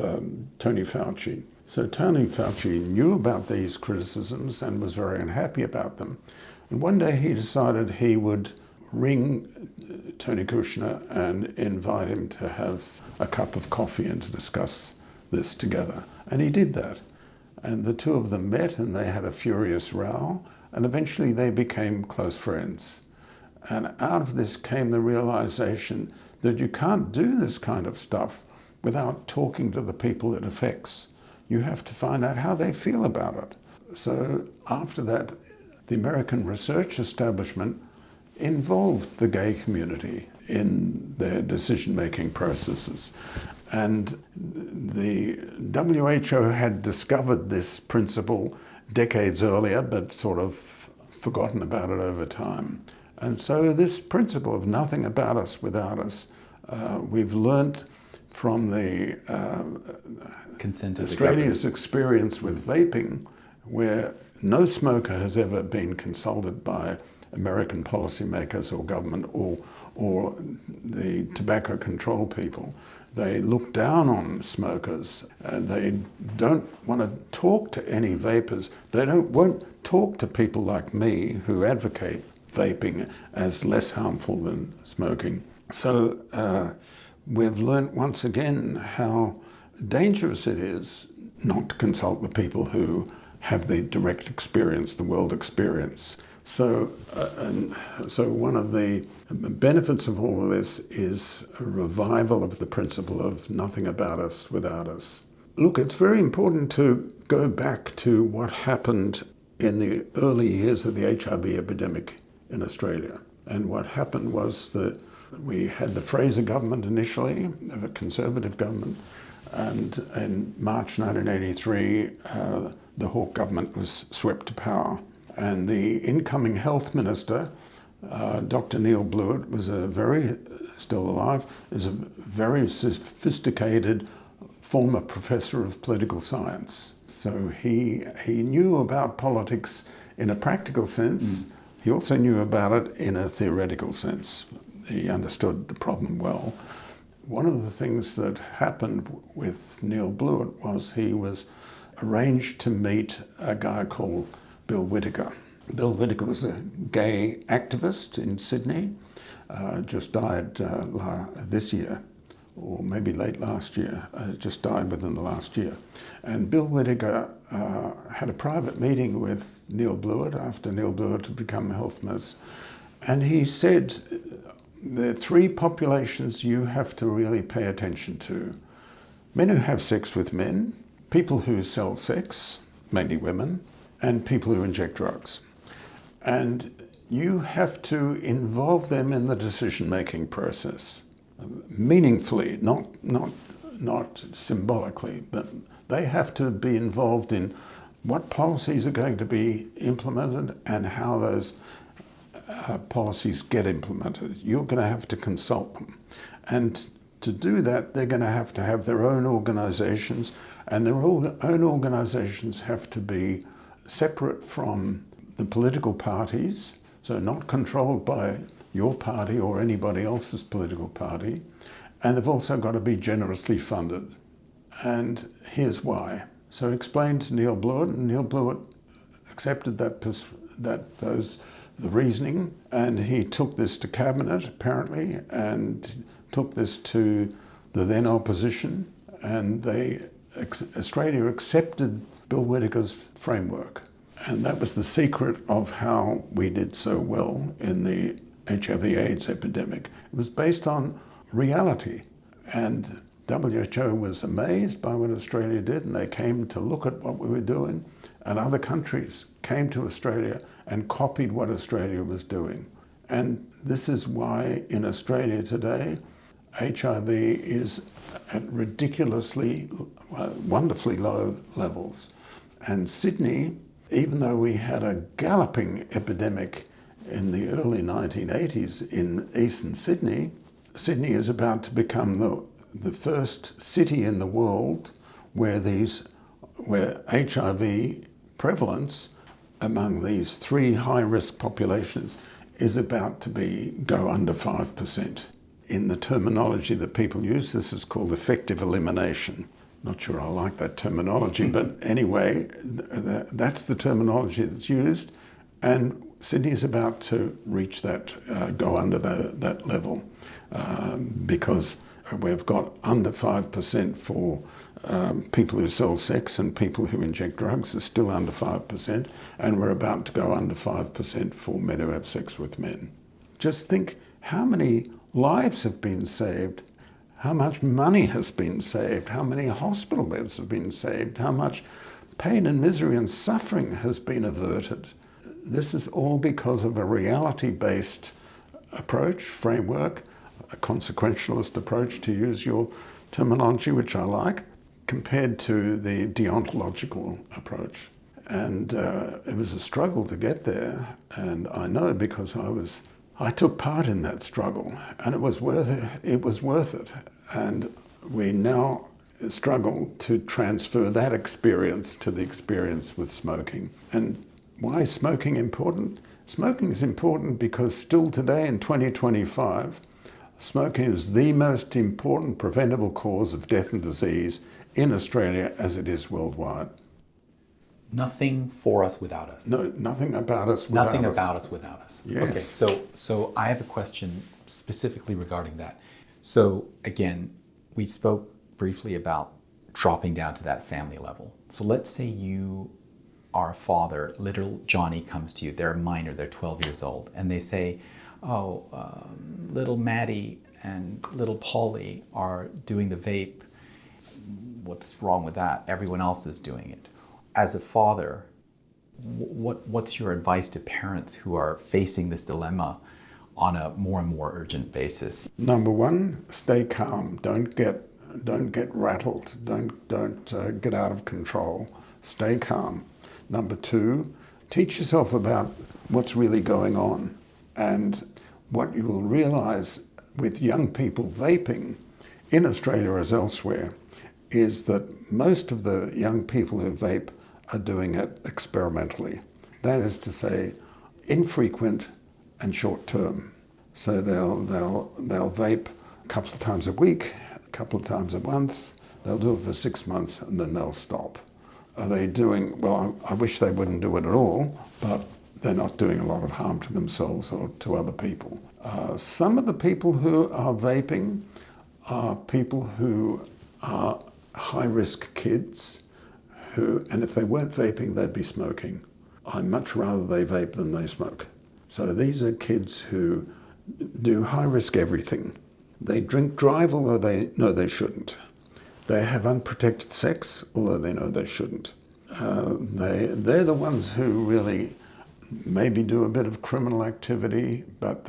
Tony Fauci. So Tony Fauci knew about these criticisms and was very unhappy about them. And one day he decided he would ring Tony Kushner and invite him to have a cup of coffee and to discuss this together. And he did that. And the two of them met and they had a furious row, and eventually they became close friends. And out of this came the realization that you can't do this kind of stuff without talking to the people it affects. You have to find out how they feel about it. So after that, the American research establishment involved the gay community in their decision-making processes. And the WHO had discovered this principle decades earlier, but sort of forgotten about it over time. And so this principle of nothing about us without us, we've learnt from the Australia's experience with vaping, where no smoker has ever been consulted by American policymakers or government or the tobacco control people. They look down on smokers. They don't want to talk to any vapors. They won't talk to people like me who advocate vaping as less harmful than smoking. So we've learnt once again how dangerous it is not to consult the people who have the direct experience, the world experience. So one of the benefits of all of this is a revival of the principle of nothing about us without us. Look, it's very important to go back to what happened in the early years of the HIV epidemic in Australia. And what happened was that we had the Fraser government initially, a Conservative government, and in March 1983, the Hawke government was swept to power. And the incoming health minister, Dr. Neil Blewett, was still alive, is a very sophisticated former professor of political science. So he knew about politics in a practical sense. He also knew about it in a theoretical sense. He understood the problem well. One of the things that happened with Neil Blewett was he was arranged to meet a guy called Bill Whittaker. Bill Whittaker was a gay activist in Sydney, just died this year, or maybe late last year, just died within the last year. And Bill Whittaker had a private meeting with Neil Blewett after Neil Blewett had become health minister. And he said, there are three populations you have to really pay attention to. Men who have sex with men, people who sell sex, mainly women, and people who inject drugs. And you have to involve them in the decision-making process, meaningfully, not symbolically, but they have to be involved in what policies are going to be implemented and how those policies get implemented. You're going to have to consult them. And to do that, they're going to have their own organizations, and their own organizations have to be separate from the political parties, so not controlled by your party or anybody else's political party, and they've also got to be generously funded. And here's why. So explained to Neil Blewett, and Neil Blewett accepted the reasoning, and he took this to cabinet apparently, and took this to the then opposition, and Australia accepted Bill Whittaker's framework. And that was the secret of how we did so well in the HIV/AIDS epidemic. It was based on reality. And WHO was amazed by what Australia did, and they came to look at what we were doing. And other countries came to Australia and copied what Australia was doing. And this is why in Australia today, HIV is at ridiculously, wonderfully low levels. And Sydney, even though we had a galloping epidemic in the early 1980s in eastern Sydney, Sydney is about to become the first city in the world where HIV prevalence among these three high-risk populations is about to go under 5%. In the terminology that people use, this is called effective elimination. Not sure I like that terminology, but anyway, that's the terminology that's used, and Sydney is about to reach that, go under that level, because we've got under 5% for people who sell sex, and people who inject drugs are still under 5%, and we're about to go under 5% for men who have sex with men. Just think how many lives have been saved, how much money has been saved, how many hospital beds have been saved, how much pain and misery and suffering has been averted. This is all because of a reality-based approach, framework, a consequentialist approach, to use your terminology, which I like, compared to the deontological approach. And it was a struggle to get there, and I know because I took part in that struggle, and it was worth it. It was worth it. And we now struggle to transfer that experience to the experience with smoking. And why is smoking important? Smoking is important because still today in 2025, smoking is the most important preventable cause of death and disease in Australia as it is worldwide. Nothing for us without us. No, nothing about us without us. Nothing about us without us. Yes. Okay, so I have a question specifically regarding that. So again, we spoke briefly about dropping down to that family level. So let's say you are a father, little Johnny comes to you, they're a minor, they're 12 years old, and they say, oh, little Maddie and little Polly are doing the vape. What's wrong with that? Everyone else is doing it. As a father, what's your advice to parents who are facing this dilemma on a more and more urgent basis? Number one, stay calm. Don't get rattled. Don't get out of control. Stay calm. Number two, teach yourself about what's really going on. And what you will realize with young people vaping, in Australia as elsewhere, is that most of the young people who vape are doing it experimentally. That is to say, infrequent and short term. So they'll vape a couple of times a week, a couple of times a month. They'll do it for 6 months and then they'll stop. Are they doing, well, I wish they wouldn't do it at all, but they're not doing a lot of harm to themselves or to other people. Some of the people who are vaping are people who are high-risk kids who, and if they weren't vaping, they'd be smoking. I'd much rather they vape than they smoke. So these are kids who do high-risk everything. They drink drive, although they know they shouldn't. They have unprotected sex, although they know they shouldn't. They're the ones who really maybe do a bit of criminal activity, but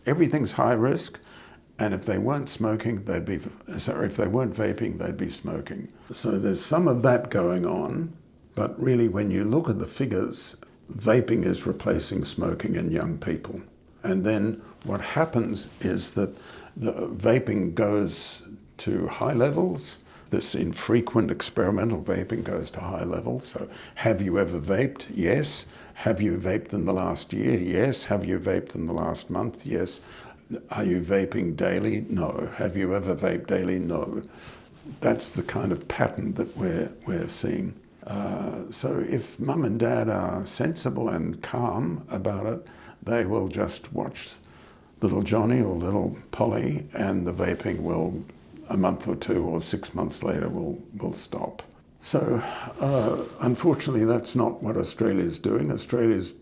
everything's high risk. And if they weren't smoking, if they weren't vaping, they'd be smoking. So there's some of that going on, but really when you look at the figures, vaping is replacing smoking in young people. And then what happens is that the vaping goes to high levels. This infrequent experimental vaping goes to high levels. So have you ever vaped? Yes. Have you vaped in the last year? Yes. Have you vaped in the last month? Yes. Are you vaping daily? No. Have you ever vaped daily? No. That's the kind of pattern that we're seeing. So if mum and dad are sensible and calm about it, they will just watch little Johnny or little Polly, and the vaping will, a month or two or 6 months later, will stop. So unfortunately, that's not what Australia's doing. Australia's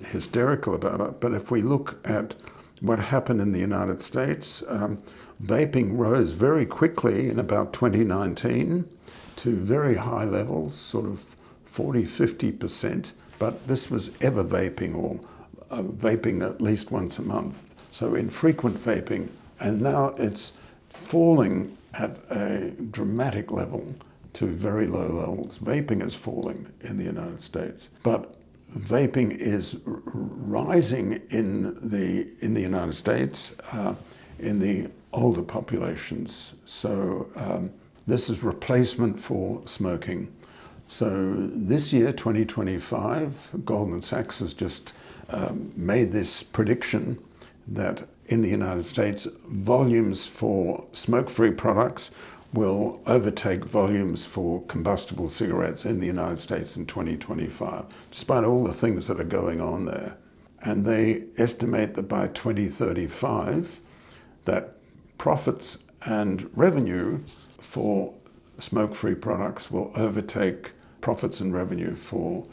hysterical about it. But if we look at what happened in the United States, vaping rose very quickly in about 2019 to very high levels, sort of 40-50%, but this was ever vaping or vaping at least once a month. So infrequent vaping, and now it's falling at a dramatic level to very low levels. Vaping is falling in the United States, but vaping is rising in the United States in the older populations. So this is replacement for smoking. So this year, 2025, Goldman Sachs has just made this prediction that in the United States, volumes for smoke-free products will overtake volumes for combustible cigarettes in the United States in 2025, despite all the things that are going on there. And they estimate that by 2035, that profits and revenue for smoke-free products will overtake profits and revenue for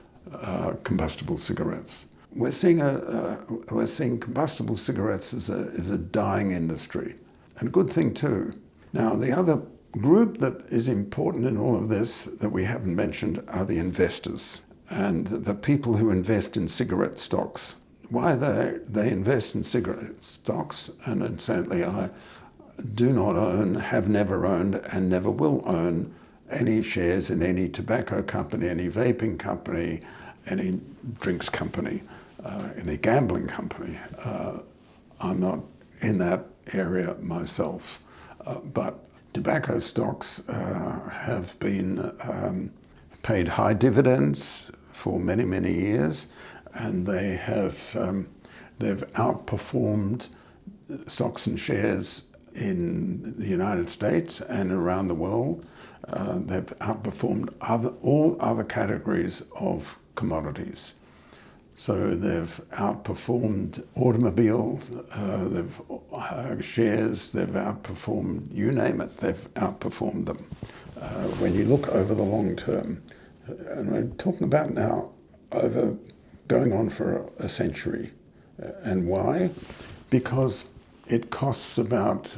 combustible cigarettes. We're seeing combustible cigarettes as a dying industry, and a good thing too. Now, the other group that is important in all of this that we haven't mentioned are the investors and the people who invest in cigarette stocks. Why they invest in cigarette stocks, and incidentally, I do not own, have never owned, and never will own any shares in any tobacco company, any vaping company, any drinks company, any gambling company. I'm not in that area myself, but tobacco stocks have been paid high dividends for many, many years, and they've outperformed stocks and shares in the United States and around the world. They've outperformed all other categories of commodities. So they've outperformed automobiles, shares, they've outperformed, you name it, they've outperformed them. When you look over the long term, And we're talking about now over going on for a century. And why? Because it costs about,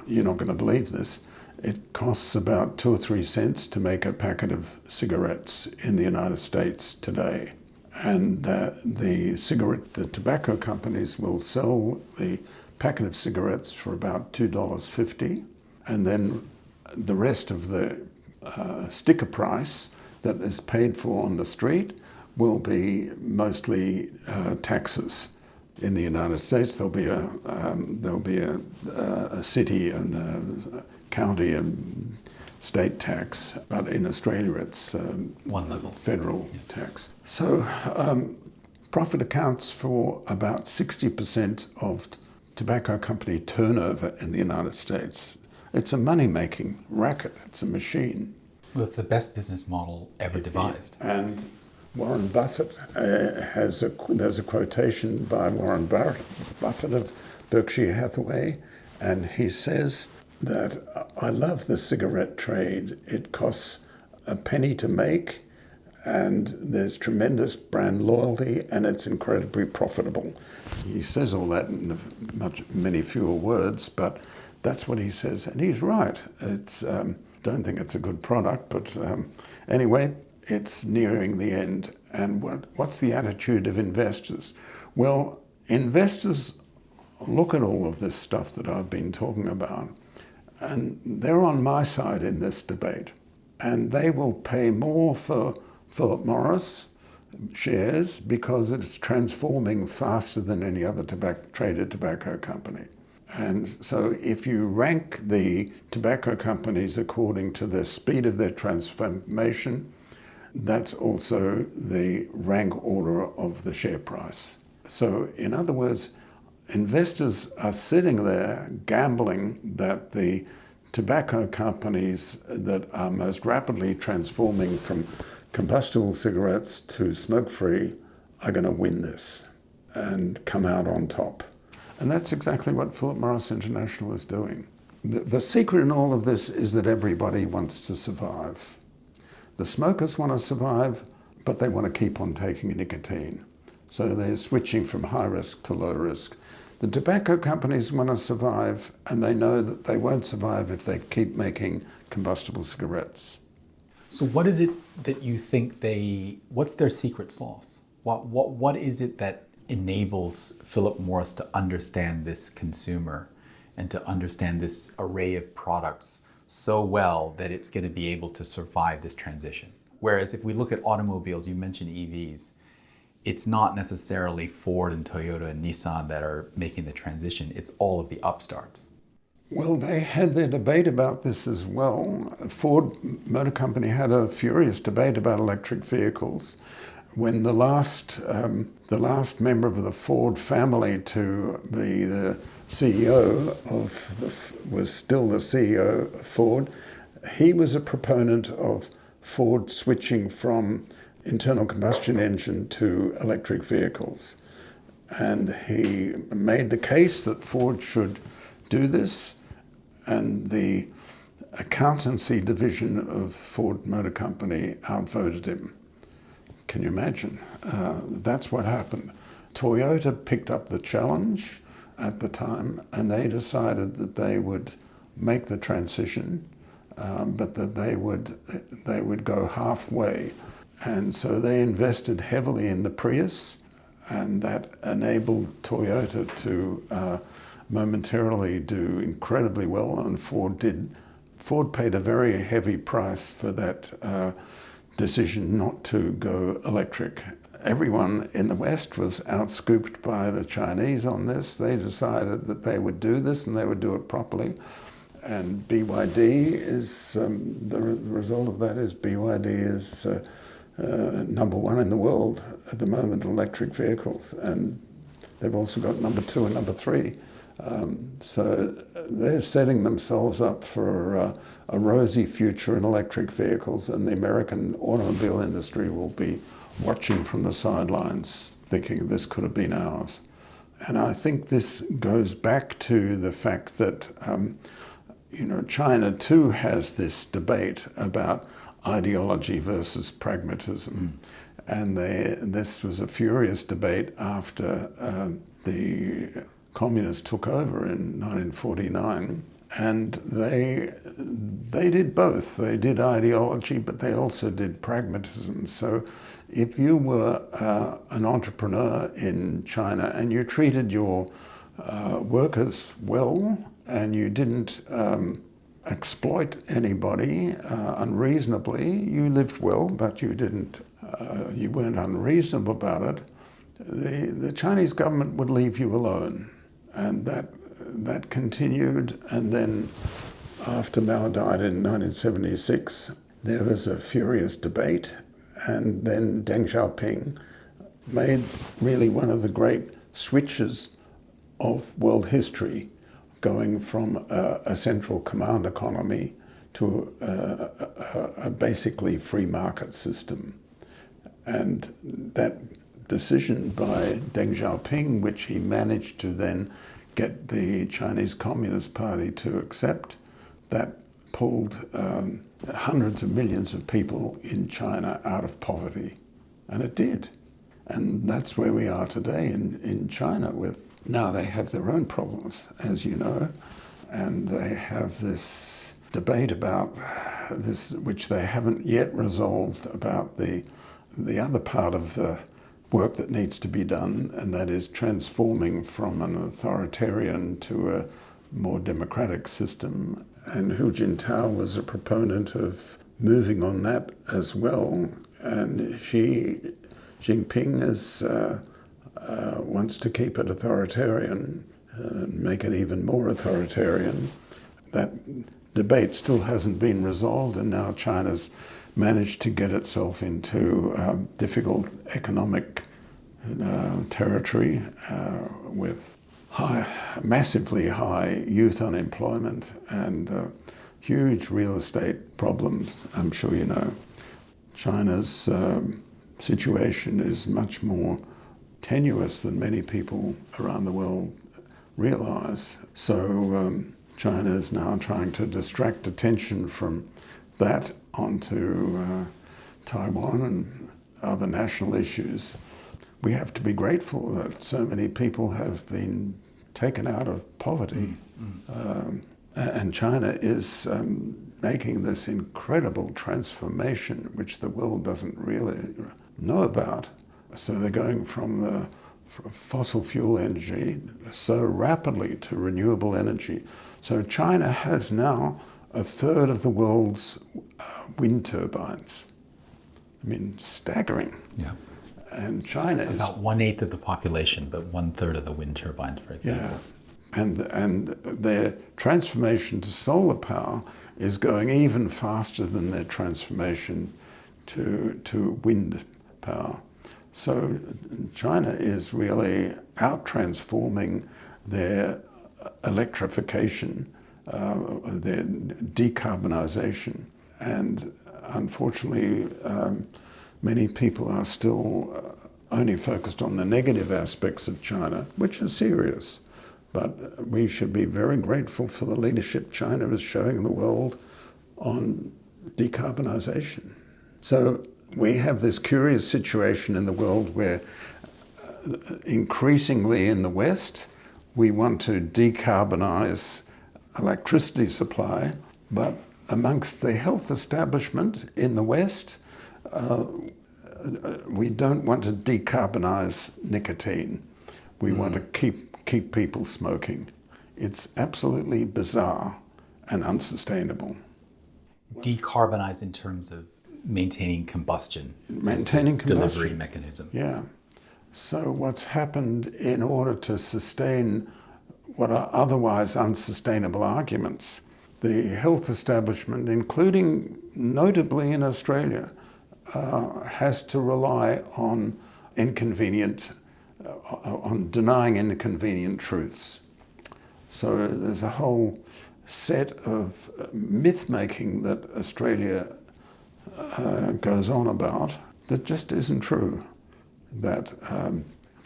you're not going to believe this, it costs about 2 or 3 cents to make a packet of cigarettes in the United States today. And the tobacco companies will sell the packet of cigarettes for about $2.50, and then the rest of the sticker price that is paid for on the street will be mostly taxes. In the United States, there'll be a city and a county and state tax, but in Australia it's one level federal tax. So profit accounts for about 60% of tobacco company turnover in the United States. It's a money-making racket. It's a machine. Well, it's the best business model ever devised. And Warren Buffett there's a quotation by Warren Buffett of Berkshire Hathaway, and he says that I love the cigarette trade. It costs a penny to make, and there's tremendous brand loyalty, and it's incredibly profitable. He says all that in many fewer words, but that's what he says, and he's right. It's don't think it's a good product, but anyway, it's nearing the end. And what's the attitude of investors? Well, investors look at all of this stuff that I've been talking about, and they're on my side in this debate, and they will pay more for Philip Morris shares because it's transforming faster than any other traded tobacco company. And so if you rank the tobacco companies according to the speed of their transformation, that's also the rank order of the share price. So in other words, investors are sitting there gambling that the tobacco companies that are most rapidly transforming from combustible cigarettes to smoke-free are going to win this and come out on top. And that's exactly what Philip Morris International is doing. The secret in all of this is that everybody wants to survive. The smokers want to survive, but they want to keep on taking nicotine. So they're switching from high risk to low risk. The tobacco companies want to survive, and they know that they won't survive if they keep making combustible cigarettes. So what is it that you think what's their secret sauce? What is it that enables Philip Morris to understand this consumer and to understand this array of products so well that it's going to be able to survive this transition? Whereas if we look at automobiles, you mentioned EVs, it's not necessarily Ford and Toyota and Nissan that are making the transition. It's all of the upstarts. Well, they had their debate about this as well. Ford Motor Company had a furious debate about electric vehicles. When the last member of the Ford family to be the CEO was still the CEO of Ford, he was a proponent of Ford switching from internal combustion engine to electric vehicles. And he made the case that Ford should do this, and the accountancy division of Ford Motor Company outvoted him. Can you imagine? That's what happened. Toyota picked up the challenge at the time, and they decided that they would make the transition, but that they would go halfway. And so they invested heavily in the Prius, and that enabled Toyota to momentarily do incredibly well, and Ford did. Ford paid a very heavy price for that decision not to go electric. Everyone in the West was outscooped by the Chinese on this. They decided that they would do this and they would do it properly. And BYD is, the result of that is BYD is number one in the world at the moment, electric vehicles. And they've also got number 2 and number 3. So they're setting themselves up for a rosy future in electric vehicles, and the American automobile industry will be watching from the sidelines, thinking this could have been ours. And I think this goes back to the fact that China too has this debate about, ideology versus pragmatism. And this was a furious debate after the communists took over in 1949. And they did both. They did ideology, but they also did pragmatism. So if you were an entrepreneur in China and you treated your workers well and you didn't exploit anybody unreasonably, you lived well, but you weren't unreasonable about it, the Chinese government would leave you alone. And that continued, and then after Mao died in 1976, there was a furious debate, and then Deng Xiaoping made really one of the great switches of world history, going from a central command economy to a basically free market system. And that decision by Deng Xiaoping, which he managed to then get the Chinese Communist Party to accept, that pulled hundreds of millions of people in China out of poverty. And it did. And that's where we are today in China with, now they have their own problems, as you know, and they have this debate about this, which they haven't yet resolved, about the other part of the work that needs to be done, and that is transforming from an authoritarian to a more democratic system. And Hu Jintao was a proponent of moving on that as well. And Xi Jinping wants to keep it authoritarian and make it even more authoritarian. That debate still hasn't been resolved, and now China's managed to get itself into difficult economic territory with massively high youth unemployment and huge real estate problems. I'm sure you know. China's situation is much more tenuous than many people around the world realize. So China is now trying to distract attention from that onto Taiwan and other national issues. We have to be grateful that so many people have been taken out of poverty. And China is making this incredible transformation, which the world doesn't really know about. So they're going from the fossil fuel energy so rapidly to renewable energy. So China has now a third of the world's wind turbines. I mean, staggering. Yeah. And China is about 1/8 of the population, but 1/3 of the wind turbines, for example. Yeah. And their transformation to solar power is going even faster than their transformation to wind power. So China is really out-transforming their electrification, their decarbonization. And unfortunately, many people are still only focused on the negative aspects of China, which are serious. But we should be very grateful for the leadership China is showing the world on decarbonization. So we have this curious situation in the world where increasingly in the West, we want to decarbonize electricity supply, but amongst the health establishment in the West, we don't want to decarbonize nicotine. We want to keep people smoking. It's absolutely bizarre and unsustainable. Decarbonize in terms of maintaining combustion, maintaining as the delivery mechanism. Yeah. So what's happened in order to sustain what are otherwise unsustainable arguments, the health establishment, including notably in Australia, has to rely on denying inconvenient truths. So there's a whole set of myth-making that Australia goes on about that just isn't true. That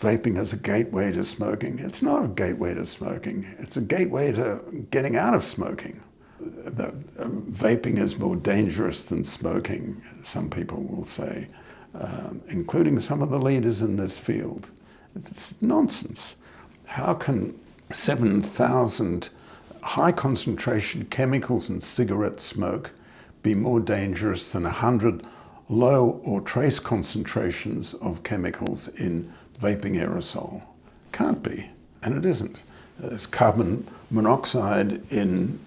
vaping is a gateway to smoking. It's not a gateway to smoking. It's a gateway to getting out of smoking. that vaping is more dangerous than smoking, some people will say, including some of the leaders in this field. It's nonsense. How can 7,000 high concentration chemicals in cigarette smoke be more dangerous than 100 low or trace concentrations of chemicals in vaping aerosol? Can't be, and it isn't. There's carbon monoxide in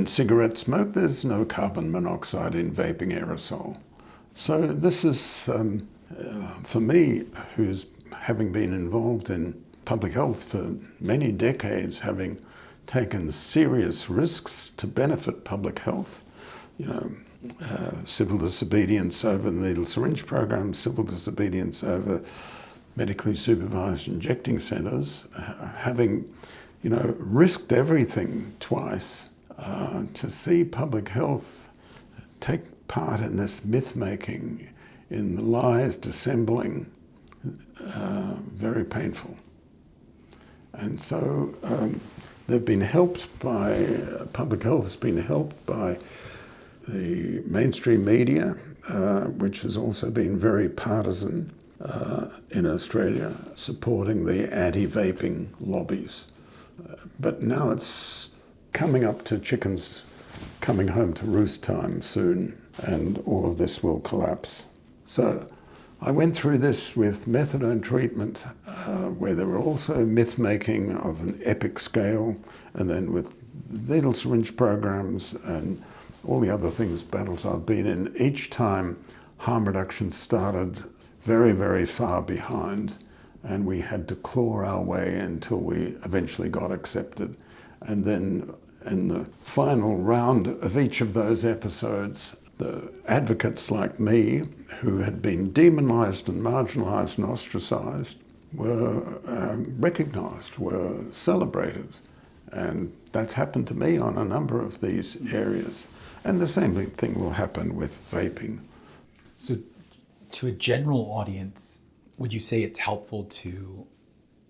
cigarette smoke. There's no carbon monoxide in vaping aerosol. So this is, for me, who's having been involved in public health for many decades, having taken serious risks to benefit public health, civil disobedience over the needle syringe program, civil disobedience over medically supervised injecting centres, having, risked everything twice, to see public health take part in this myth-making, in the lies dissembling, very painful. And so they've been helped by, public health has been helped by the mainstream media, which has also been very partisan in Australia, supporting the anti-vaping lobbies. But now it's coming up to chickens coming home to roost time soon, and all of this will collapse. So I went through this with methadone treatment, where there were also myth-making of an epic scale, and then with needle syringe programs and all the other battles I've been in. Each time harm reduction started very, very far behind, and we had to claw our way until we eventually got accepted. And then in the final round of each of those episodes, the advocates like me, who had been demonised and marginalised and ostracised, were recognised, were celebrated. And that's happened to me on a number of these areas. And the same thing will happen with vaping. So to a general audience, would you say it's helpful to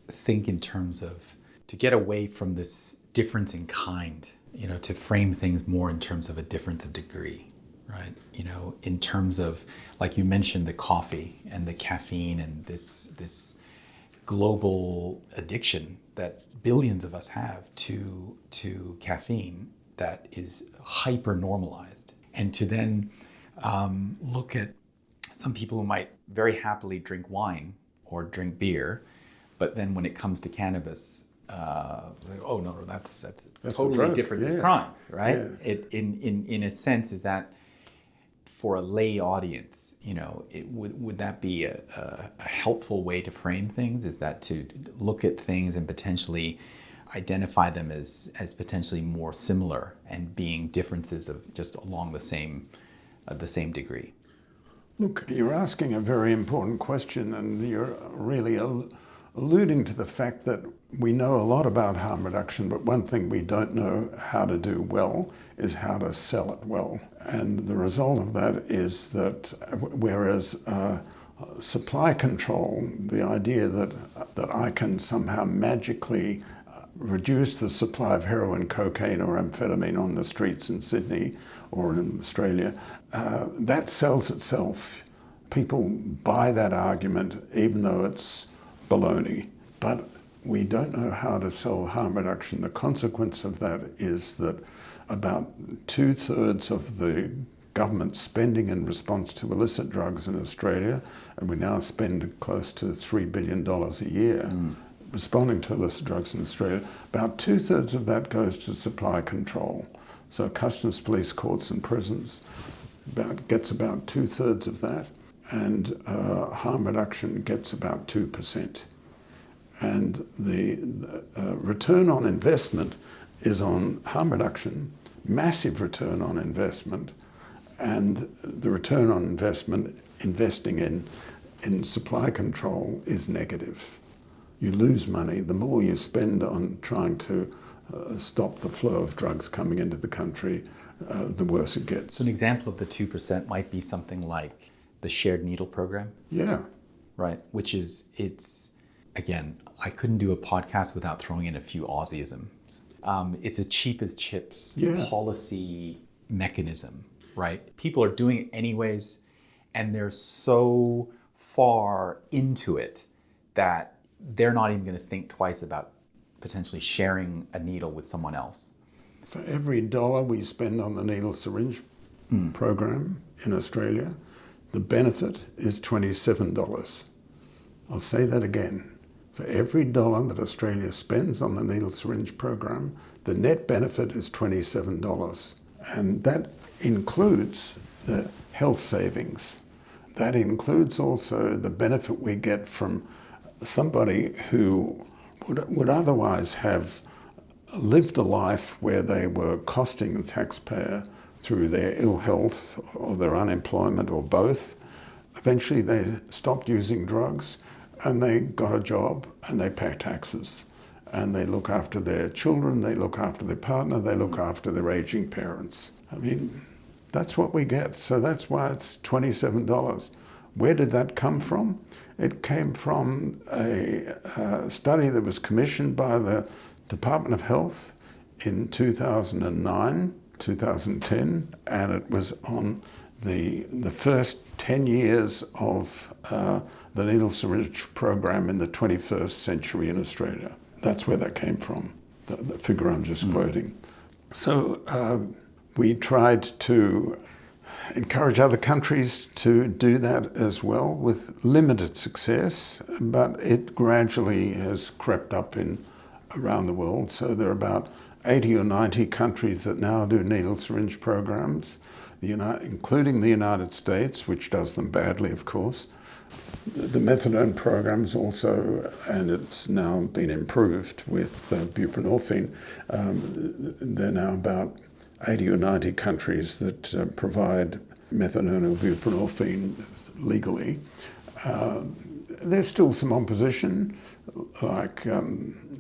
think in terms of, to get away from this difference in kind, to frame things more in terms of a difference of degree, right? In terms of, like you mentioned, the coffee and the caffeine and this global addiction that billions of us have to caffeine that is hyper normalized. And to then look at some people who might very happily drink wine or drink beer, but then when it comes to cannabis, like, oh no, that's totally different crime, right? Yeah. It in a sense is that for a lay audience, would that be a helpful way to frame things? Is that to look at things and potentially identify them as potentially more similar and being differences of just along the same degree? Look, you're asking a very important question, and you're really alluding to the fact that we know a lot about harm reduction, but one thing we don't know how to do well is how to sell it well. And the result of that is that whereas supply control, the idea that I can somehow magically reduce the supply of heroin, cocaine or amphetamine on the streets in Sydney or in Australia, that sells itself. People buy that argument even though it's baloney. But we don't know how to sell harm reduction. The consequence of that is that about 2/3 of the government spending in response to illicit drugs in Australia, and we now spend close to $3 billion a year responding to illicit drugs in Australia, about 2/3 of that goes to supply control. So customs, police, courts and prisons gets about 2/3 of that, and harm reduction gets about 2%. And the return on investment is on harm reduction, massive return on investment, and the return on investment investing in supply control is negative. You lose money. The more you spend on trying to stop the flow of drugs coming into the country, the worse it gets. So an example of the 2% might be something like the shared needle program. Yeah. Right, which is, again, I couldn't do a podcast without throwing in a few Aussieisms. It's a cheap as chips Yeah. policy mechanism, right? People are doing it anyways, and they're so far into it that they're not even going to think twice about potentially sharing a needle with someone else. For every dollar we spend on the needle syringe program in Australia, the benefit is $27. I'll say that again. For every dollar that Australia spends on the needle syringe program, the net benefit is $27. And that includes the health savings. That includes also the benefit we get from somebody who would otherwise have lived a life where they were costing the taxpayer through their ill health or their unemployment or both. Eventually they stopped using drugs and they got a job and they pay taxes and they look after their children, they look after their partner, they look after their aging parents. I mean, that's what we get. So that's why it's $27. Where did that come from? It came from a study that was commissioned by the Department of Health in 2009, 2010, and it was on the first 10 years of the needle syringe program in the 21st century in Australia. That's where that came from, the figure I'm just quoting. So we tried to encourage other countries to do that as well with limited success, but it gradually has crept up around the world. So there are about 80 or 90 countries that now do needle syringe programs, including the United States, which does them badly, of course. The methadone programs also, and it's now been improved with buprenorphine. There are now about 80 or 90 countries that provide methadone or buprenorphine legally. There's still some opposition, like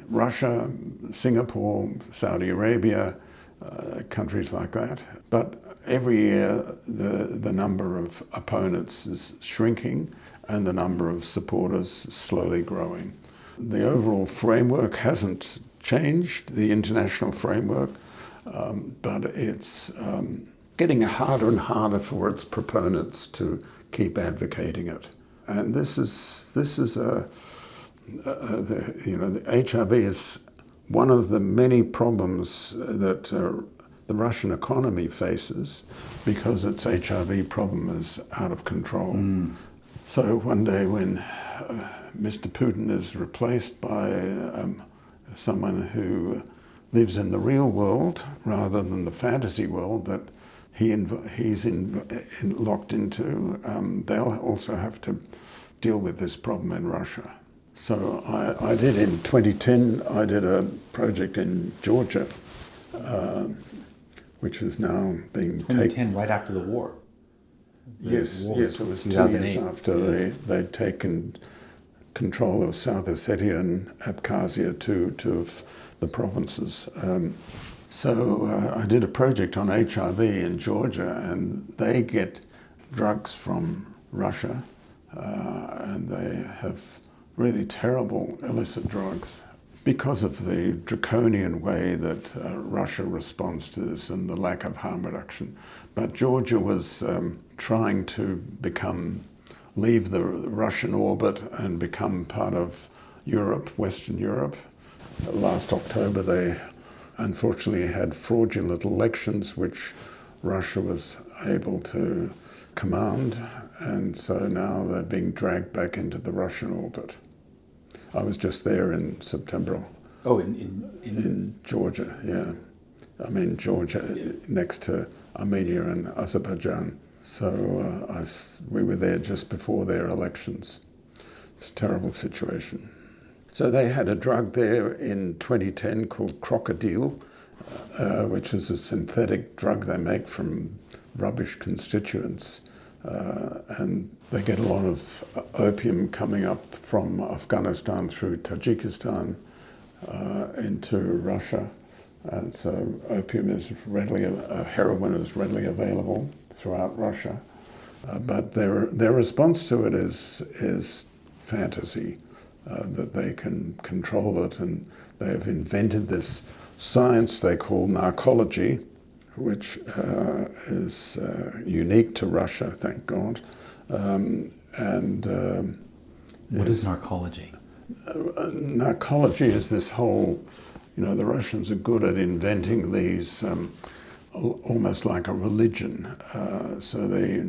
Russia, Singapore, Saudi Arabia, countries like that. But every year the number of opponents is shrinking and the number of supporters is slowly growing. The overall framework hasn't changed, the international framework, but it's getting harder and harder for its proponents to keep advocating it. And this is the HIV is one of the many problems that the Russian economy faces because its HIV problem is out of control. So one day when Mr. Putin is replaced by someone who lives in the real world rather than the fantasy world that he's locked into, they'll also have to deal with this problem in Russia. So I did in 2010, I did a project in Georgia, which is now being taken. 2010, right after the war. Yes, it was 2 years after they'd taken control of South Ossetia and Abkhazia, two of the provinces. So I did a project on HIV in Georgia, and they get drugs from Russia, and they have really terrible illicit drugs because of the draconian way that Russia responds to this and the lack of harm reduction. But Georgia was trying to leave the Russian orbit and become part of Europe, Western Europe. Last October they unfortunately had fraudulent elections which Russia was able to command, and so now they're being dragged back into the Russian orbit. I was just there in September. Oh, in Georgia, yeah. I mean Georgia, next to Armenia and Azerbaijan. So we were there just before their elections. It's a terrible situation. So they had a drug there in 2010 called crocodile, which is a synthetic drug they make from rubbish constituents. And they get a lot of opium coming up from Afghanistan through Tajikistan into Russia. And so opium is heroin is readily available throughout Russia. But their response to it is fantasy, that they can control it, and they have invented this science they call narcology, which is unique to Russia, thank God. What is narcology? Narcology is this whole, the Russians are good at inventing these almost like a religion. So they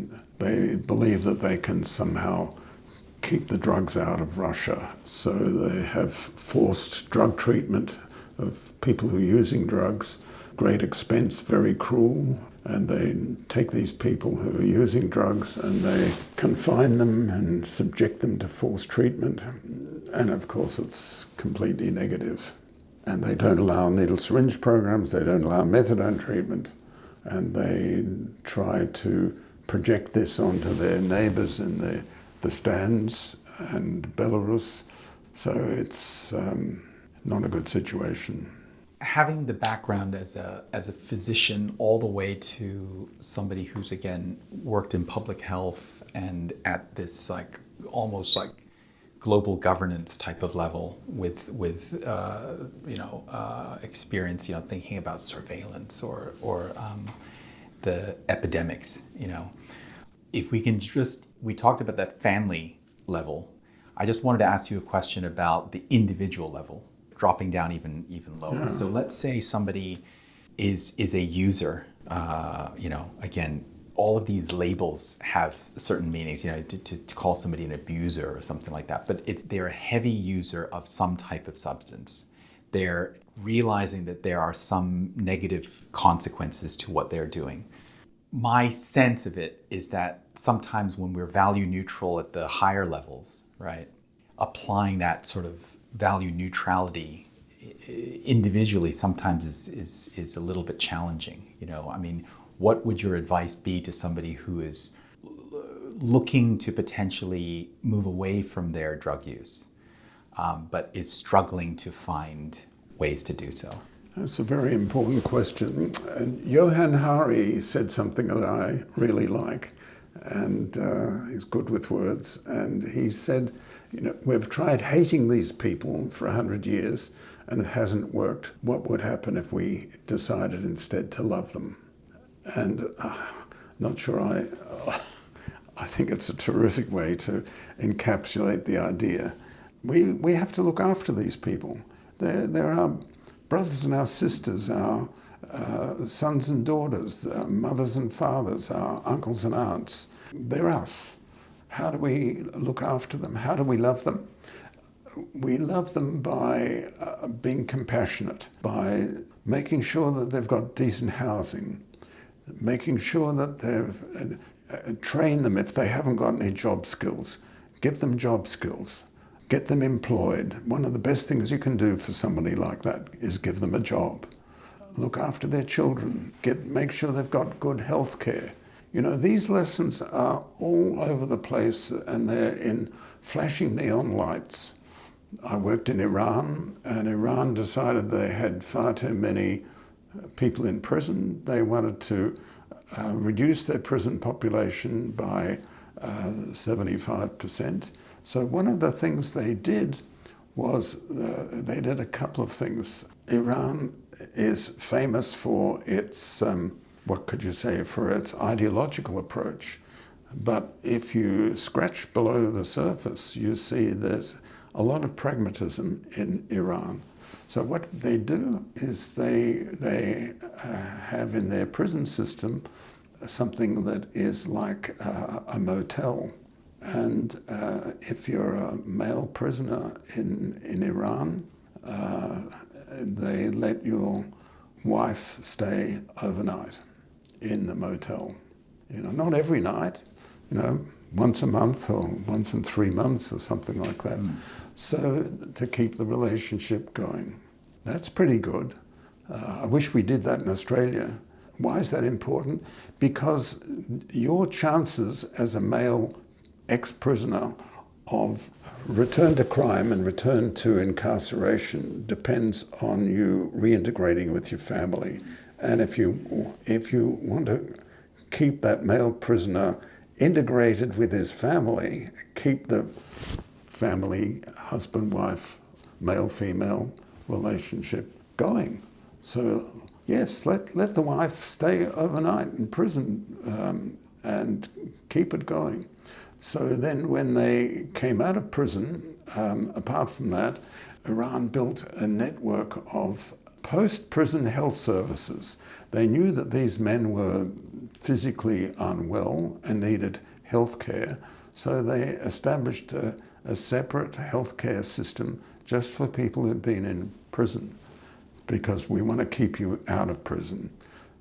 believe that they can somehow keep the drugs out of Russia. So they have forced drug treatment of people who are using drugs, great expense, very cruel, and they take these people who are using drugs and they confine them and subject them to forced treatment. And of course it's completely negative. And they don't allow needle syringe programs, they don't allow methadone treatment, and they try to project this onto their neighbors in the stands and Belarus. So it's not a good situation. Having the background as a physician all the way to somebody who's again worked in public health and at this almost like global governance type of level with experience, thinking about surveillance or the epidemics, if we talked about that family level. I just wanted to ask you a question about the individual level, dropping down even lower. Yeah. So let's say somebody is a user, again, all of these labels have certain meanings, to call somebody an abuser or something like that, but they're a heavy user of some type of substance. They're realizing that there are some negative consequences to what they're doing. My sense of it is that sometimes when we're value neutral at the higher levels, right, applying that sort of value neutrality individually sometimes is a little bit challenging. What would your advice be to somebody who is looking to potentially move away from their drug use, but is struggling to find ways to do so? That's a very important question. And Johann Hari said something that I really like, and he's good with words. And he said, we've tried hating these people for 100 years and it hasn't worked. What would happen if we decided instead to love them? And not sure I think it's a terrific way to encapsulate the idea. We have to look after these people. They're our brothers and our sisters, our sons and daughters, our mothers and fathers, our uncles and aunts. They're us. How do we look after them? How do we love them? We love them by being compassionate, by making sure that they've got decent housing, making sure that they've train them if they haven't got any job skills. Give them job skills. Get them employed. One of the best things you can do for somebody like that is give them a job. Look after their children. Make sure they've got good health care. These lessons are all over the place and they're in flashing neon lights. I worked in Iran, and Iran decided they had far too many people in prison. They wanted to reduce their prison population by 75%. So one of the things they did was they did a couple of things. Iran is famous for its, for its ideological approach. But if you scratch below the surface, you see there's a lot of pragmatism in Iran. So what they do is they have in their prison system something that is like a motel. And if you're a male prisoner in Iran, they let your wife stay overnight in the motel. Not every night, once a month or once in 3 months or something like that. So to keep the relationship going. That's pretty good. I wish we did that in Australia. Why is that important? Because your chances as a male ex-prisoner of return to crime and return to incarceration depends on you reintegrating with your family. And if you want to keep that male prisoner integrated with his family, keep the family, husband, wife, male, female relationship going. So yes, let the wife stay overnight in prison and keep it going. So then when they came out of prison, apart from that, Iran built a network of post-prison health services. They knew that these men were physically unwell and needed health care, so they established a separate healthcare system just for people who'd been in prison, because we want to keep you out of prison.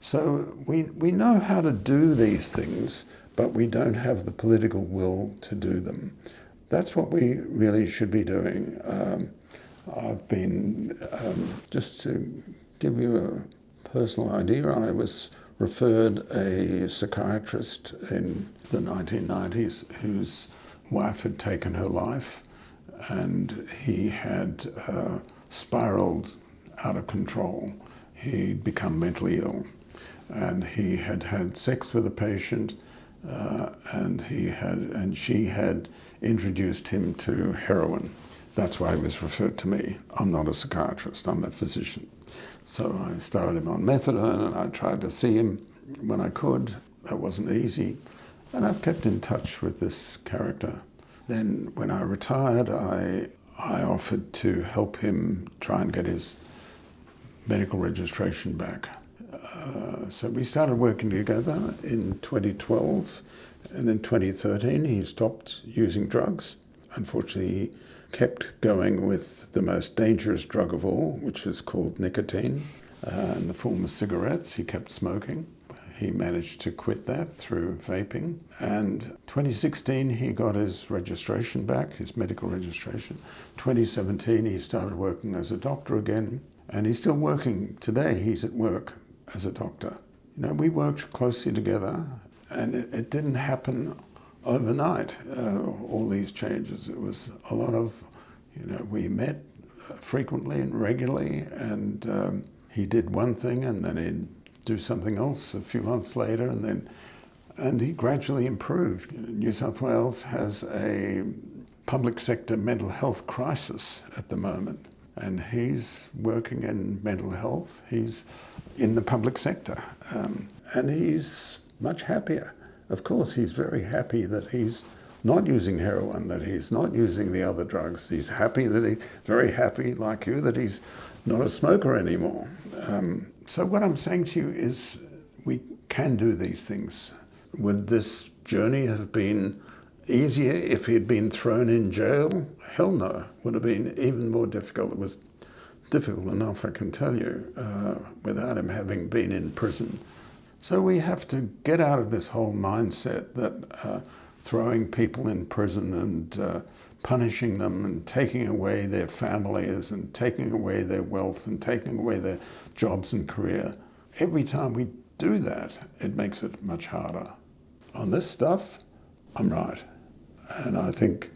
So we know how to do these things, but we don't have the political will to do them. That's what we really should be doing. I've been, just to give you a personal idea, I was referred a psychiatrist in the 1990s whose wife had taken her life, and he had spiraled out of control. He'd become mentally ill, and he had had sex with a patient, and she had introduced him to heroin. That's why he was referred to me. I'm not a psychiatrist, I'm a physician. So I started him on methadone, and I tried to see him when I could. That wasn't easy. And I've kept in touch with this character. Then when I retired, I offered to help him try and get his medical registration back. So we started working together in 2012, and in 2013 he stopped using drugs. Unfortunately, he kept going with the most dangerous drug of all, which is called nicotine, in the form of cigarettes. He kept smoking. He managed to quit that through vaping. And 2016, he got his registration back, his medical registration. 2017, he started working as a doctor again. And he's still working today. He's at work as a doctor. You know, we worked closely together, and it didn't happen overnight, all these changes. It was a lot of, we met frequently and regularly, and he did one thing, and then he'd do something else a few months later, and he gradually improved. New South Wales has a public sector mental health crisis at the moment, and he's working in mental health. He's in the public sector, and he's much happier. Of course, he's very happy that he's not using heroin, that he's not using the other drugs. He's happy very happy, like you, that he's not a smoker anymore. So what I'm saying to you is we can do these things. Would this journey have been easier if he'd been thrown in jail? Hell no. Would have been even more difficult. It was difficult enough, I can tell you, without him having been in prison. So we have to get out of this whole mindset that throwing people in prison and punishing them and taking away their families and taking away their wealth and taking away their jobs and career. Every time we do that, it makes it much harder. On this stuff, I'm right. And I think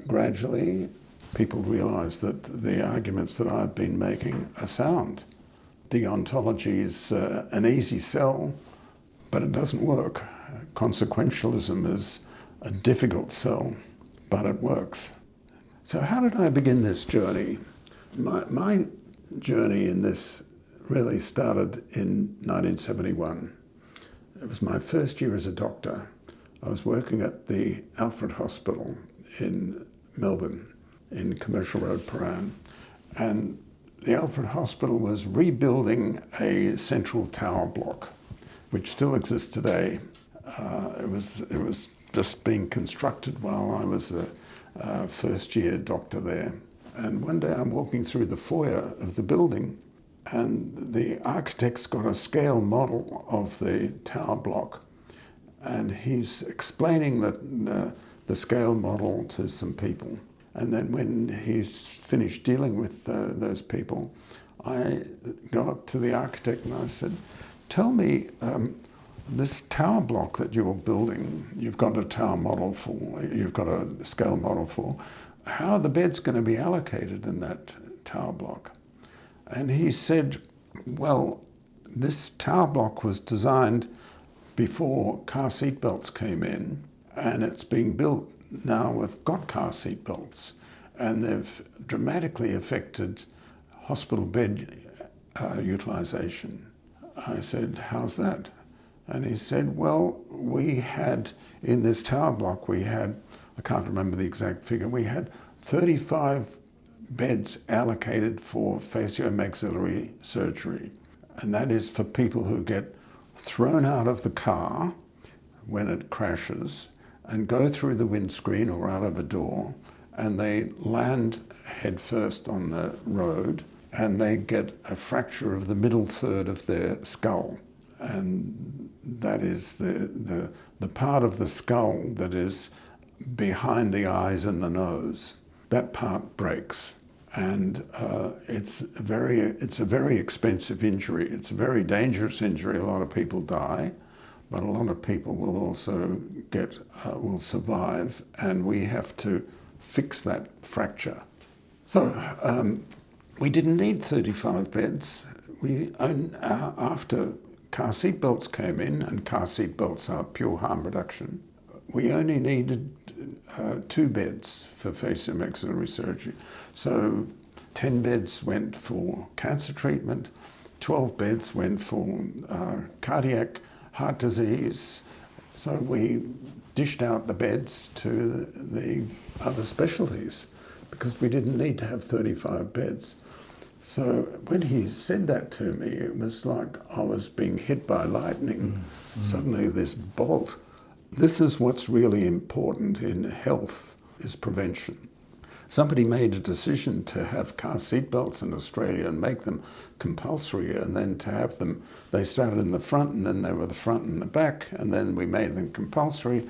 gradually people realise that the arguments that I've been making are sound. Deontology is an easy sell, but it doesn't work. Consequentialism is a difficult sell, but it works. So how did I begin this journey? My journey in this really started in 1971. It was my first year as a doctor. I was working at the Alfred Hospital in Melbourne, in Commercial Road, Prahran, and the Alfred Hospital was rebuilding a central tower block, which still exists today. It was just being constructed while I was a first-year doctor there. And one day I'm walking through the foyer of the building, and the architect's got a scale model of the tower block, and he's explaining the scale model to some people. And then when he's finished dealing with those people, I got up to the architect and I said, tell me, this tower block that you're building, you've got a tower model for, you've got a scale model for, how are the beds going to be allocated in that tower block? And he said, well, this tower block was designed before car seat belts came in, and it's being built now. We've got car seat belts, and they've dramatically affected hospital bed utilisation. I said, how's that? And he said, well, we had, in this tower block, we had, I can't remember the exact figure, we had 35 beds allocated for faciomaxillary surgery. And that is for people who get thrown out of the car when it crashes and go through the windscreen or out of a door, and they land headfirst on the road, and they get a fracture of the middle third of their skull. And that is the part of the skull that is behind the eyes and the nose. That part breaks. And it's a very expensive injury. It's a very dangerous injury. A lot of people die, but a lot of people will also will survive, and we have to fix that fracture. So we didn't need 35 beds. After car seat belts came in, and car seat belts are pure harm reduction, we only needed 2 beds for faciomaxillary surgery. So 10 beds went for cancer treatment, 12 beds went for cardiac, heart disease. So we dished out the beds to the other specialties because we didn't need to have 35 beds. So when he said that to me, it was like I was being hit by lightning. Suddenly this bolt. This is what's really important in health, is prevention. Somebody made a decision to have car seat belts in Australia and make them compulsory, and then to have them, they started in the front, and then they were the front and the back, and then we made them compulsory,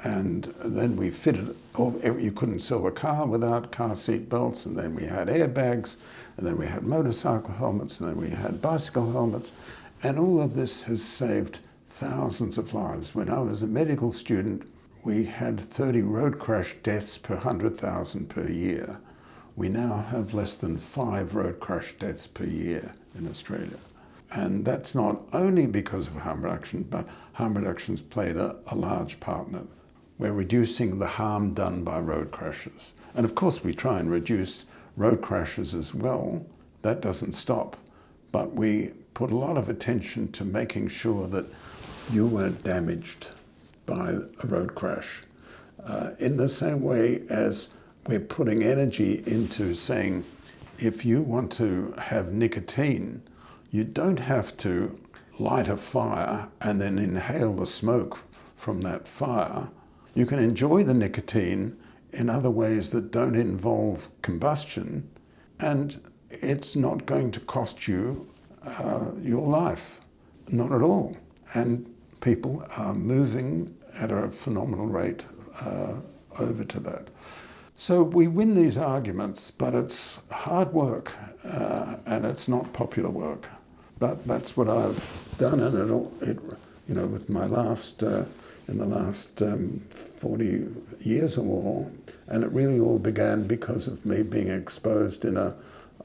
and then we fitted, you couldn't sell a car without car seat belts, and then we had airbags, and then we had motorcycle helmets, and then we had bicycle helmets, and all of this has saved thousands of lives. When I was a medical student, we had 30 road crash deaths per 100,000 per year. We now have less than 5 road crash deaths per year in Australia. And that's not only because of harm reduction, but harm reduction's played a large part in it. We're reducing the harm done by road crashes. And of course we try and reduce road crashes as well. That doesn't stop. But we put a lot of attention to making sure that you weren't damaged by a road crash. In the same way as we're putting energy into saying, if you want to have nicotine, you don't have to light a fire and then inhale the smoke from that fire. You can enjoy the nicotine in other ways that don't involve combustion, and it's not going to cost you your life, not at all. And people are moving at a phenomenal rate over to that. So we win these arguments, but it's hard work and it's not popular work. But that's what I've done, and with my last in the last 40 years or more, and it really all began because of me being exposed in a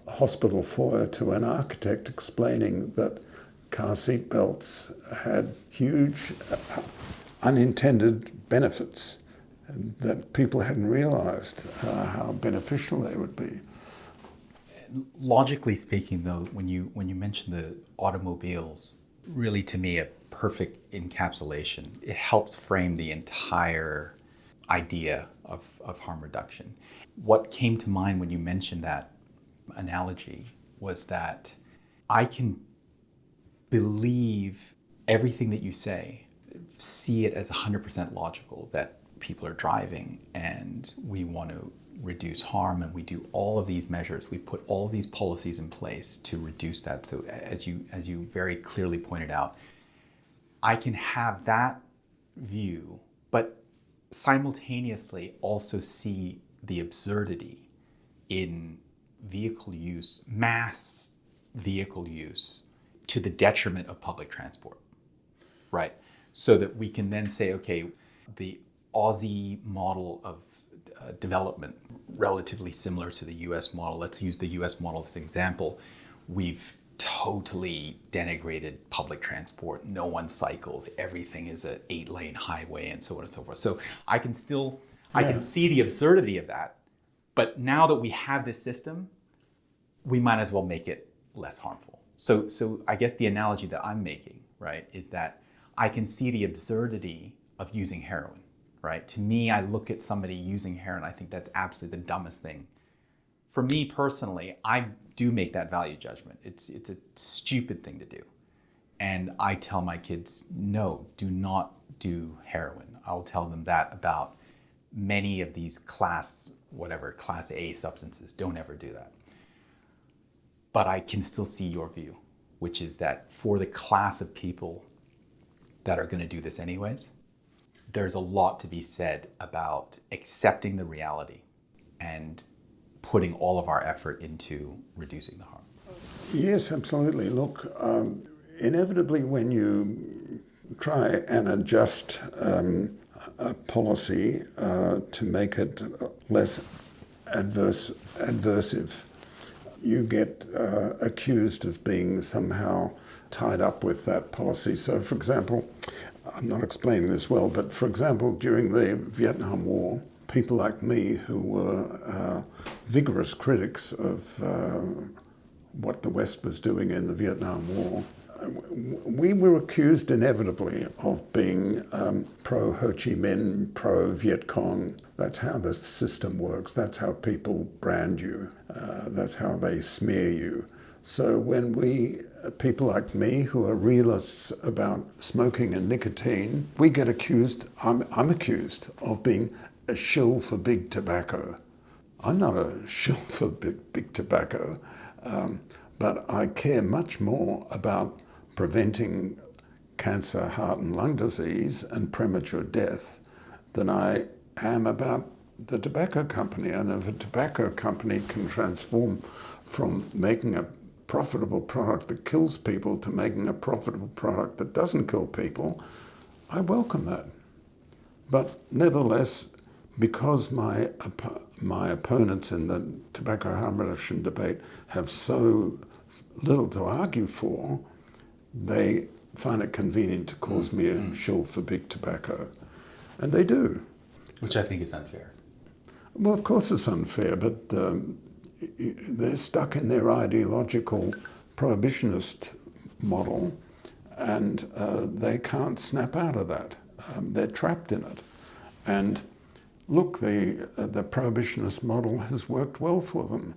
hospital foyer to an architect explaining that car seat belts had huge unintended benefits that people hadn't realized how beneficial they would be. Logically speaking, though, when you mention the automobiles, really to me a perfect encapsulation. It helps frame the entire idea of harm reduction. What came to mind when you mentioned that analogy was that I can believe everything that you say, see it as 100% logical, that people are driving and we want to reduce harm, and we do all of these measures. We put all of these policies in place to reduce that. So as you very clearly pointed out, I can have that view, but simultaneously also see the absurdity in vehicle use, mass vehicle use, to the detriment of public transport, right? So that we can then say, okay, the Aussie model of development, relatively similar to the US model. Let's use the US model as an example. We've totally denigrated public transport. No one cycles. Everything is an 8-lane highway and so on and so forth. So I can see the absurdity of that. But now that we have this system, we might as well make it less harmful. So I guess the analogy that I'm making, right, is that I can see the absurdity of using heroin, right? To me, I look at somebody using heroin, I think that's absolutely the dumbest thing. For me personally, I do make that value judgment. It's a stupid thing to do. And I tell my kids, no, do not do heroin. I'll tell them that about many of these class A substances. Don't ever do that. But I can still see your view, which is that for the class of people that are going to do this anyways, there's a lot to be said about accepting the reality and putting all of our effort into reducing the harm. Yes, absolutely. Look, inevitably when you try and adjust a policy to make it less adversive, you get accused of being somehow tied up with that policy. So, for example, I'm not explaining this well, but for example, during the Vietnam War, people like me who were vigorous critics of what the West was doing in the Vietnam War, we were accused inevitably of being pro-Ho Chi Minh, pro-Viet Cong. That's how the system works. That's how people brand you. That's how they smear you. So when people like me who are realists about smoking and nicotine, we get accused, I'm accused of being a shill for big tobacco. I'm not a shill for big tobacco, but I care much more about preventing cancer, heart and lung disease and premature death than I am about the tobacco company. And if a tobacco company can transform from making a profitable product that kills people to making a profitable product that doesn't kill people, I welcome that. But nevertheless, because my opponents in the tobacco harm reduction debate have so little to argue for, they find it convenient to call me a shill for big tobacco. And they do. Which I think is unfair. Well, of course it's unfair, but they're stuck in their ideological prohibitionist model, and they can't snap out of that. They're trapped in it. And look, the prohibitionist model has worked well for them.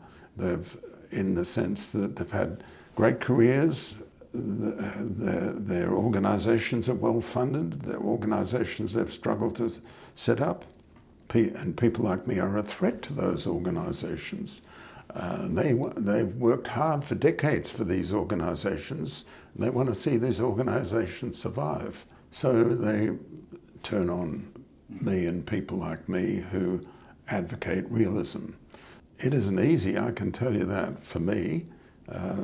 In the sense that they've had great careers, their organizations are well funded, their organizations they've struggled to set up, and people like me are a threat to those organizations. They've worked hard for decades for these organizations. They want to see these organizations survive. So they turn on me and people like me who advocate realism. It isn't easy, I can tell you that, for me,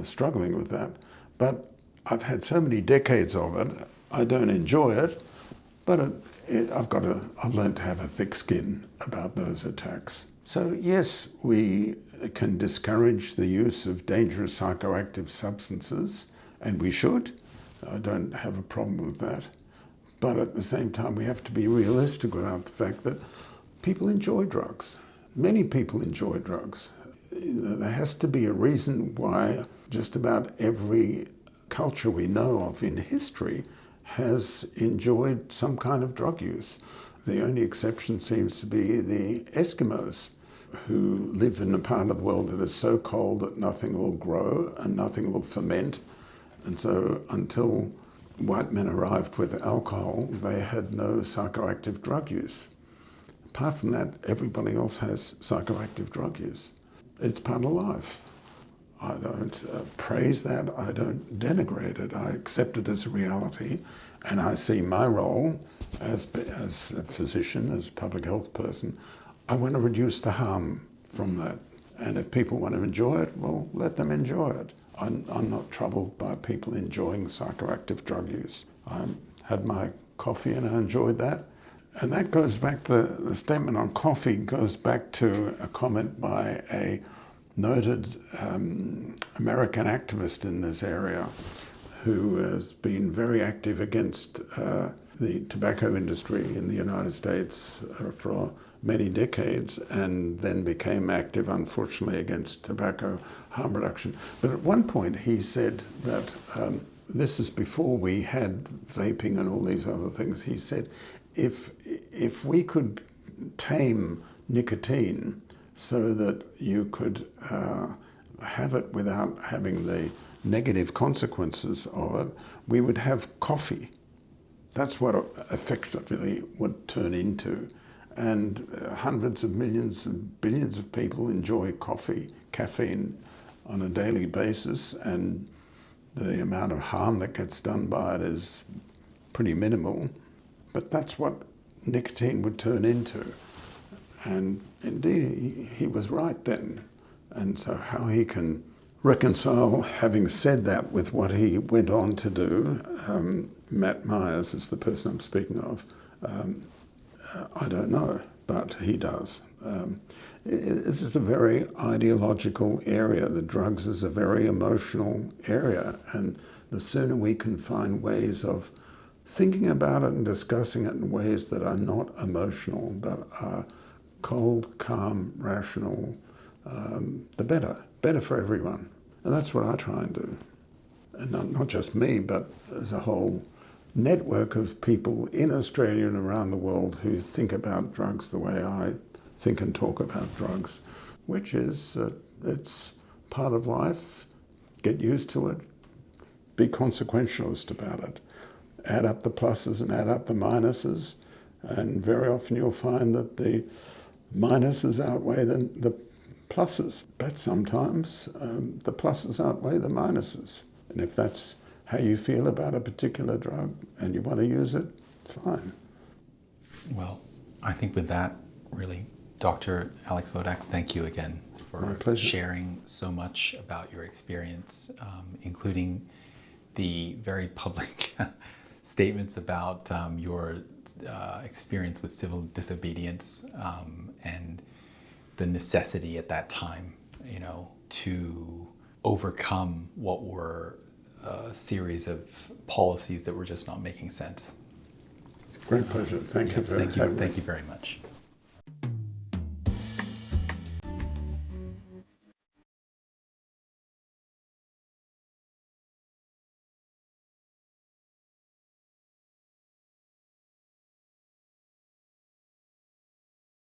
struggling with that. But I've had so many decades of it, I don't enjoy it, but I've learned to have a thick skin about those attacks. So yes, we can discourage the use of dangerous psychoactive substances, and we should. I don't have a problem with that. But at the same time, we have to be realistic about the fact that people enjoy drugs. Many people enjoy drugs. There has to be a reason why just about every culture we know of in history has enjoyed some kind of drug use. The only exception seems to be the Eskimos, who live in a part of the world that is so cold that nothing will grow and nothing will ferment. And so until white men arrived with alcohol, they had no psychoactive drug use. Apart from that, everybody else has psychoactive drug use. It's part of life. I don't praise that, I don't denigrate it, I accept it as a reality, and I see my role as a physician, as a public health person. I want to reduce the harm from that. And if people want to enjoy it, well, let them enjoy it. I'm not troubled by people enjoying psychoactive drug use. I had my coffee and I enjoyed that. And that goes back, the statement on coffee goes back to a comment by a noted American activist in this area who has been very active against the tobacco industry in the United States for many decades, and then became active, unfortunately, against tobacco harm reduction. But at one point he said that, this is before we had vaping and all these other things, he said, if we could tame nicotine so that you could have it without having the negative consequences of it, we would have coffee. That's what it effectively would turn into. And hundreds of millions and billions of people enjoy coffee, caffeine, on a daily basis, and the amount of harm that gets done by it is pretty minimal. But that's what nicotine would turn into. And indeed, he was right then. And so how he can reconcile having said that with what he went on to do, Matt Myers is the person I'm speaking of, I don't know, but he does. This is a very ideological area. The drugs is a very emotional area, and the sooner we can find ways of thinking about it and discussing it in ways that are not emotional, but are cold, calm, rational, the better. Better for everyone. And that's what I try and do. And not just me, but as a whole network of people in Australia and around the world who think about drugs the way I think and talk about drugs, which is, it's part of life. Get used to it. Be consequentialist about it. Add up the pluses and add up the minuses. And very often you'll find that the minuses outweigh the pluses. But sometimes the pluses outweigh the minuses. And if that's how you feel about a particular drug and you want to use it, fine. Well, I think with that, really, Dr. Alex Wodak, thank you again for sharing so much about your experience, including the very public statements about your experience with civil disobedience and the necessity at that time, to overcome what were a series of policies that were just not making sense. It's a great pleasure. Thank you very much. Thank you very much.